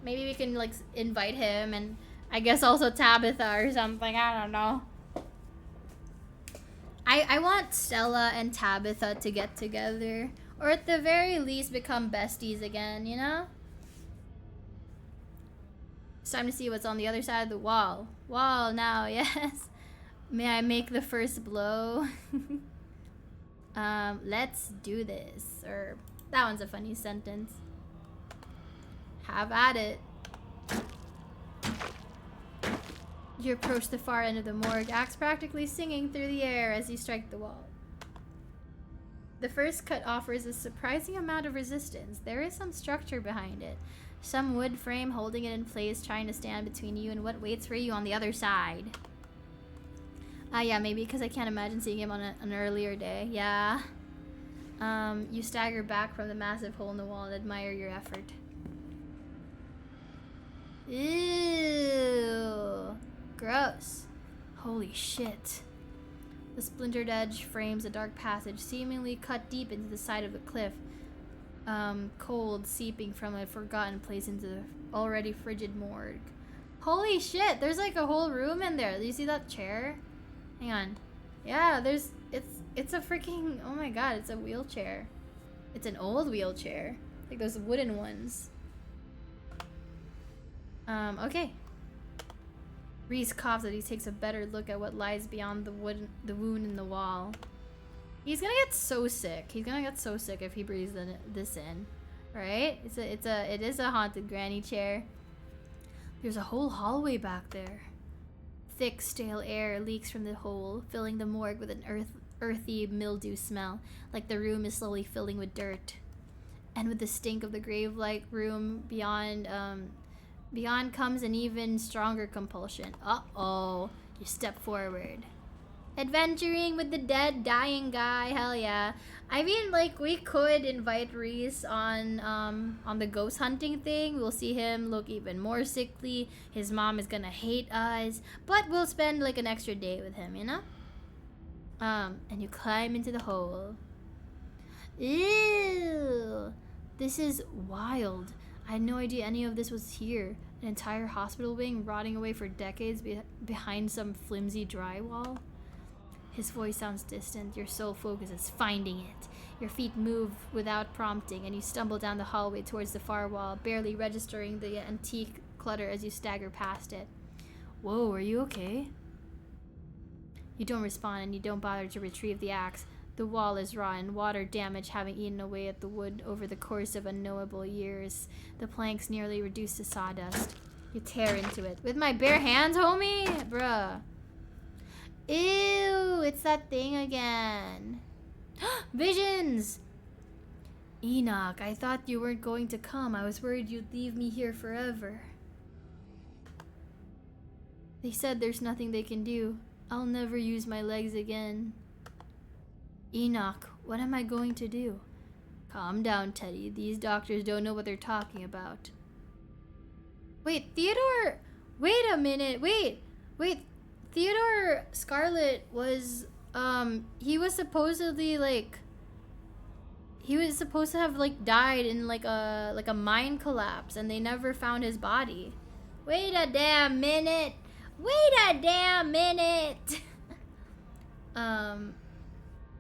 Maybe we can like invite him and I guess also Tabitha or something. I don't know. I want Stella and Tabitha to get together, or at the very least become besties again, you know? It's time to see what's on the other side of the wall. Wall now, yes. May I make the first blow? Let's do this. Or, that one's a funny sentence. Have at it. You approach the far end of the morgue, axe practically singing through the air as you strike the wall. The first cut offers a surprising amount of resistance. There is some structure behind it. Some wood frame holding it in place, trying to stand between you and what waits for you on the other side. Yeah, maybe because I can't imagine seeing him on an earlier day. Yeah. You stagger back from the massive hole in the wall and admire your effort. Ew. Gross. Holy shit. The splintered edge frames a dark passage, seemingly cut deep into the side of the cliff. Cold seeping from a forgotten place into the already frigid morgue. Holy shit, there's like a whole room in there. Do you see that chair? Hang on. Yeah, it's a freaking, oh my god, it's a wheelchair. It's an old wheelchair. Like those wooden ones. Okay. Reese coughs as he takes a better look at what lies beyond the wound in the wall. He's gonna get so sick. He's gonna get so sick if he breathes this in, right? It is a haunted granny chair. There's a whole hallway back there. Thick, stale air leaks from the hole, filling the morgue with an earthy mildew smell, like the room is slowly filling with dirt. And with the stink of the grave-like room beyond comes an even stronger compulsion. Uh-oh. You step forward. Adventuring with the dead, dying guy. Hell yeah. I mean, like, we could invite Reese on the ghost hunting thing. We'll see him look even more sickly. His mom is gonna hate us. But we'll spend, like, an extra day with him, you know? And you climb into the hole. Ew. This is wild. I had no idea any of this was here. An entire hospital wing rotting away for decades behind some flimsy drywall. His voice sounds distant. Your sole focus is finding it. Your feet move without prompting, and you stumble down the hallway towards the far wall, barely registering the antique clutter as you stagger past it. Whoa, are you okay? You don't respond, and you don't bother to retrieve the axe. The wall is rotten, water damage having eaten away at the wood over the course of unknowable years. The planks nearly reduced to sawdust. You tear into it. With my bare hands, homie? Bruh. Ew, it's that thing again. Visions! Enoch, I thought you weren't going to come. I was worried you'd leave me here forever. They said there's nothing they can do. I'll never use my legs again. Enoch, what am I going to do? Calm down, Teddy. These doctors don't know what they're talking about. Wait, Theodore... Wait a minute. Wait. Theodore Scarlet was... he was supposedly, like... He was supposed to have, like, died in, like a mine collapse, and they never found his body. Wait a damn minute.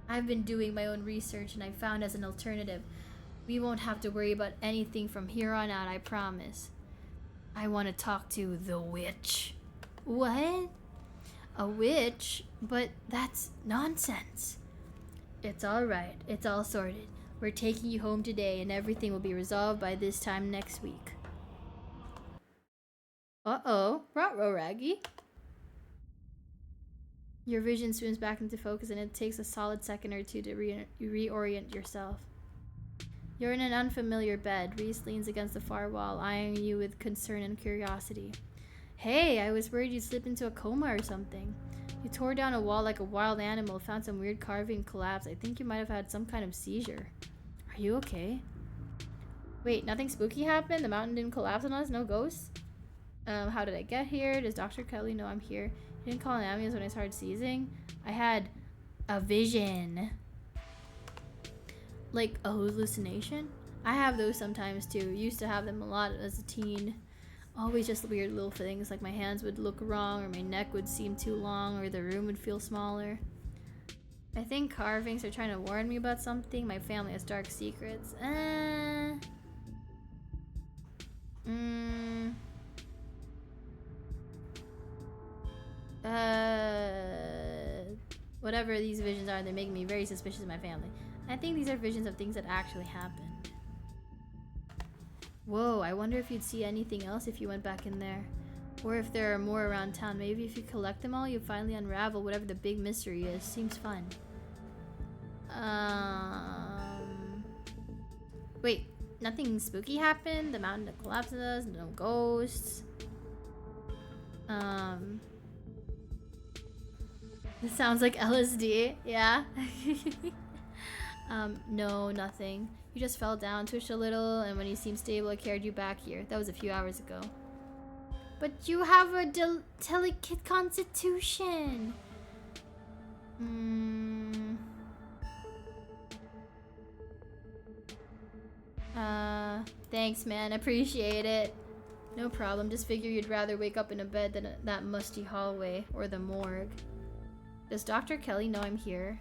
I've been doing my own research, and I found as an alternative, we won't have to worry about anything from here on out, I promise. I want to talk to the witch. What? A witch? But that's nonsense. It's alright. It's all sorted. We're taking you home today, and everything will be resolved by this time next week. Uh-oh. Ruh-roh, Raggy. Your vision swims back into focus, and it takes a solid second or two to reorient yourself. You're in an unfamiliar bed. Reese leans against the far wall, eyeing you with concern and curiosity. Hey, I was worried you'd slip into a coma or something. You tore down a wall like a wild animal, found some weird carving, collapsed. I think you might have had some kind of seizure. Are you okay? Wait, nothing spooky happened? The mountain didn't collapse on us? No ghosts? How did I get here? Does Dr. Kelly know I'm here? He didn't call an ambulance when I started seizing. I had a vision. Like a hallucination? I have those sometimes too. Used to have them a lot as a teen. Always just weird little things, like my hands would look wrong, or my neck would seem too long, or the room would feel smaller. I think carvings are trying to warn me about something. My family has dark secrets. Whatever these visions are, they're making me very suspicious of my family. I think these are visions of things that actually happened. Whoa, I wonder if you'd see anything else if you went back in there. Or if there are more around town. Maybe if you collect them all, you'll finally unravel whatever the big mystery is. Seems fun. Wait, nothing spooky happened? The mountain that collapses, no ghosts. This sounds like LSD, yeah. No, nothing. You just fell down, twitched a little, and when you seemed stable, I carried you back here. That was a few hours ago. But you have a delicate constitution. Thanks, man. Appreciate it. No problem. Just figure you'd rather wake up in a bed than that musty hallway or the morgue. Does Dr. Kelly know I'm here?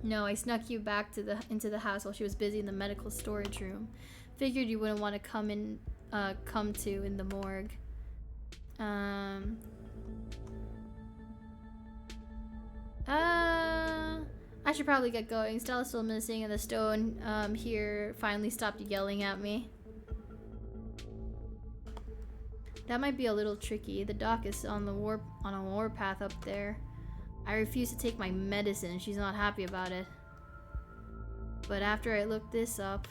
No, I snuck you back to into the house while she was busy in the medical storage room. Figured you wouldn't want to come in the morgue. I should probably get going. Stella's still missing, and the stone here finally stopped yelling at me. That might be a little tricky. The doc is on a warpath up there. I refuse to take my medicine. She's not happy about it. But after I looked this up,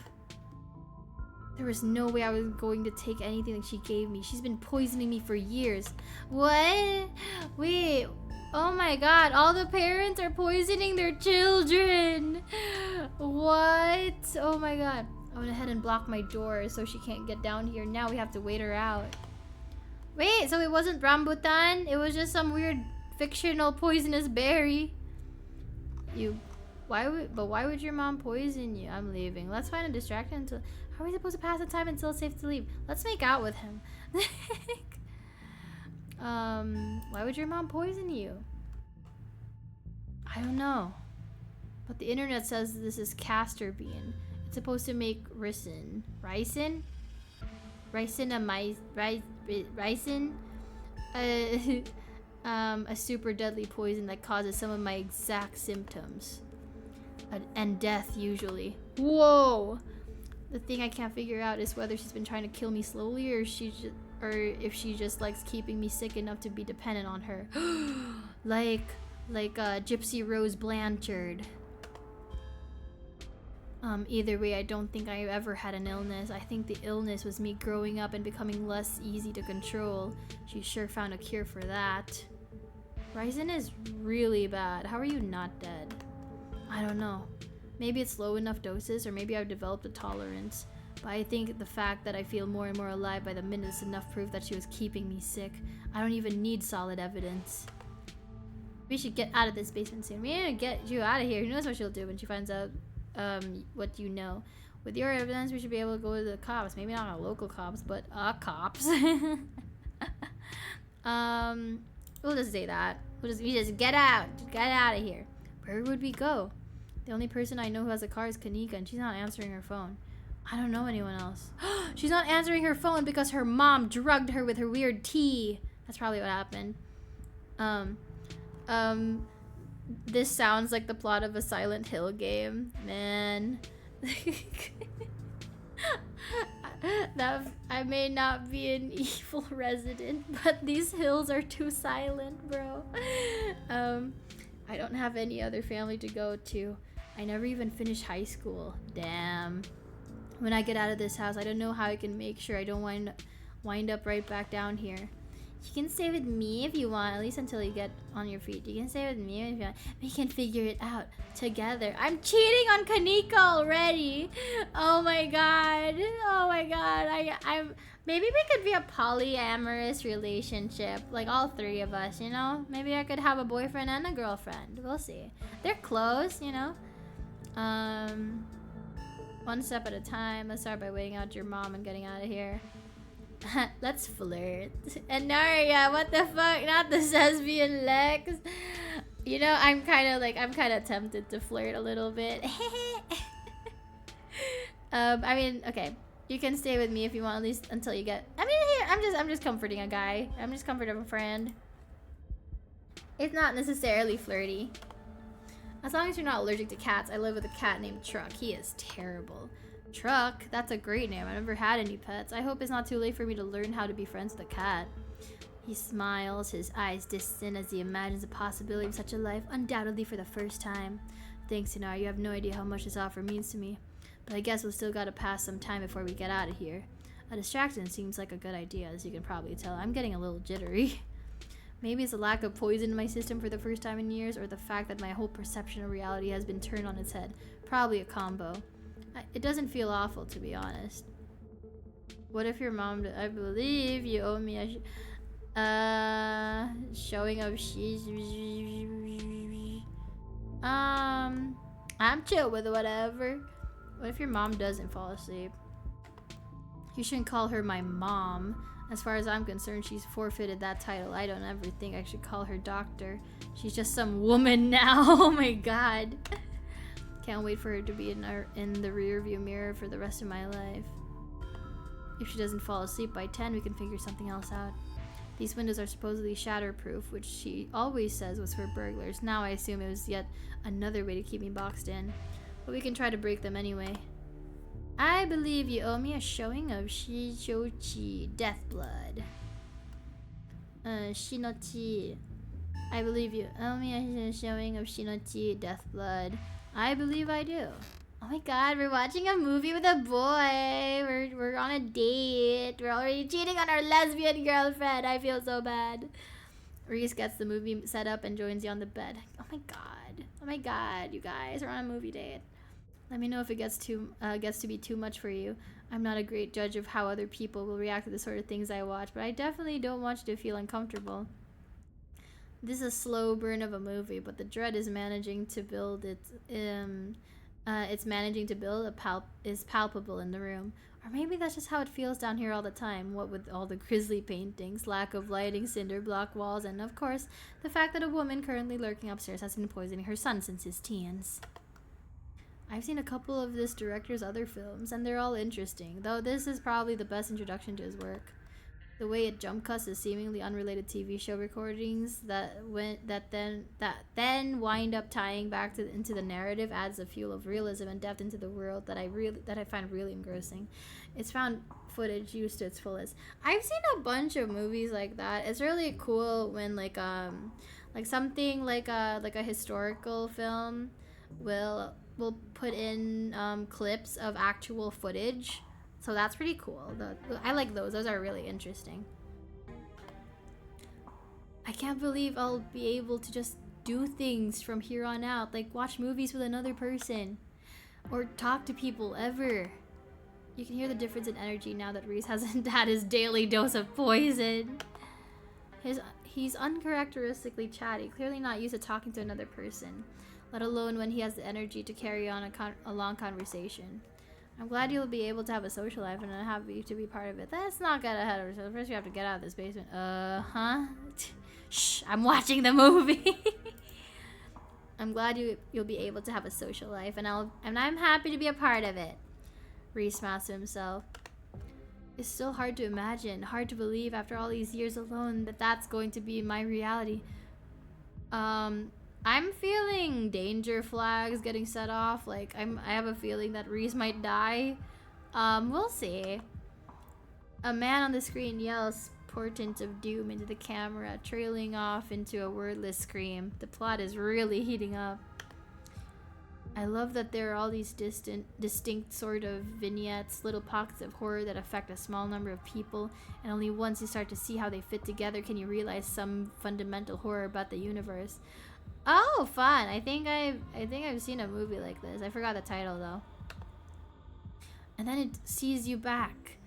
there was no way I was going to take anything that she gave me. She's been poisoning me for years. What? Wait. Oh my god. All the parents are poisoning their children. What? Oh my god. I went ahead and blocked my door so she can't get down here. Now we have to wait her out. Wait, so it wasn't rambutan? It was just some weird fictional poisonous berry. Why would your mom poison you? I'm leaving. Let's find a distraction until... How are we supposed to pass the time until it's safe to leave? Let's make out with him. Why would your mom poison you? I don't know. But the internet says this is castor bean. It's supposed to make ricin. Ricin? Ricin? A super deadly poison that causes some of my exact symptoms. And death, usually. Whoa! The thing I can't figure out is whether she's been trying to kill me slowly or if she just likes keeping me sick enough to be dependent on her. like Gypsy Rose Blanchard. Either way, I don't think I ever had an illness. I think the illness was me growing up and becoming less easy to control. She sure found a cure for that. Ricin is really bad. How are you not dead? I don't know. Maybe it's low enough doses, or maybe I've developed a tolerance. But I think the fact that I feel more and more alive by the minute is enough proof that she was keeping me sick. I don't even need solid evidence. We should get out of this basement soon. We need to get you out of here. Who knows what she'll do when she finds out what you know. With your evidence, we should be able to go to the cops. Maybe not our local cops, but cops. We'll just say that. We just get out. Get out of here. Where would we go? The only person I know who has a car is Kanika, and she's not answering her phone. I don't know anyone else. She's not answering her phone because her mom drugged her with her weird tea. That's probably what happened. This sounds like the plot of a Silent Hill game. Man. I may not be an evil resident, but these hills are too silent, bro. I don't have any other family to go to. I never even finished high school. Damn. When I get out of this house, I don't know how I can make sure I don't wind up right back down here. You can stay with me if you want, at least until you get on your feet. You can stay with me if you want. We can figure it out together. I'm cheating on Kanika already. Oh my god. Oh my god. I'm. Maybe we could be a polyamorous relationship, like all three of us, you know? Maybe I could have a boyfriend and a girlfriend. We'll see. They're close, you know? One step at a time. Let's start by waiting out your mom and getting out of here. Let's flirt. And Naria, what the fuck? Not the Sesbian Lex. You know, I'm kind of tempted to flirt a little bit. I mean, okay. You can stay with me if you want, at least until you get... I mean, here, I'm just comforting a guy. I'm just comforting a friend. It's not necessarily flirty. As long as you're not allergic to cats. I live with a cat named Truck. He is terrible. Truck? That's a great name. I never had any pets. I hope it's not too late for me to learn how to be friends with a cat. He smiles, his eyes distant as he imagines the possibility of such a life, undoubtedly for the first time. Thanks, Sinar. You have no idea how much this offer means to me. But I guess we'll still gotta pass some time before we get out of here. A distraction seems like a good idea, as you can probably tell. I'm getting a little jittery. Maybe it's a lack of poison in my system for the first time in years, or the fact that my whole perception of reality has been turned on its head. Probably a combo. It doesn't feel awful, to be honest. What if your mom... I believe you owe me a... showing of she's... I'm chill with whatever. What if your mom doesn't fall asleep? You shouldn't call her my mom. As far as I'm concerned, she's forfeited that title. I don't ever think I should call her doctor. She's just some woman now. Oh my god. Can't wait for her to be in the rear view mirror for the rest of my life. If she doesn't fall asleep by 10, we can figure something else out. These windows are supposedly shatterproof, which she always says was for burglars. Now I assume it was yet another way to keep me boxed in. But we can try to break them anyway. I believe you owe me a showing of Shichochi, Death Blood. Shinochi. I believe you owe me a showing of Shinochi, Death Blood. I believe I do. Oh my god, we're watching a movie with a boy. We're on a date. We're already cheating on our lesbian girlfriend. I feel so bad. Reese gets the movie set up and joins you on the bed. Oh my god. Oh my god, you guys. We're on a movie date. Let me know if it gets to be too much for you. I'm not a great judge of how other people will react to the sort of things I watch, but I definitely don't want you to feel uncomfortable. This is a slow burn of a movie, but the dread is managing to build is palpable in the room. Or maybe that's just how it feels down here all the time, what with all the grisly paintings, lack of lighting, cinder block walls, and of course, the fact that a woman currently lurking upstairs has been poisoning her son since his teens. I've seen a couple of this director's other films, and they're all interesting, though this is probably the best introduction to his work. The way it jump cuts to seemingly unrelated TV show recordings that then wind up tying back into the narrative adds a fuel of realism and depth into the world that I find really engrossing. It's found footage used to its fullest. I've seen a bunch of movies like that. It's really cool when like something like a historical film will put in clips of actual footage. So that's pretty cool. I like those. Those are really interesting. I can't believe I'll be able to just do things from here on out. Like watch movies with another person. Or talk to people ever. You can hear the difference in energy now that Reese hasn't had his daily dose of poison. He's uncharacteristically chatty. Clearly not used to talking to another person. Let alone when he has the energy to carry on a long conversation. I'm glad you'll be able to have a social life, and I'm happy to be part of it. Let's not get ahead of ourselves. First, we have to get out of this basement. Shh, I'm watching the movie. I'm glad you'll be able to have a social life, and I'm happy to be a part of it. Reese smiles to himself. It's still hard to imagine, hard to believe after all these years alone that that's going to be my reality. I'm feeling danger flags getting set off. Like I have a feeling that Reese might die. We'll see. A man on the screen yells portent of doom into the camera, trailing off into a wordless scream. The plot is really heating up. I love that there are all these distinct sort of vignettes, little pockets of horror that affect a small number of people, and only once you start to see how they fit together can you realize some fundamental horror about the universe. Oh, fun! I think I've seen a movie like this. I forgot the title though. And then it sees you back.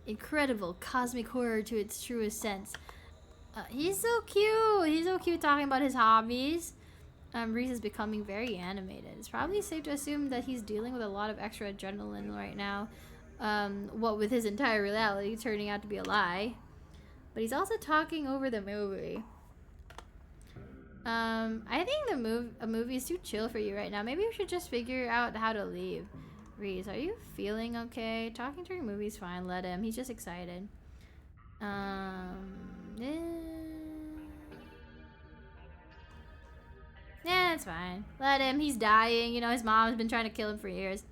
Incredible cosmic horror to its truest sense. He's so cute. He's so cute talking about his hobbies. Reese is becoming very animated. It's probably safe to assume that he's dealing with a lot of extra adrenaline right now. What with his entire reality turning out to be a lie. But he's also talking over the movie. I think a movie is too chill for you right now. Maybe we should just figure out how to leave. Reese, are you feeling okay? Talking during movies fine. Let him. He's just excited. Yeah, it's fine. Let him. He's dying. You know, his mom's been trying to kill him for years.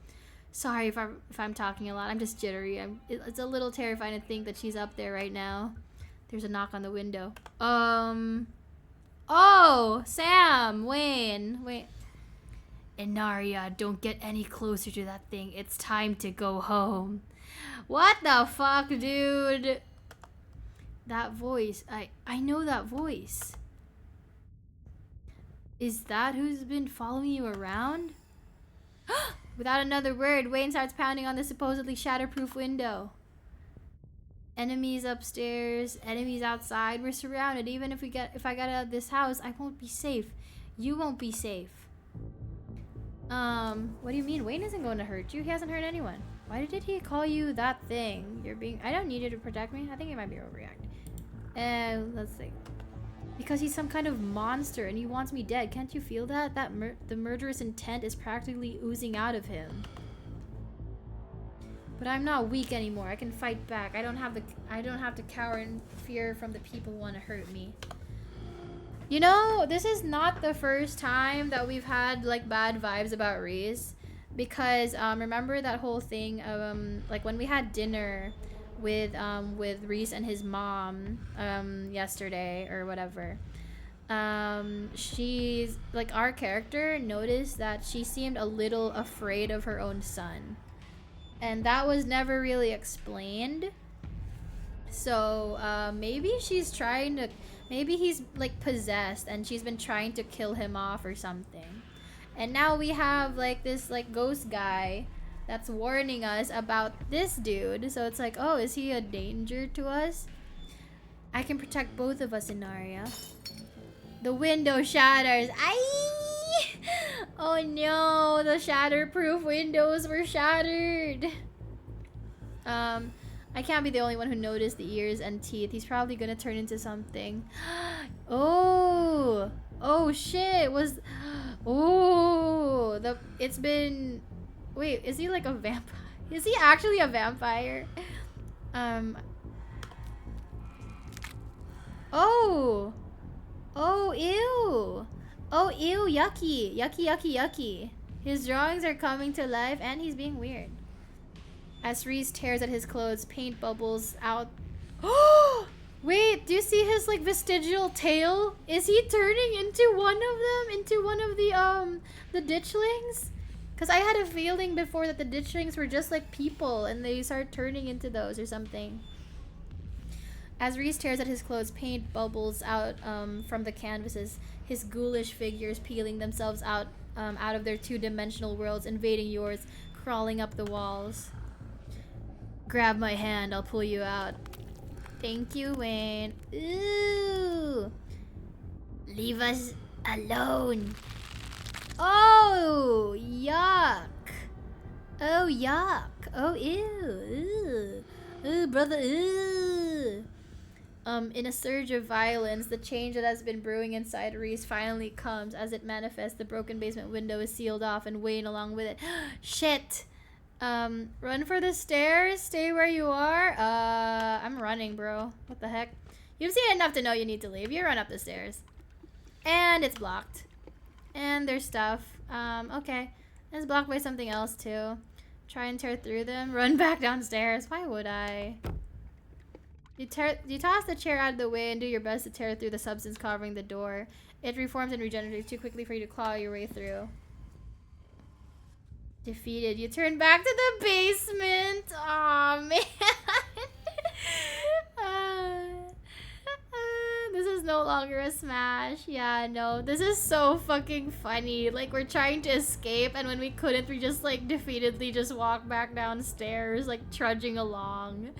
Sorry if I'm talking a lot. I'm just jittery. It's a little terrifying to think that she's up there right now. There's a knock on the window. Oh, Sam, Wayne. Inaria, don't get any closer to that thing. It's time to go home. What the fuck, dude? That voice. I know that voice. Is that who's been following you around? Without another word, Wayne starts pounding on the supposedly shatterproof window. Enemies upstairs, enemies outside. We're surrounded. Even if I get out of this house, I won't be safe. You won't be safe. What do you mean? Wayne isn't going to hurt you. He hasn't hurt anyone. Why did he call you that thing? I don't need you to protect me. I think he might be overreacting. Let's see. Because he's some kind of monster and he wants me dead. Can't you feel that? The murderous intent is practically oozing out of him. But I'm not weak anymore. I can fight back. I don't have to cower in fear from the people who want to hurt me. You know, this is not the first time that we've had like bad vibes about Reese. Because remember that whole thing of like when we had dinner with Reese and his mom yesterday or whatever. She's like, our character noticed that she seemed a little afraid of her own son. And that was never really explained. So maybe maybe he's like possessed and she's been trying to kill him off or something. And now we have like this like ghost guy that's warning us about this dude. So it's like, oh, is he a danger to us? I can protect both of us, Inaria. The window shatters. Aye! Oh no, the shatterproof windows were shattered. I can't be the only one who noticed the ears and teeth. He's probably gonna turn into something. Oh! Oh shit! It's been... Wait, is he like a vampire? Is he actually a vampire? Oh! Oh, ew! Oh, ew, yucky. Yucky, yucky, yucky. His drawings are coming to life and he's being weird. As Reese tears at his clothes, paint bubbles out. Oh! Wait, do you see his like vestigial tail? Is he turning into one of them? Into one of the ditchlings? Because I had a feeling before that the ditchlings were just like people and they start turning into those or something. As Reese tears at his clothes, paint bubbles out from the canvases. His ghoulish figures peeling themselves out of their two-dimensional worlds, invading yours, crawling up the walls. Grab my hand, I'll pull you out. Thank you, Wayne. Ooh. Leave us alone. Oh, yuck. Oh, yuck. Oh, ew. Ooh, brother, ooh. In a surge of violence, the change that has been brewing inside Reese finally comes. As it manifests, the broken basement window is sealed off and Wayne along with it. Shit. Run for the stairs. Stay where you are. I'm running, bro. What the heck? You've seen enough to know you need to leave. You run up the stairs. And it's blocked. And there's stuff. Okay. It's blocked by something else, too. Try and tear through them. Run back downstairs. Why would I? You toss the chair out of the way and do your best to tear through the substance covering the door. It reforms and regenerates too quickly for you to claw your way through. Defeated. You turn back to the basement. Aw, man. This is no longer a smash. Yeah, no. This is so fucking funny. Like, we're trying to escape, and when we couldn't, we just, like, defeatedly just walk back downstairs, like, trudging along.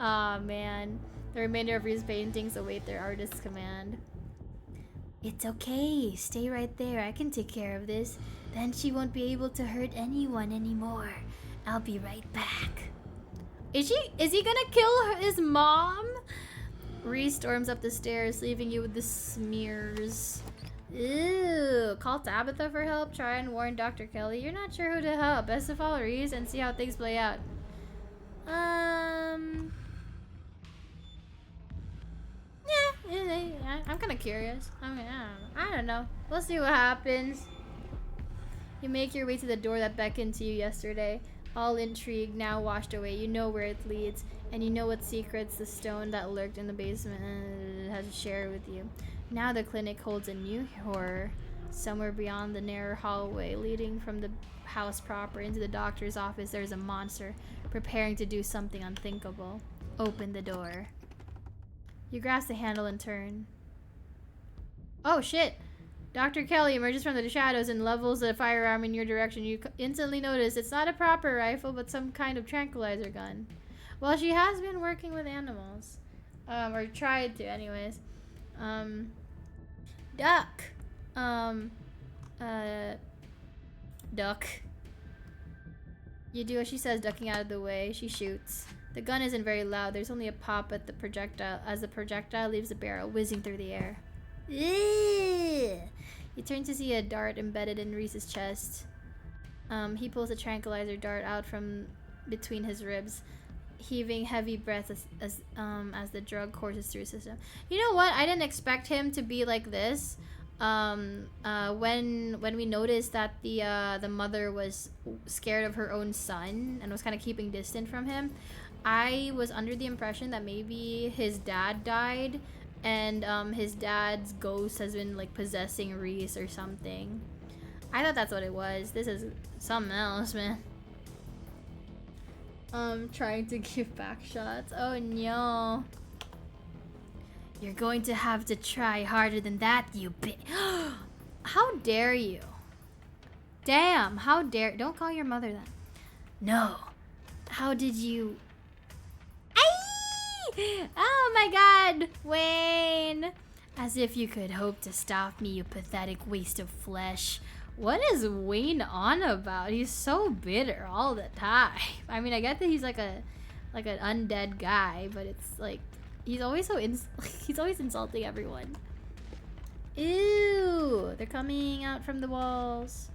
Aw, man. The remainder of these paintings await their artist's command. It's okay. Stay right there. I can take care of this. Then she won't be able to hurt anyone anymore. I'll be right back. Is he gonna kill his mom? Reese storms up the stairs, leaving you with the smears. Ew. Call Tabitha for help. Try and warn Dr. Kelly. You're not sure who to help. Best to follow Reese and see how things play out. Yeah, I'm kind of curious. I don't know. We'll see what happens. You make your way to the door that beckoned to you yesterday. All intrigue now washed away. You know where it leads, and you know what secrets the stone that lurked in the basement has to share with you. Now the clinic holds a new horror. Somewhere beyond the narrow hallway leading from the house proper into the doctor's office, there's a monster preparing to do something unthinkable. Open the door. You grasp the handle and turn. Oh shit! Dr. Kelly emerges from the shadows and levels a firearm in your direction. You instantly notice it's not a proper rifle, but some kind of tranquilizer gun. Well, she has been working with animals. Or tried to, anyways. Duck! Duck. You do as she says, ducking out of the way. She shoots. The gun isn't very loud. There's only a pop at the projectile as the projectile leaves the barrel, whizzing through the air. Ew. You turn to see a dart embedded in Reese's chest. He pulls a tranquilizer dart out from between his ribs, heaving heavy breaths as the drug courses through his system. You know what? I didn't expect him to be like this. When we noticed that the mother was scared of her own son and was kind of keeping distant from him, I was under the impression that maybe his dad died. And his dad's ghost has been like possessing Reese or something. I thought that's what it was. This is something else, man. Trying to give back shots. Oh no. You're going to have to try harder than that, you bitch. How dare you? Damn, how dare. Don't call your mother that. No. How did you. Oh my god, Wayne! As if you could hope to stop me, you pathetic waste of flesh. What is Wayne on about? He's so bitter all the time. I mean, I get that he's like an undead guy, but it's like he's always so he's always insulting everyone. Ew! They're coming out from the walls.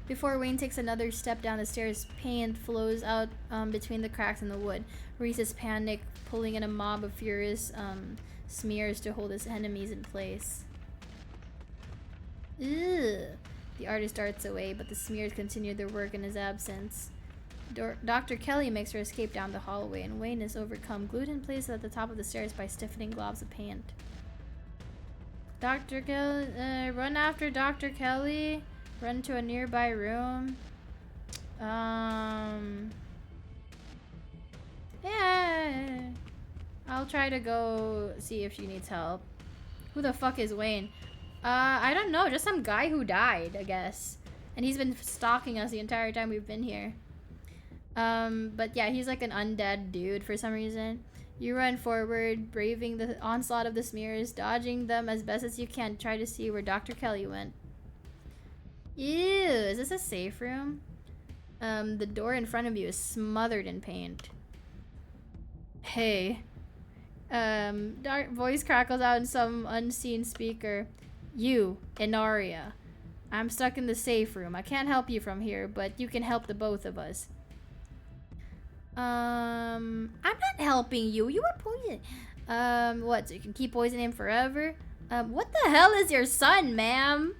Before Wayne takes another step down the stairs, paint flows out between the cracks in the wood. Reese is panic, pulling in a mob of furious smears to hold his enemies in place. Ugh. The artist darts away, but the smears continue their work in his absence. Dr. Kelly makes her escape down the hallway, and Wayne is overcome, glued in place at the top of the stairs by stiffening globs of paint. Dr. Kelly, run after Dr. Kelly. Run to a nearby room. Yeah. I'll try to go see if she needs help. Who the fuck is Wayne? I don't know. Just some guy who died, I guess. And he's been stalking us the entire time we've been here. But yeah, he's like an undead dude for some reason. You run forward, braving the onslaught of the smears, dodging them as best as you can. Try to see where Dr. Kelly went. Ew, is this a safe room? The door in front of you is smothered in paint. Hey. Dark voice crackles out in some unseen speaker. You, Inaria. I'm stuck in the safe room. I can't help you from here, but you can help the both of us. I'm not helping you. You were poisoned. What, so you can keep poisoning him forever? What the hell is your son, ma'am?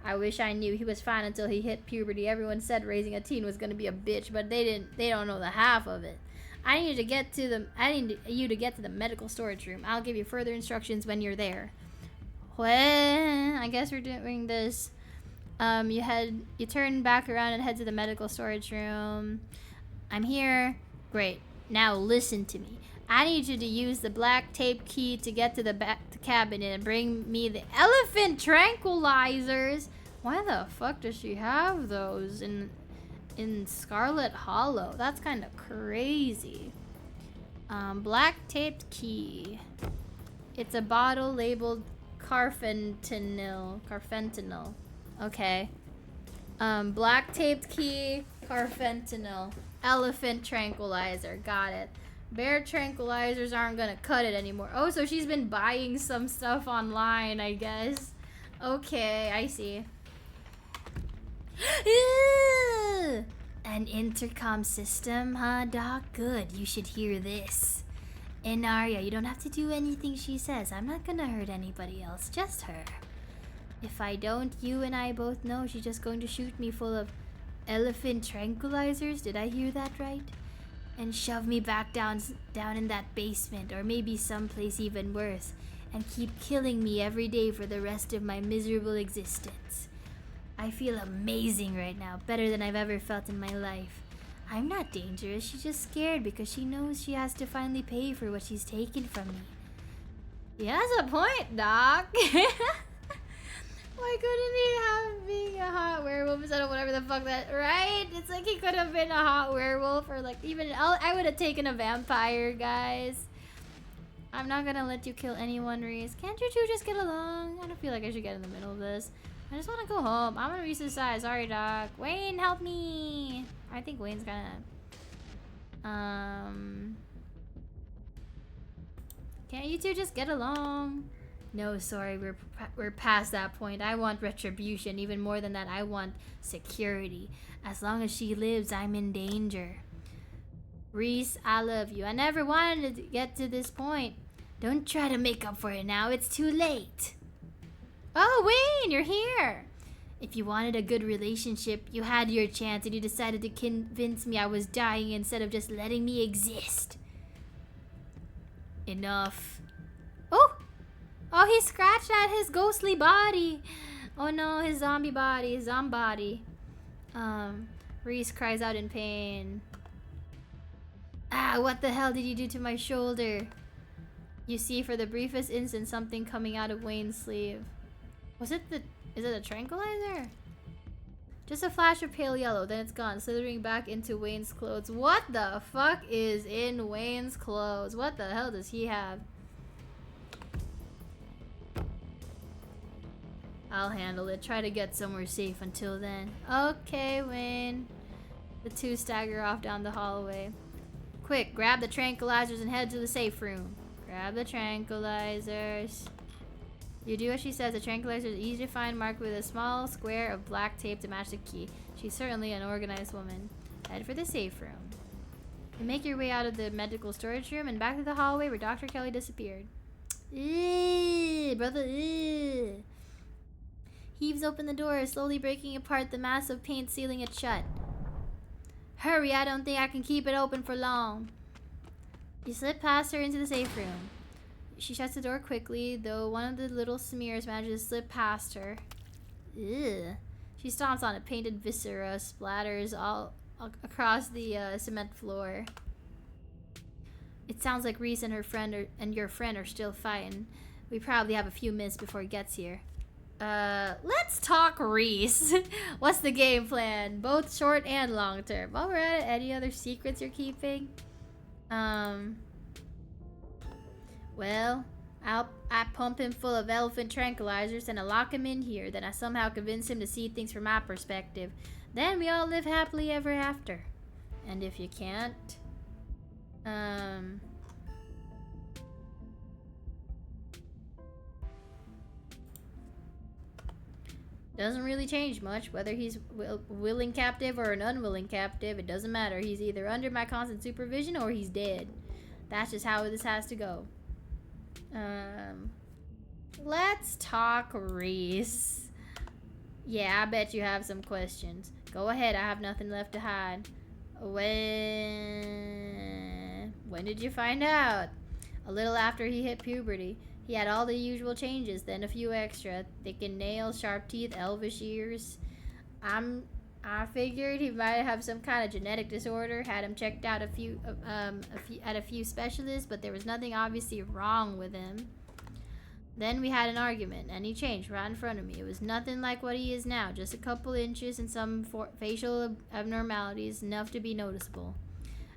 I wish I knew. He was fine until he hit puberty. Everyone said raising a teen was gonna be a bitch, but they don't know the half of it. I need you to get to the medical storage room. I'll give you further instructions when you're there. Well, I guess we're doing this. You turn back around and head to the medical storage room. I'm here. Great. Now listen to me. I need you to use the black tape key to get to the cabinet and bring me the elephant tranquilizers. Why the fuck does she have those in Scarlet Hollow? That's kind of crazy. Black taped key. It's a bottle labeled carfentanil. Okay. Black taped key, carfentanil. Elephant tranquilizer. Got it. Bear tranquilizers aren't gonna cut it anymore. Oh, so she's been buying some stuff online, I guess. Okay, I see. An intercom system, huh, Doc? Good, you should hear this. Inaria, you don't have to do anything she says. I'm not gonna hurt anybody else, just her. If I don't, you and I both know she's just going to shoot me full of elephant tranquilizers? Did I hear that right? And shove me back down in that basement, or maybe someplace even worse, and keep killing me every day for the rest of my miserable existence. I feel amazing right now, better than I've ever felt in my life. I'm not dangerous, she's just scared because she knows she has to finally pay for what she's taken from me. Yeah, that's a point, Doc. Why couldn't he have being a hot werewolf instead of whatever the fuck that, right? It's like he could have been a hot werewolf, or like even, I would have taken a vampire, guys. I'm not gonna let you kill anyone, Reese. Can't you two just get along? I don't feel like I should get in the middle of this. I just want to go home. I'm on Reese's side. Sorry, Doc. Wayne, help me. I think Wayne's gonna... Can't you two just get along? No, sorry. We're past that point. I want retribution. Even more than that, I want security. As long as she lives, I'm in danger. Reese, I love you. I never wanted to get to this point. Don't try to make up for it now. It's too late. Oh, Wayne, you're here. If you wanted a good relationship, you had your chance and you decided to convince me I was dying instead of just letting me exist. Enough. Oh! Oh, he scratched at his ghostly body. Oh no, his zombie body, his zombie body. Reese cries out in pain. Ah, what the hell did you do to my shoulder? You see, for the briefest instant, something coming out of Wayne's sleeve. Is it a tranquilizer? Just a flash of pale yellow, then it's gone, slithering back into Wayne's clothes. What the fuck is in Wayne's clothes? What the hell does he have? I'll handle it. Try to get somewhere safe until then. Okay, Wayne. The two stagger off down the hallway. Quick, grab the tranquilizers and head to the safe room. Grab the tranquilizers. You do as she says. The tranquilizer is easy to find, marked with a small square of black tape to match the key. She's certainly an organized woman. Head for the safe room. You make your way out of the medical storage room and back to the hallway where Dr. Kelly disappeared. Brother, Heaves open the door, slowly breaking apart the mass of paint sealing it shut. Hurry, I don't think I can keep it open for long. You slip past her into the safe room. She shuts the door quickly, though one of the little smears manages to slip past her. Ugh. She stomps on it. Painted viscera splatters all across the cement floor. It sounds like Reese and your friend are still fighting. We probably have a few minutes before he gets here. Let's talk Reese. What's the game plan? Both short and long term. While we're at it, any other secrets you're keeping? Well, I pump him full of elephant tranquilizers and I lock him in here. Then I somehow convince him to see things from my perspective. Then we all live happily ever after. And if you can't, doesn't really change much. Whether he's willing captive or an unwilling captive, it doesn't matter. He's either under my constant supervision or he's dead. That's just how this has to go. Let's talk Reese. Yeah, I bet you have some questions. Go ahead, I have nothing left to hide. When did you find out? A little after he hit puberty. He had all the usual changes, then a few extra. Thickened nails, sharp teeth, elvish ears. I figured he might have some kind of genetic disorder. Had him checked out at a few specialists, but there was nothing obviously wrong with him. Then we had an argument, and he changed right in front of me. It was nothing like what he is now, just a couple inches and some facial abnormalities, enough to be noticeable.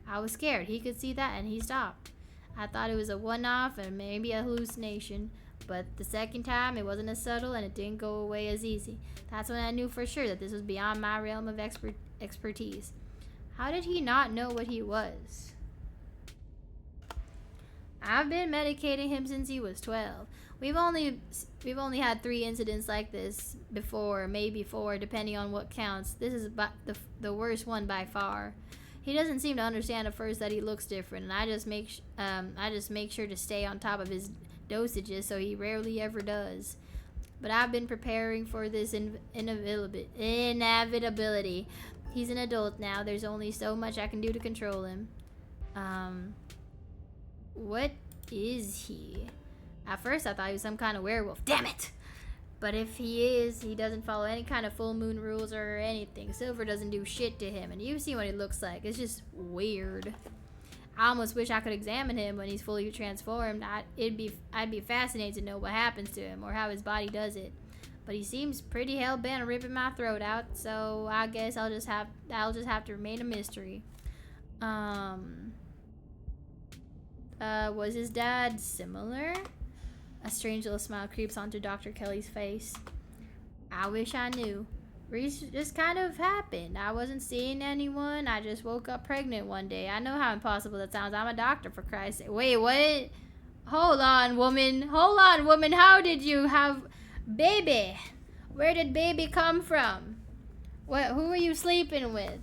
I was scared. He could see that, and he stopped. I thought it was a one-off and maybe a hallucination, but the second time it wasn't as subtle and it didn't go away as easy. That's when I knew for sure that this was beyond my realm of expertise. How did he not know what he was? I've been medicating him since he was 12. We've only had 3 incidents like this before, maybe 4, depending on what counts. This is the worst one by far. He doesn't seem to understand at first that he looks different, and I just make sure to stay on top of his dosages, so he rarely ever does. But I've been preparing for this inevitability. He's an adult now. There's only so much I can do to control him. What is he? At first I thought he was some kind of werewolf. Damn it! But if he is, he doesn't follow any kind of full moon rules or anything. Silver doesn't do shit to him, and you've seen what he looks like. It's just weird. I almost wish I could examine him when he's fully transformed. I'd be fascinated to know what happens to him or how his body does it. But he seems pretty hell-bent on ripping my throat out, so I guess I'll just have to remain a mystery. Was his dad similar? A strange little smile creeps onto Dr. Kelly's face. I wish I knew. Reese just kind of happened. I wasn't seeing anyone. I just woke up pregnant one day. I know how impossible that sounds. I'm a doctor, for Christ's sake. Wait, what? Hold on, woman. Hold on, woman. How did you have baby? Where did baby come from? Who were you sleeping with?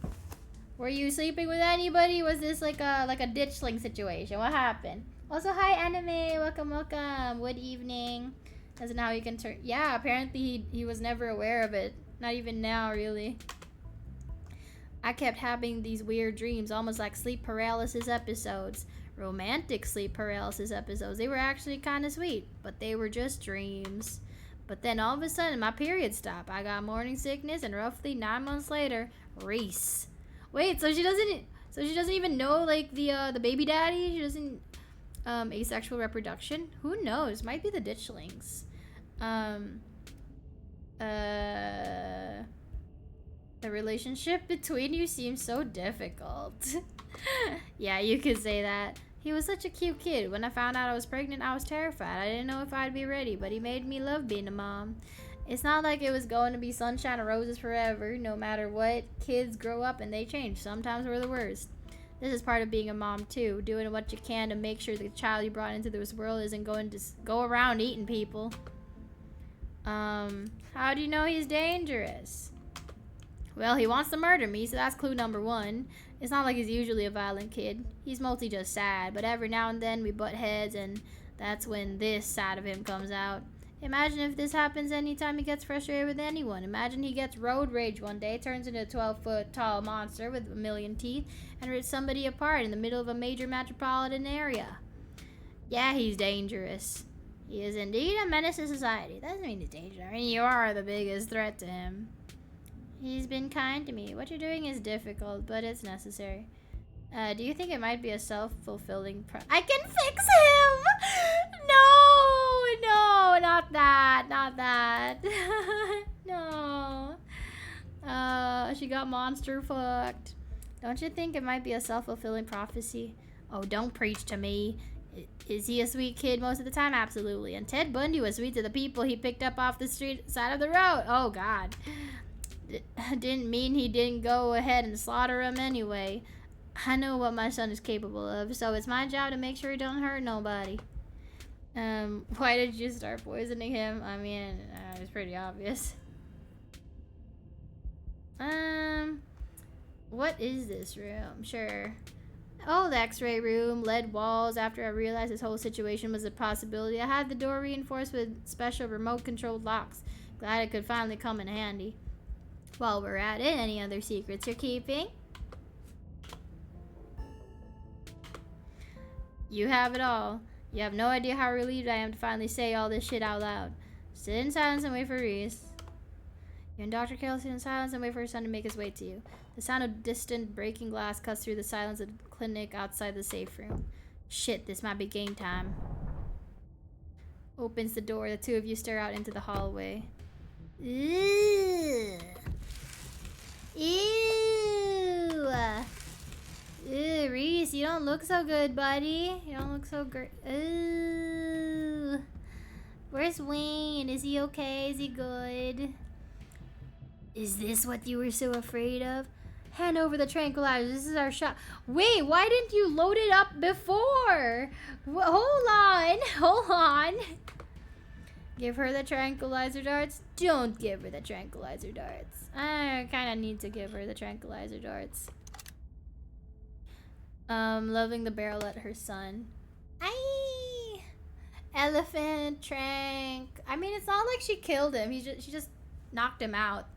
Were you sleeping with anybody? Was this like a ditchling situation? What happened? Also, hi, anime. Welcome, welcome. Good evening. Doesn't know how you can turn. Yeah, apparently he was never aware of it. Not even now, really. I kept having these weird dreams, almost like sleep paralysis episodes. Romantic sleep paralysis episodes. They were actually kind of sweet, but they were just dreams. But then all of a sudden, my period stopped. I got morning sickness, and roughly 9 months later, Reese. Wait, so she doesn't even know like the baby daddy? She doesn't asexual reproduction? Who knows? Might be the ditchlings. The relationship between you seems so difficult. Yeah, you could say that. He was such a cute kid. When I found out I was pregnant, I was terrified. I didn't know if I'd be ready, but he made me love being a mom. It's not like it was going to be sunshine and roses forever. No matter what, kids grow up and they change. Sometimes we're the worst. This is part of being a mom too, doing what you can to make sure the child you brought into this world isn't going to go around eating people. How do you know he's dangerous? Well, he wants to murder me, so that's clue number 1. It's not like he's usually a violent kid. He's mostly just sad, but every now and then we butt heads, and that's when this side of him comes out. Imagine if this happens anytime he gets frustrated with anyone. Imagine he gets road rage one day, turns into a 12-foot tall monster with a million teeth, and rips somebody apart in the middle of a major metropolitan area. Yeah, he's dangerous. He is indeed a menace to society. Doesn't mean he's dangerous. I mean, you are the biggest threat to him. He's been kind to me. What you're doing is difficult, but it's necessary. Do you think it might be a self-fulfilling I can fix him! No, not that. Not that. No. She got monster fucked. Don't you think it might be a self-fulfilling prophecy? Oh, don't preach to me. Is he a sweet kid most of the time? Absolutely. And Ted Bundy was sweet to the people he picked up off the street side of the road. Oh, God. Didn't mean he didn't go ahead and slaughter him anyway. I know what my son is capable of, so it's my job to make sure he don't hurt nobody. Why did you start poisoning him? I mean, it's pretty obvious. What is this room? Sure. Oh, the x-ray room, lead walls. After I realized this whole situation was a possibility, I had the door reinforced with special remote-controlled locks. Glad it could finally come in handy. While we're at it, any other secrets you're keeping? You have it all. You have no idea how relieved I am to finally say all this shit out loud. Sit in silence and wait for Reese. You and Dr. Carroll sit in silence and wait for her son to make his way to you. The sound of distant breaking glass cuts through the silence of the clinic outside the safe room. Shit, this might be game time. Opens the door. The two of you stare out into the hallway. Ew. Ew. Ew, Reese, you don't look so good, buddy. You don't look so great. Ooh. Where's Wayne? Is he okay? Is he good? Is this what you were so afraid of? Hand over the tranquilizer. This is our shot. Wait, why didn't you load it up before? Hold on. Hold on. Give her the tranquilizer darts. Don't give her the tranquilizer darts. I kind of need to give her the tranquilizer darts. Loving the barrel at her son. Aye. Elephant trank. I mean, it's not like she killed him. She just knocked him out.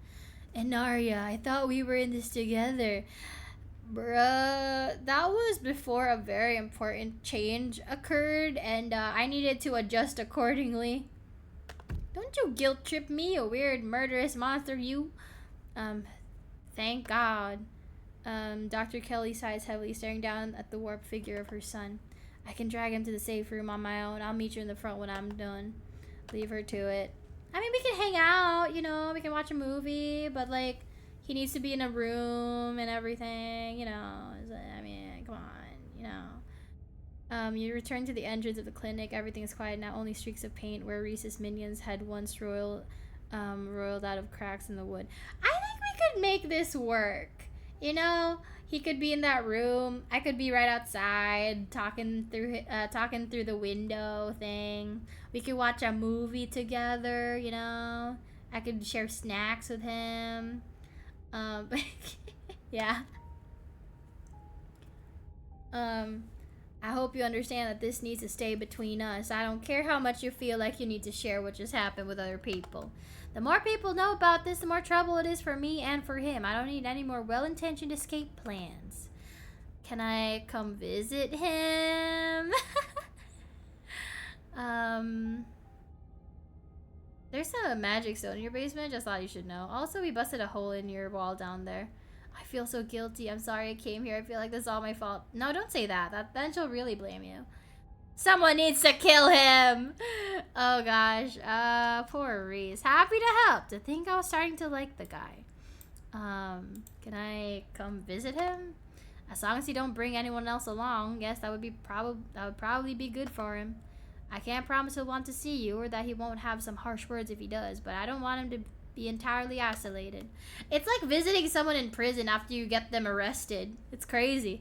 And Narya, I thought we were in this together. Bruh, that was before a very important change occurred, and I needed to adjust accordingly. Don't you guilt trip me, a weird murderous monster, you. Um, thank God. Dr. Kelly sighs heavily, staring down at the warped figure of her son. I can drag him to the safe room on my own. I'll meet you in the front when I'm done. Leave her to it. I mean, we can hang out, you know, we can watch a movie, but like, he needs to be in a room and everything, you know. I mean, come on, you know. You return to the entrance of the clinic. Everything is quiet now. Only streaks of paint where Reese's minions had once roiled out of cracks in the wood. I think we could make this work. You know, he could be in that room. I could be right outside talking through the window thing. We could watch a movie together. You know, I could share snacks with him. Yeah. I hope you understand that this needs to stay between us. I don't care how much you feel like you need to share what just happened with other people. The more people know about this, the more trouble it is for me and for him. I don't need any more well-intentioned escape plans. Can I come visit him? There's a magic stone in your basement. Just thought you should know. Also, we busted a hole in your wall down there. I feel so guilty. I'm sorry I came here. I feel like this is all my fault. No, don't say that. Then she'll really blame you. Someone needs to kill him. Oh gosh. Poor Reese. Happy to help. To think I was starting to like the guy. Can I come visit him? As long as he don't bring anyone else along, yes, that would probably be good for him. I can't promise he'll want to see you or that he won't have some harsh words if he does, but I don't want him to be entirely isolated. It's like visiting someone in prison after you get them arrested. It's crazy.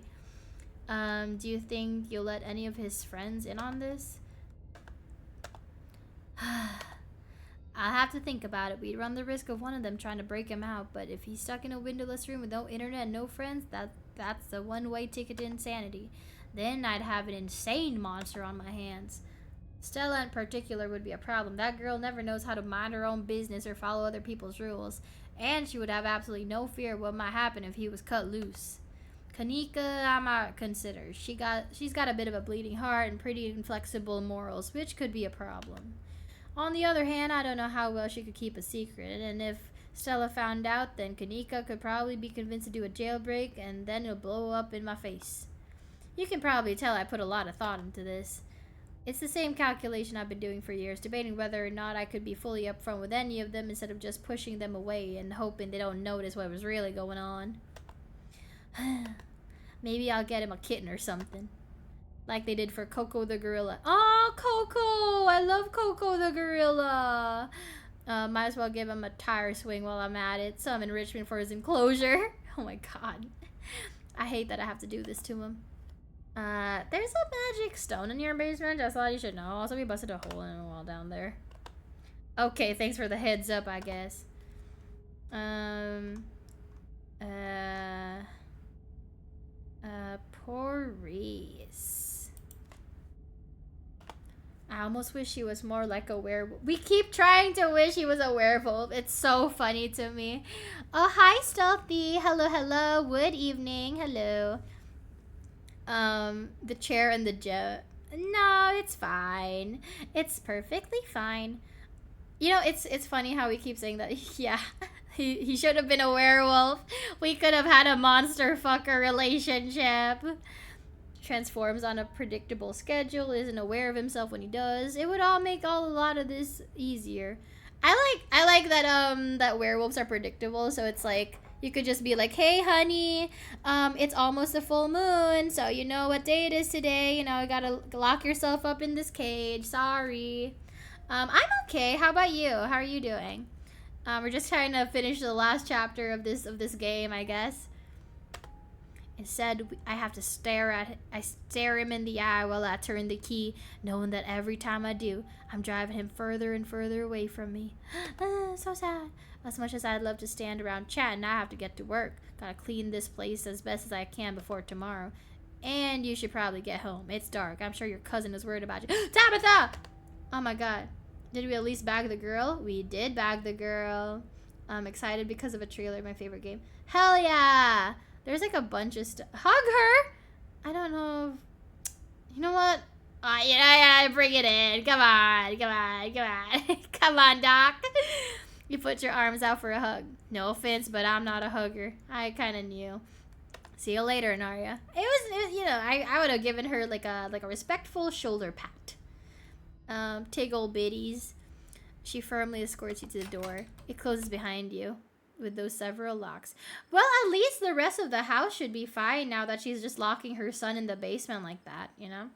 Do you think you'll let any of his friends in on this? I'll have to think about it. We'd run the risk of one of them trying to break him out, but if he's stuck in a windowless room with no internet and no friends, that's the one-way ticket to insanity. Then I'd have an insane monster on my hands. Stella in particular would be a problem. That girl never knows how to mind her own business or follow other people's rules. And she would have absolutely no fear of what might happen if he was cut loose. Kanika, I might consider. She's got a bit of a bleeding heart and pretty inflexible morals, which could be a problem. On the other hand, I don't know how well she could keep a secret, and if Stella found out, then Kanika could probably be convinced to do a jailbreak, and then it'll blow up in my face. You can probably tell I put a lot of thought into this. It's the same calculation I've been doing for years, debating whether or not I could be fully upfront with any of them instead of just pushing them away and hoping they don't notice what was really going on. Maybe I'll get him a kitten or something. Like they did for Coco the gorilla. Oh, Coco! I love Coco the gorilla! Might as well give him a tire swing while I'm at it. Some enrichment for his enclosure. Oh my god. I hate that I have to do this to him. There's a magic stone in your basement. Just thought you should know. Also, we busted a hole in the wall down there. Okay, thanks for the heads up, I guess. Poor Reese. I almost wish he was more like a werewolf. We keep trying to wish he was a werewolf. It's so funny to me. Oh, hi, Stealthy. Hello, hello. Good evening. Hello. The chair and the jet. No, it's fine. It's perfectly fine. You know, it's funny how we keep saying that. Yeah, he should have been a werewolf. We could have had a monster fucker relationship. Transforms on a predictable schedule. Isn't aware of himself when he does. It would all make a lot of this easier. I like that that werewolves are predictable. So it's like, you could just be like, hey, honey, it's almost a full moon, so you know what day it is today. You know, you gotta lock yourself up in this cage. Sorry. I'm okay. How about you? How are you doing? We're just trying to finish the last chapter of this game, I guess. Instead, I have to stare him in the eye while I turn the key, knowing that every time I do, I'm driving him further and further away from me. So sad. As much as I'd love to stand around chatting, I have to get to work. Gotta clean this place as best as I can before tomorrow. And you should probably get home. It's dark. I'm sure your cousin is worried about you. Tabitha! Oh my god. Did we at least bag the girl? We did bag the girl. I'm excited because of a trailer, my favorite game. Hell yeah! There's like a bunch of stuff. Hug her? I don't know. You know what? Yeah, bring it in. Come on. Come on, Doc. You put your arms out for a hug. No offense, but I'm not a hugger. I kind of knew. See you later, Naria. I would have given her like a respectful shoulder pat. Take old biddies. She firmly escorts you to the door. It closes behind you with those several locks. Well, at least the rest of the house should be fine now that she's just locking her son in the basement like that, you know?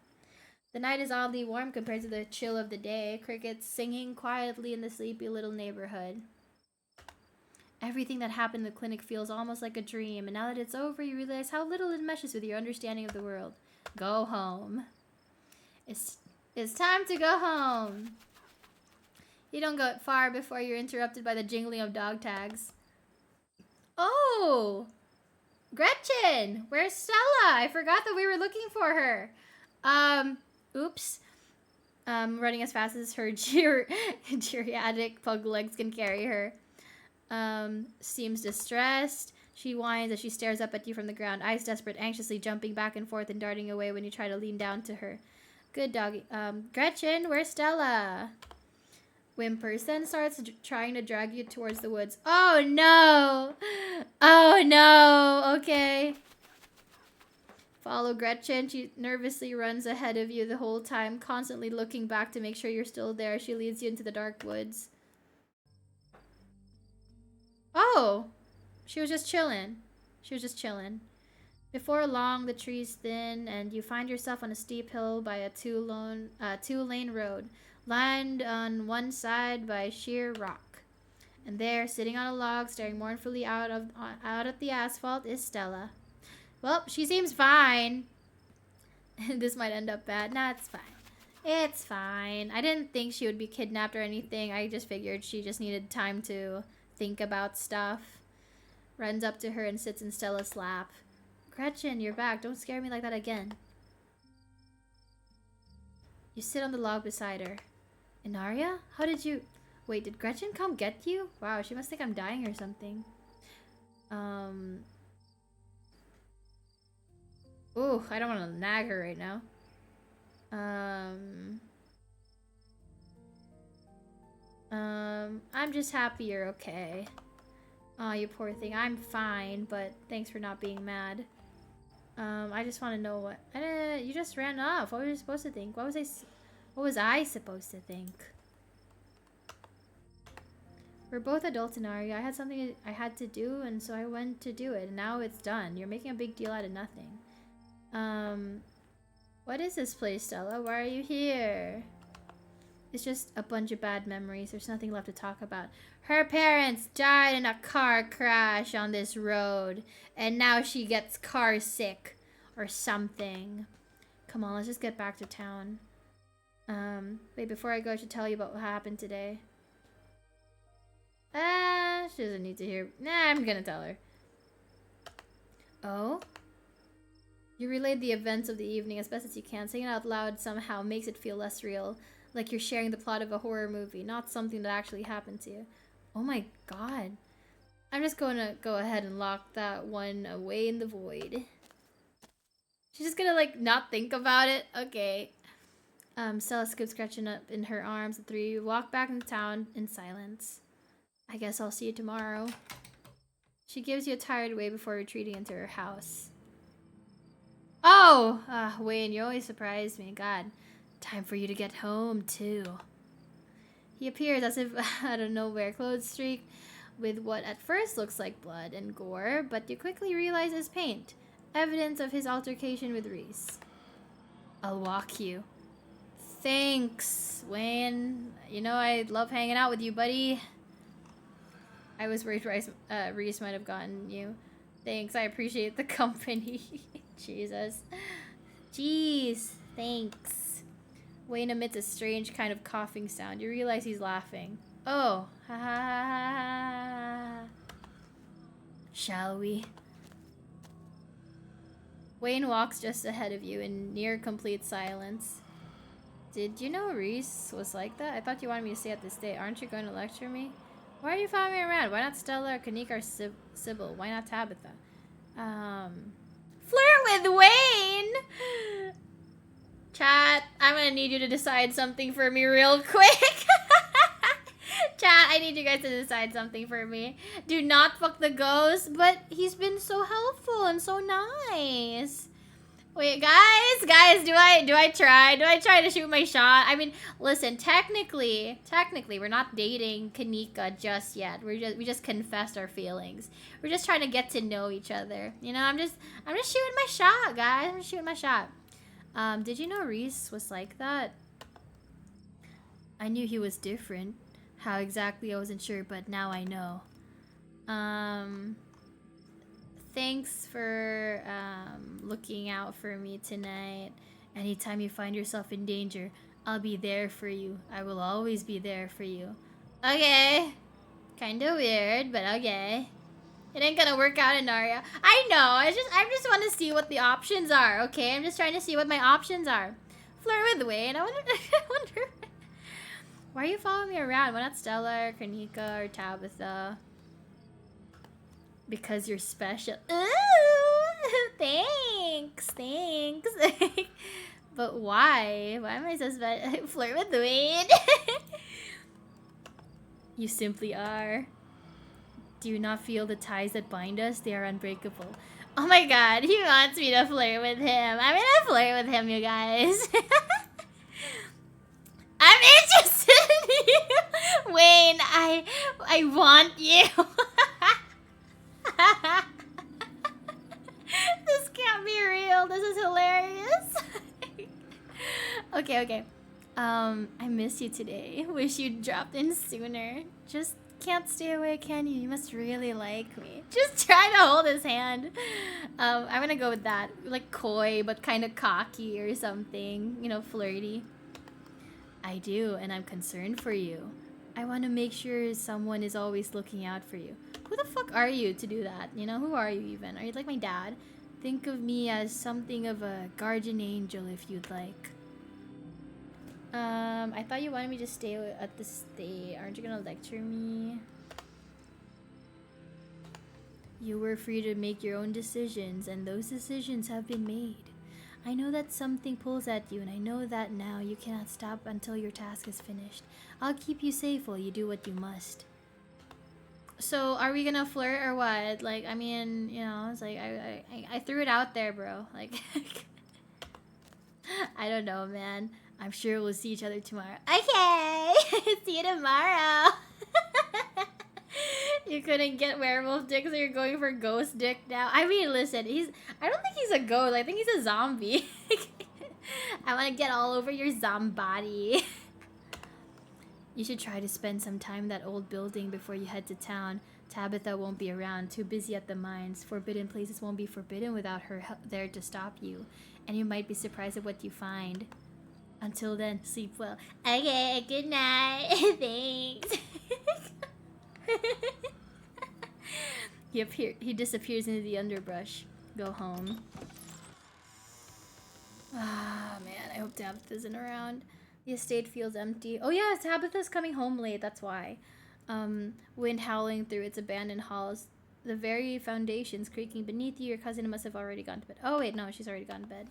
The night is oddly warm compared to the chill of the day. Crickets singing quietly in the sleepy little neighborhood. Everything that happened in the clinic feels almost like a dream, and now that it's over, you realize how little it meshes with your understanding of the world. Go home. It's time to go home. You don't go far before you're interrupted by the jingling of dog tags. Oh! Gretchen! Where's Stella? I forgot that we were looking for her. Oops. Running as fast as her geriatric pug legs can carry her. Seems distressed. She whines as she stares up at you from the ground, eyes desperate, anxiously jumping back and forth and darting away when you try to lean down to her. Good doggy. Gretchen, where's Stella? Whimpers, then starts trying to drag you towards the woods. Oh no! Oh no! Okay. Follow Gretchen. She nervously runs ahead of you the whole time, constantly looking back to make sure you're still there. She leads you into the dark woods. Oh! She was just chilling. Before long, the trees thin, and you find yourself on a steep hill by a two-lane road, lined on one side by sheer rock. And there, sitting on a log, staring mournfully out at the asphalt, is Stella. Well, she seems fine. This might end up bad. Nah, it's fine. It's fine. I didn't think she would be kidnapped or anything. I just figured she just needed time to think about stuff. Runs up to her and sits in Stella's lap. Gretchen, you're back. Don't scare me like that again. You sit on the log beside her. Inaria? How did you... Wait, did Gretchen come get you? Wow, she must think I'm dying or something. Ooh, I don't want to nag her right now. I'm just happy you're okay. Aw, you poor thing. I'm fine, but thanks for not being mad. I just want to know what... you just ran off. What were you supposed to think? What was I supposed to think? We're both adults in Aria. I had something I had to do, and so I went to do it, and now it's done. You're making a big deal out of nothing. What is this place, Stella? Why are you here? It's just a bunch of bad memories. There's nothing left to talk about. Her parents died in a car crash on this road, and now she gets car sick or something. Come on, let's just get back to town. Wait, before I go, I should tell you about what happened today. She doesn't need to hear. Nah, I'm gonna tell her. Oh? You relayed the events of the evening as best as you can. Saying it out loud somehow makes it feel less real. Like you're sharing the plot of a horror movie, not something that actually happened to you. Oh my god. I'm just gonna go ahead and lock that one away in the void. She's just gonna, like, not think about it? Okay. Stella scoops Gretchen up in her arms. The three walk back into town in silence. I guess I'll see you tomorrow. She gives you a tired wave before retreating into her house. Oh! Wayne, you always surprise me. God. Time for you to get home, too. He appears as if out of nowhere, clothes streaked with what at first looks like blood and gore, but you quickly realize is paint. Evidence of his altercation with Reese. I'll walk you. Thanks, Wayne. You know I love hanging out with you, buddy. I was worried Reese might have gotten you. Thanks, I appreciate the company. Jesus. Jeez, thanks. Wayne emits a strange kind of coughing sound. You realize he's laughing. Oh, ha ha ha ha. Shall we? Wayne walks just ahead of you in near complete silence. Did you know Reese was like that? I thought you wanted me to stay at this day. Aren't you going to lecture me? Why are you following me around? Why not Stella or Kanika or Sybil? Why not Tabitha? Flirt with Wayne! Chat, I'm gonna need you to decide something for me real quick. Chat, I need you guys to decide something for me. Do not fuck the ghost, but he's been so helpful and so nice. Wait, guys, do I try to shoot my shot? I mean, listen, technically, we're not dating Kanika just yet. We just confessed our feelings. We're just trying to get to know each other. You know, I'm just shooting my shot, guys. I'm just shooting my shot. Did you know Reese was like that? I knew he was different. How exactly I wasn't sure, but now I know. Thanks for looking out for me tonight. Anytime you find yourself in danger, I'll be there for you. I will always be there for you. Okay. Kinda weird, but okay. It ain't gonna work out in Narya. I know. I just want to see what the options are. Okay, I'm just trying to see what my options are. Flirt with Wayne. I wonder. Why are you following me around? Why not Stella or Kanika or Tabitha? Because you're special. Ooh, thanks. But why? Why am I so special? Flirt with Wayne. You simply are. Do you not feel the ties that bind us? They are unbreakable. Oh my god, he wants me to flirt with him. I'm gonna flirt with him, you guys. I'm interested in you. Wayne, I want you. This can't be real. This is hilarious. Okay. I miss you today. Wish you'd dropped in sooner. Just can't stay away, can you? You must really like me. Just try to hold his hand. I'm gonna go with that. Like coy, but kind of cocky or something. You know, flirty. I do, and I'm concerned for you. I want to make sure someone is always looking out for you. Who the fuck are you to do that? You know, who are you even? Are you like my dad? Think of me as something of a guardian angel if you'd like. I thought you wanted me to stay at the stay. Aren't you gonna lecture me? You were free to make your own decisions, and those decisions have been made. I know that something pulls at you, and I know that now you cannot stop until your task is finished. I'll keep you safe while you do what you must. So, are we gonna flirt or what? Like, I mean, you know, it's like, I threw it out there, bro. Like, I don't know, man. I'm sure we'll see each other tomorrow. Okay! See you tomorrow! You couldn't get werewolf dick, so you're going for ghost dick now. I mean, listen, I don't think he's a ghost. I think he's a zombie. I want to get all over your zombie. You should try to spend some time in that old building before you head to town. Tabitha won't be around, too busy at the mines. Forbidden places won't be forbidden without her there to stop you. And you might be surprised at what you find. Until then, sleep well. Okay, good night. Thanks. He disappears into the underbrush. Go home. Ah, man, I hope Tabitha isn't around. The estate feels empty. Oh yeah, Tabitha's coming home late, that's why. Wind howling through its abandoned halls. The very foundations creaking beneath you. Your cousin must have already gone to bed. Oh wait, no, she's already gone to bed.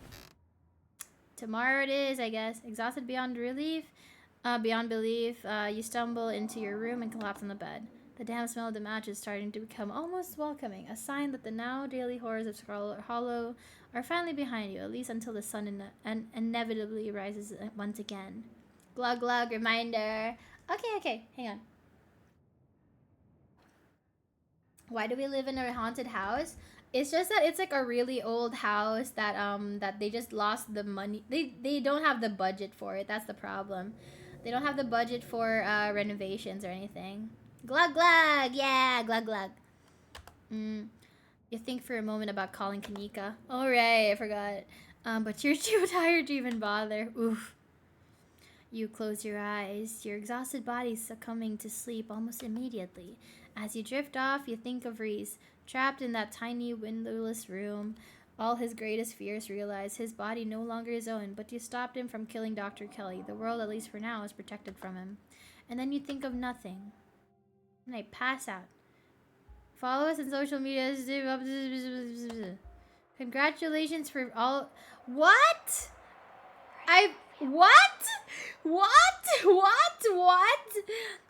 Tomorrow it is, I guess. Exhausted beyond belief, you stumble into your room and collapse on the bed. The damp smell of the match is starting to become almost welcoming, a sign that the now daily horrors of Scarlet Hollow are finally behind you, at least until the sun inevitably rises once again. Glug glug, reminder. Okay, hang on. Why do we live in a haunted house? It's just that it's like a really old house that they just lost the money. They don't have the budget for it. That's the problem. They don't have the budget for renovations or anything. Glug glug, yeah, glug glug. You think for a moment about calling Kanika. Oh right, I forgot. But you're too tired to even bother. Oof. You close your eyes, your exhausted body succumbing to sleep almost immediately. As you drift off, you think of Reese, trapped in that tiny windowless room. All his greatest fears realized, his body no longer his own, but you stopped him from killing Dr. Kelly. The world, at least for now, is protected from him. And then you think of nothing. And I pass out. Follow us on social media. Congratulations for all. What? What? What?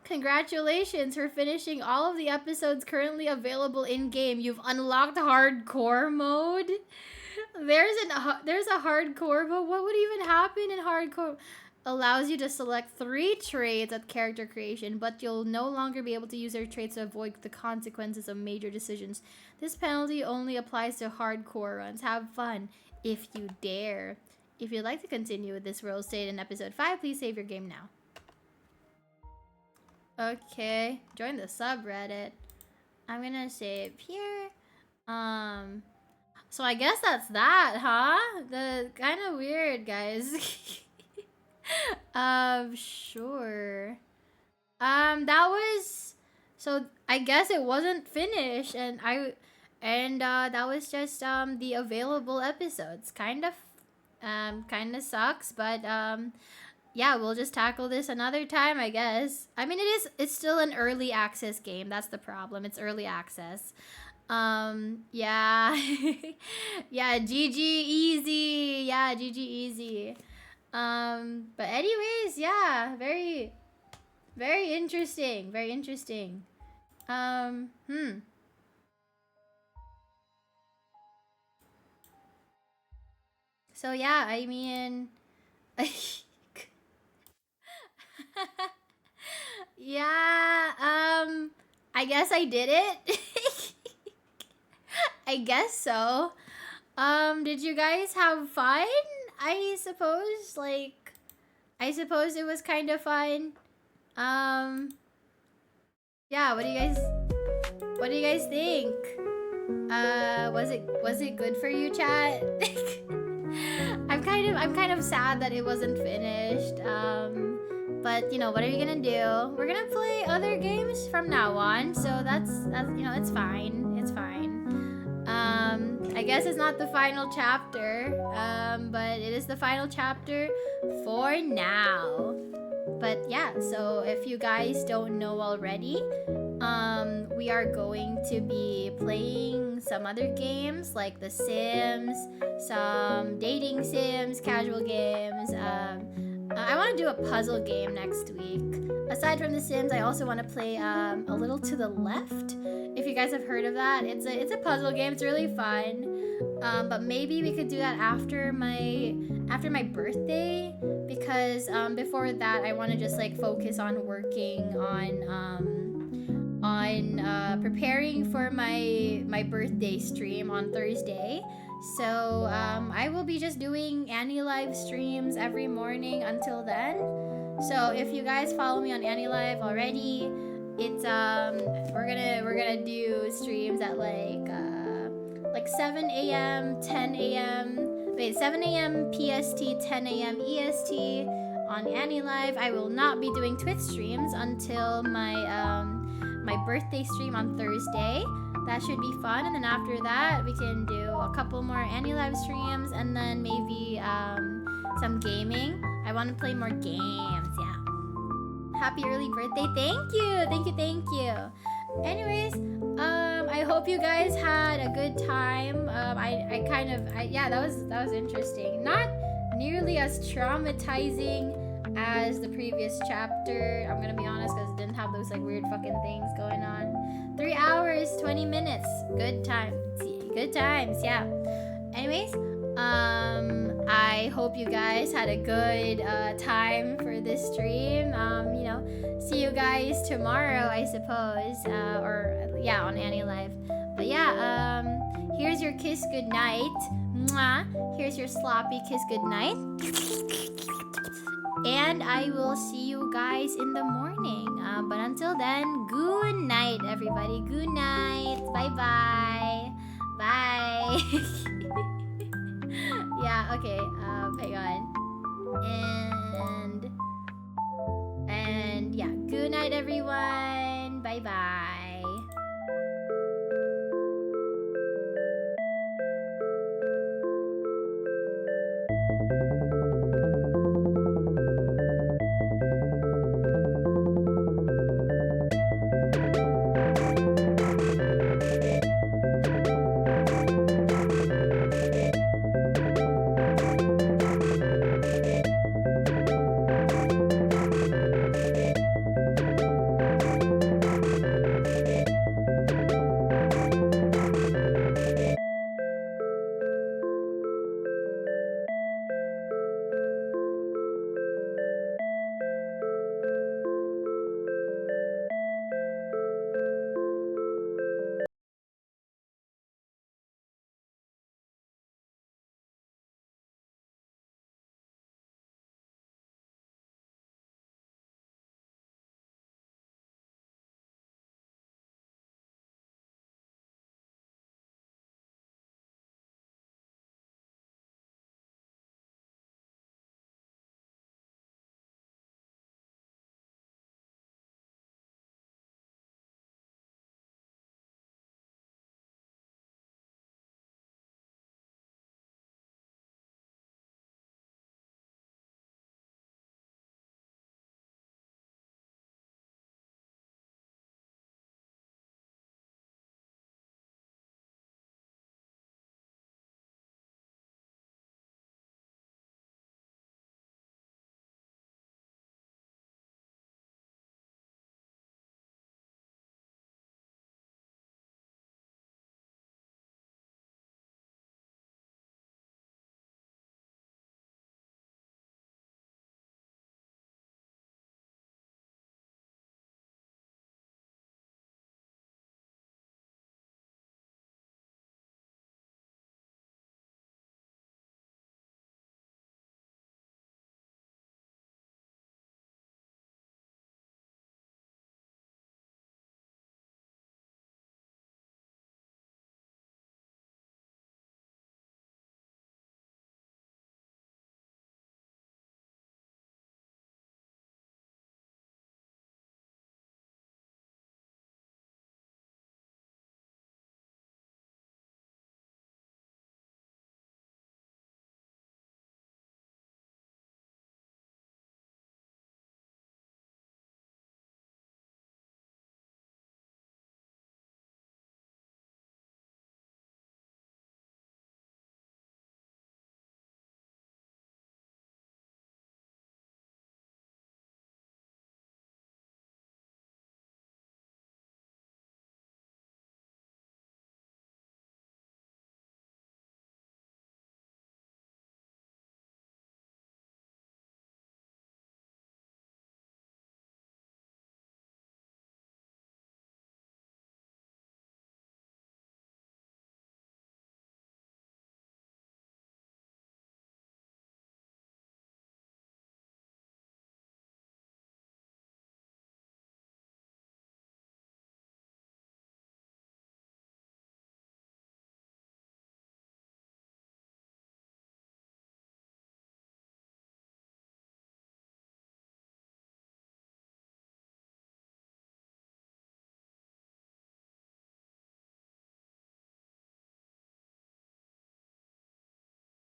Congratulations for finishing all of the episodes currently available in game. You've unlocked hardcore mode. There's a hardcore mode. What would even happen in hardcore? Allows you to select 3 traits at character creation, but you'll no longer be able to use their traits to avoid the consequences of major decisions. This penalty only applies to hardcore runs. Have fun if you dare. If you'd like to continue with this role stated in episode 5, please save your game now. Okay, join the subreddit. I'm gonna save here. So I guess that's that, huh? The kind of weird, guys. Sure. That was, so I guess it wasn't finished, and that was just the available episodes. Kind of sucks, but yeah, we'll just tackle this another time, I guess. I mean, it's still an early access game. That's the problem. It's early access. Yeah. Yeah, GG easy. Yeah, GG easy. But anyways, yeah, very, very interesting. Very interesting. So yeah, I mean, yeah, I guess I did it. I guess so. Did you guys have fun? I suppose, I suppose it was kind of fun. Yeah, what do you guys think? Was it good for you, chat? I'm kind of sad that it wasn't finished. But you know, what are you gonna do? We're gonna play other games from now on, so that's you know, it's fine. It's fine. I guess it's not the final chapter, but it is the final chapter for now. But yeah, so if you guys don't know already, we are going to be playing some other games like The Sims, some dating sims, casual games. I want to do a puzzle game next week. Aside from The Sims, I also want to play A Little to the Left. If you guys have heard of that, it's a puzzle game. It's really fun. But maybe we could do that after my birthday, because before that I want to just focus on working on preparing for my birthday stream on Thursday. So I will be just doing Annie Live streams every morning until then. So if you guys follow me on Annie Live already, it's we're gonna do streams at like 7 a.m., 10 a.m. Wait, 7 a.m. PST, 10 a.m. EST on Annie Live. I will not be doing Twitch streams until my birthday stream on Thursday. That should be fun. And then after that, we can do a couple more Annie Live streams, and then maybe some gaming. I want to play more games. Yeah. Happy early birthday. Thank you. Anyways, I hope you guys had a good time. Yeah, that was interesting. Not nearly as traumatizing as the previous chapter. I'm gonna be honest, because it didn't have those weird fucking things going on. 3 hours, 20 minutes. Good times. Yeah. Anyways, I hope you guys had a good time for this stream. You know, see you guys tomorrow, I suppose, or yeah, on Annie Live. But yeah, here's your kiss goodnight. Mwah. Here's your sloppy kiss goodnight. And I will see you guys in the morning. But until then, good night, everybody. Good night. Bye-bye. Bye. Yeah, okay. Hang on. And yeah, good night, everyone. Bye-bye.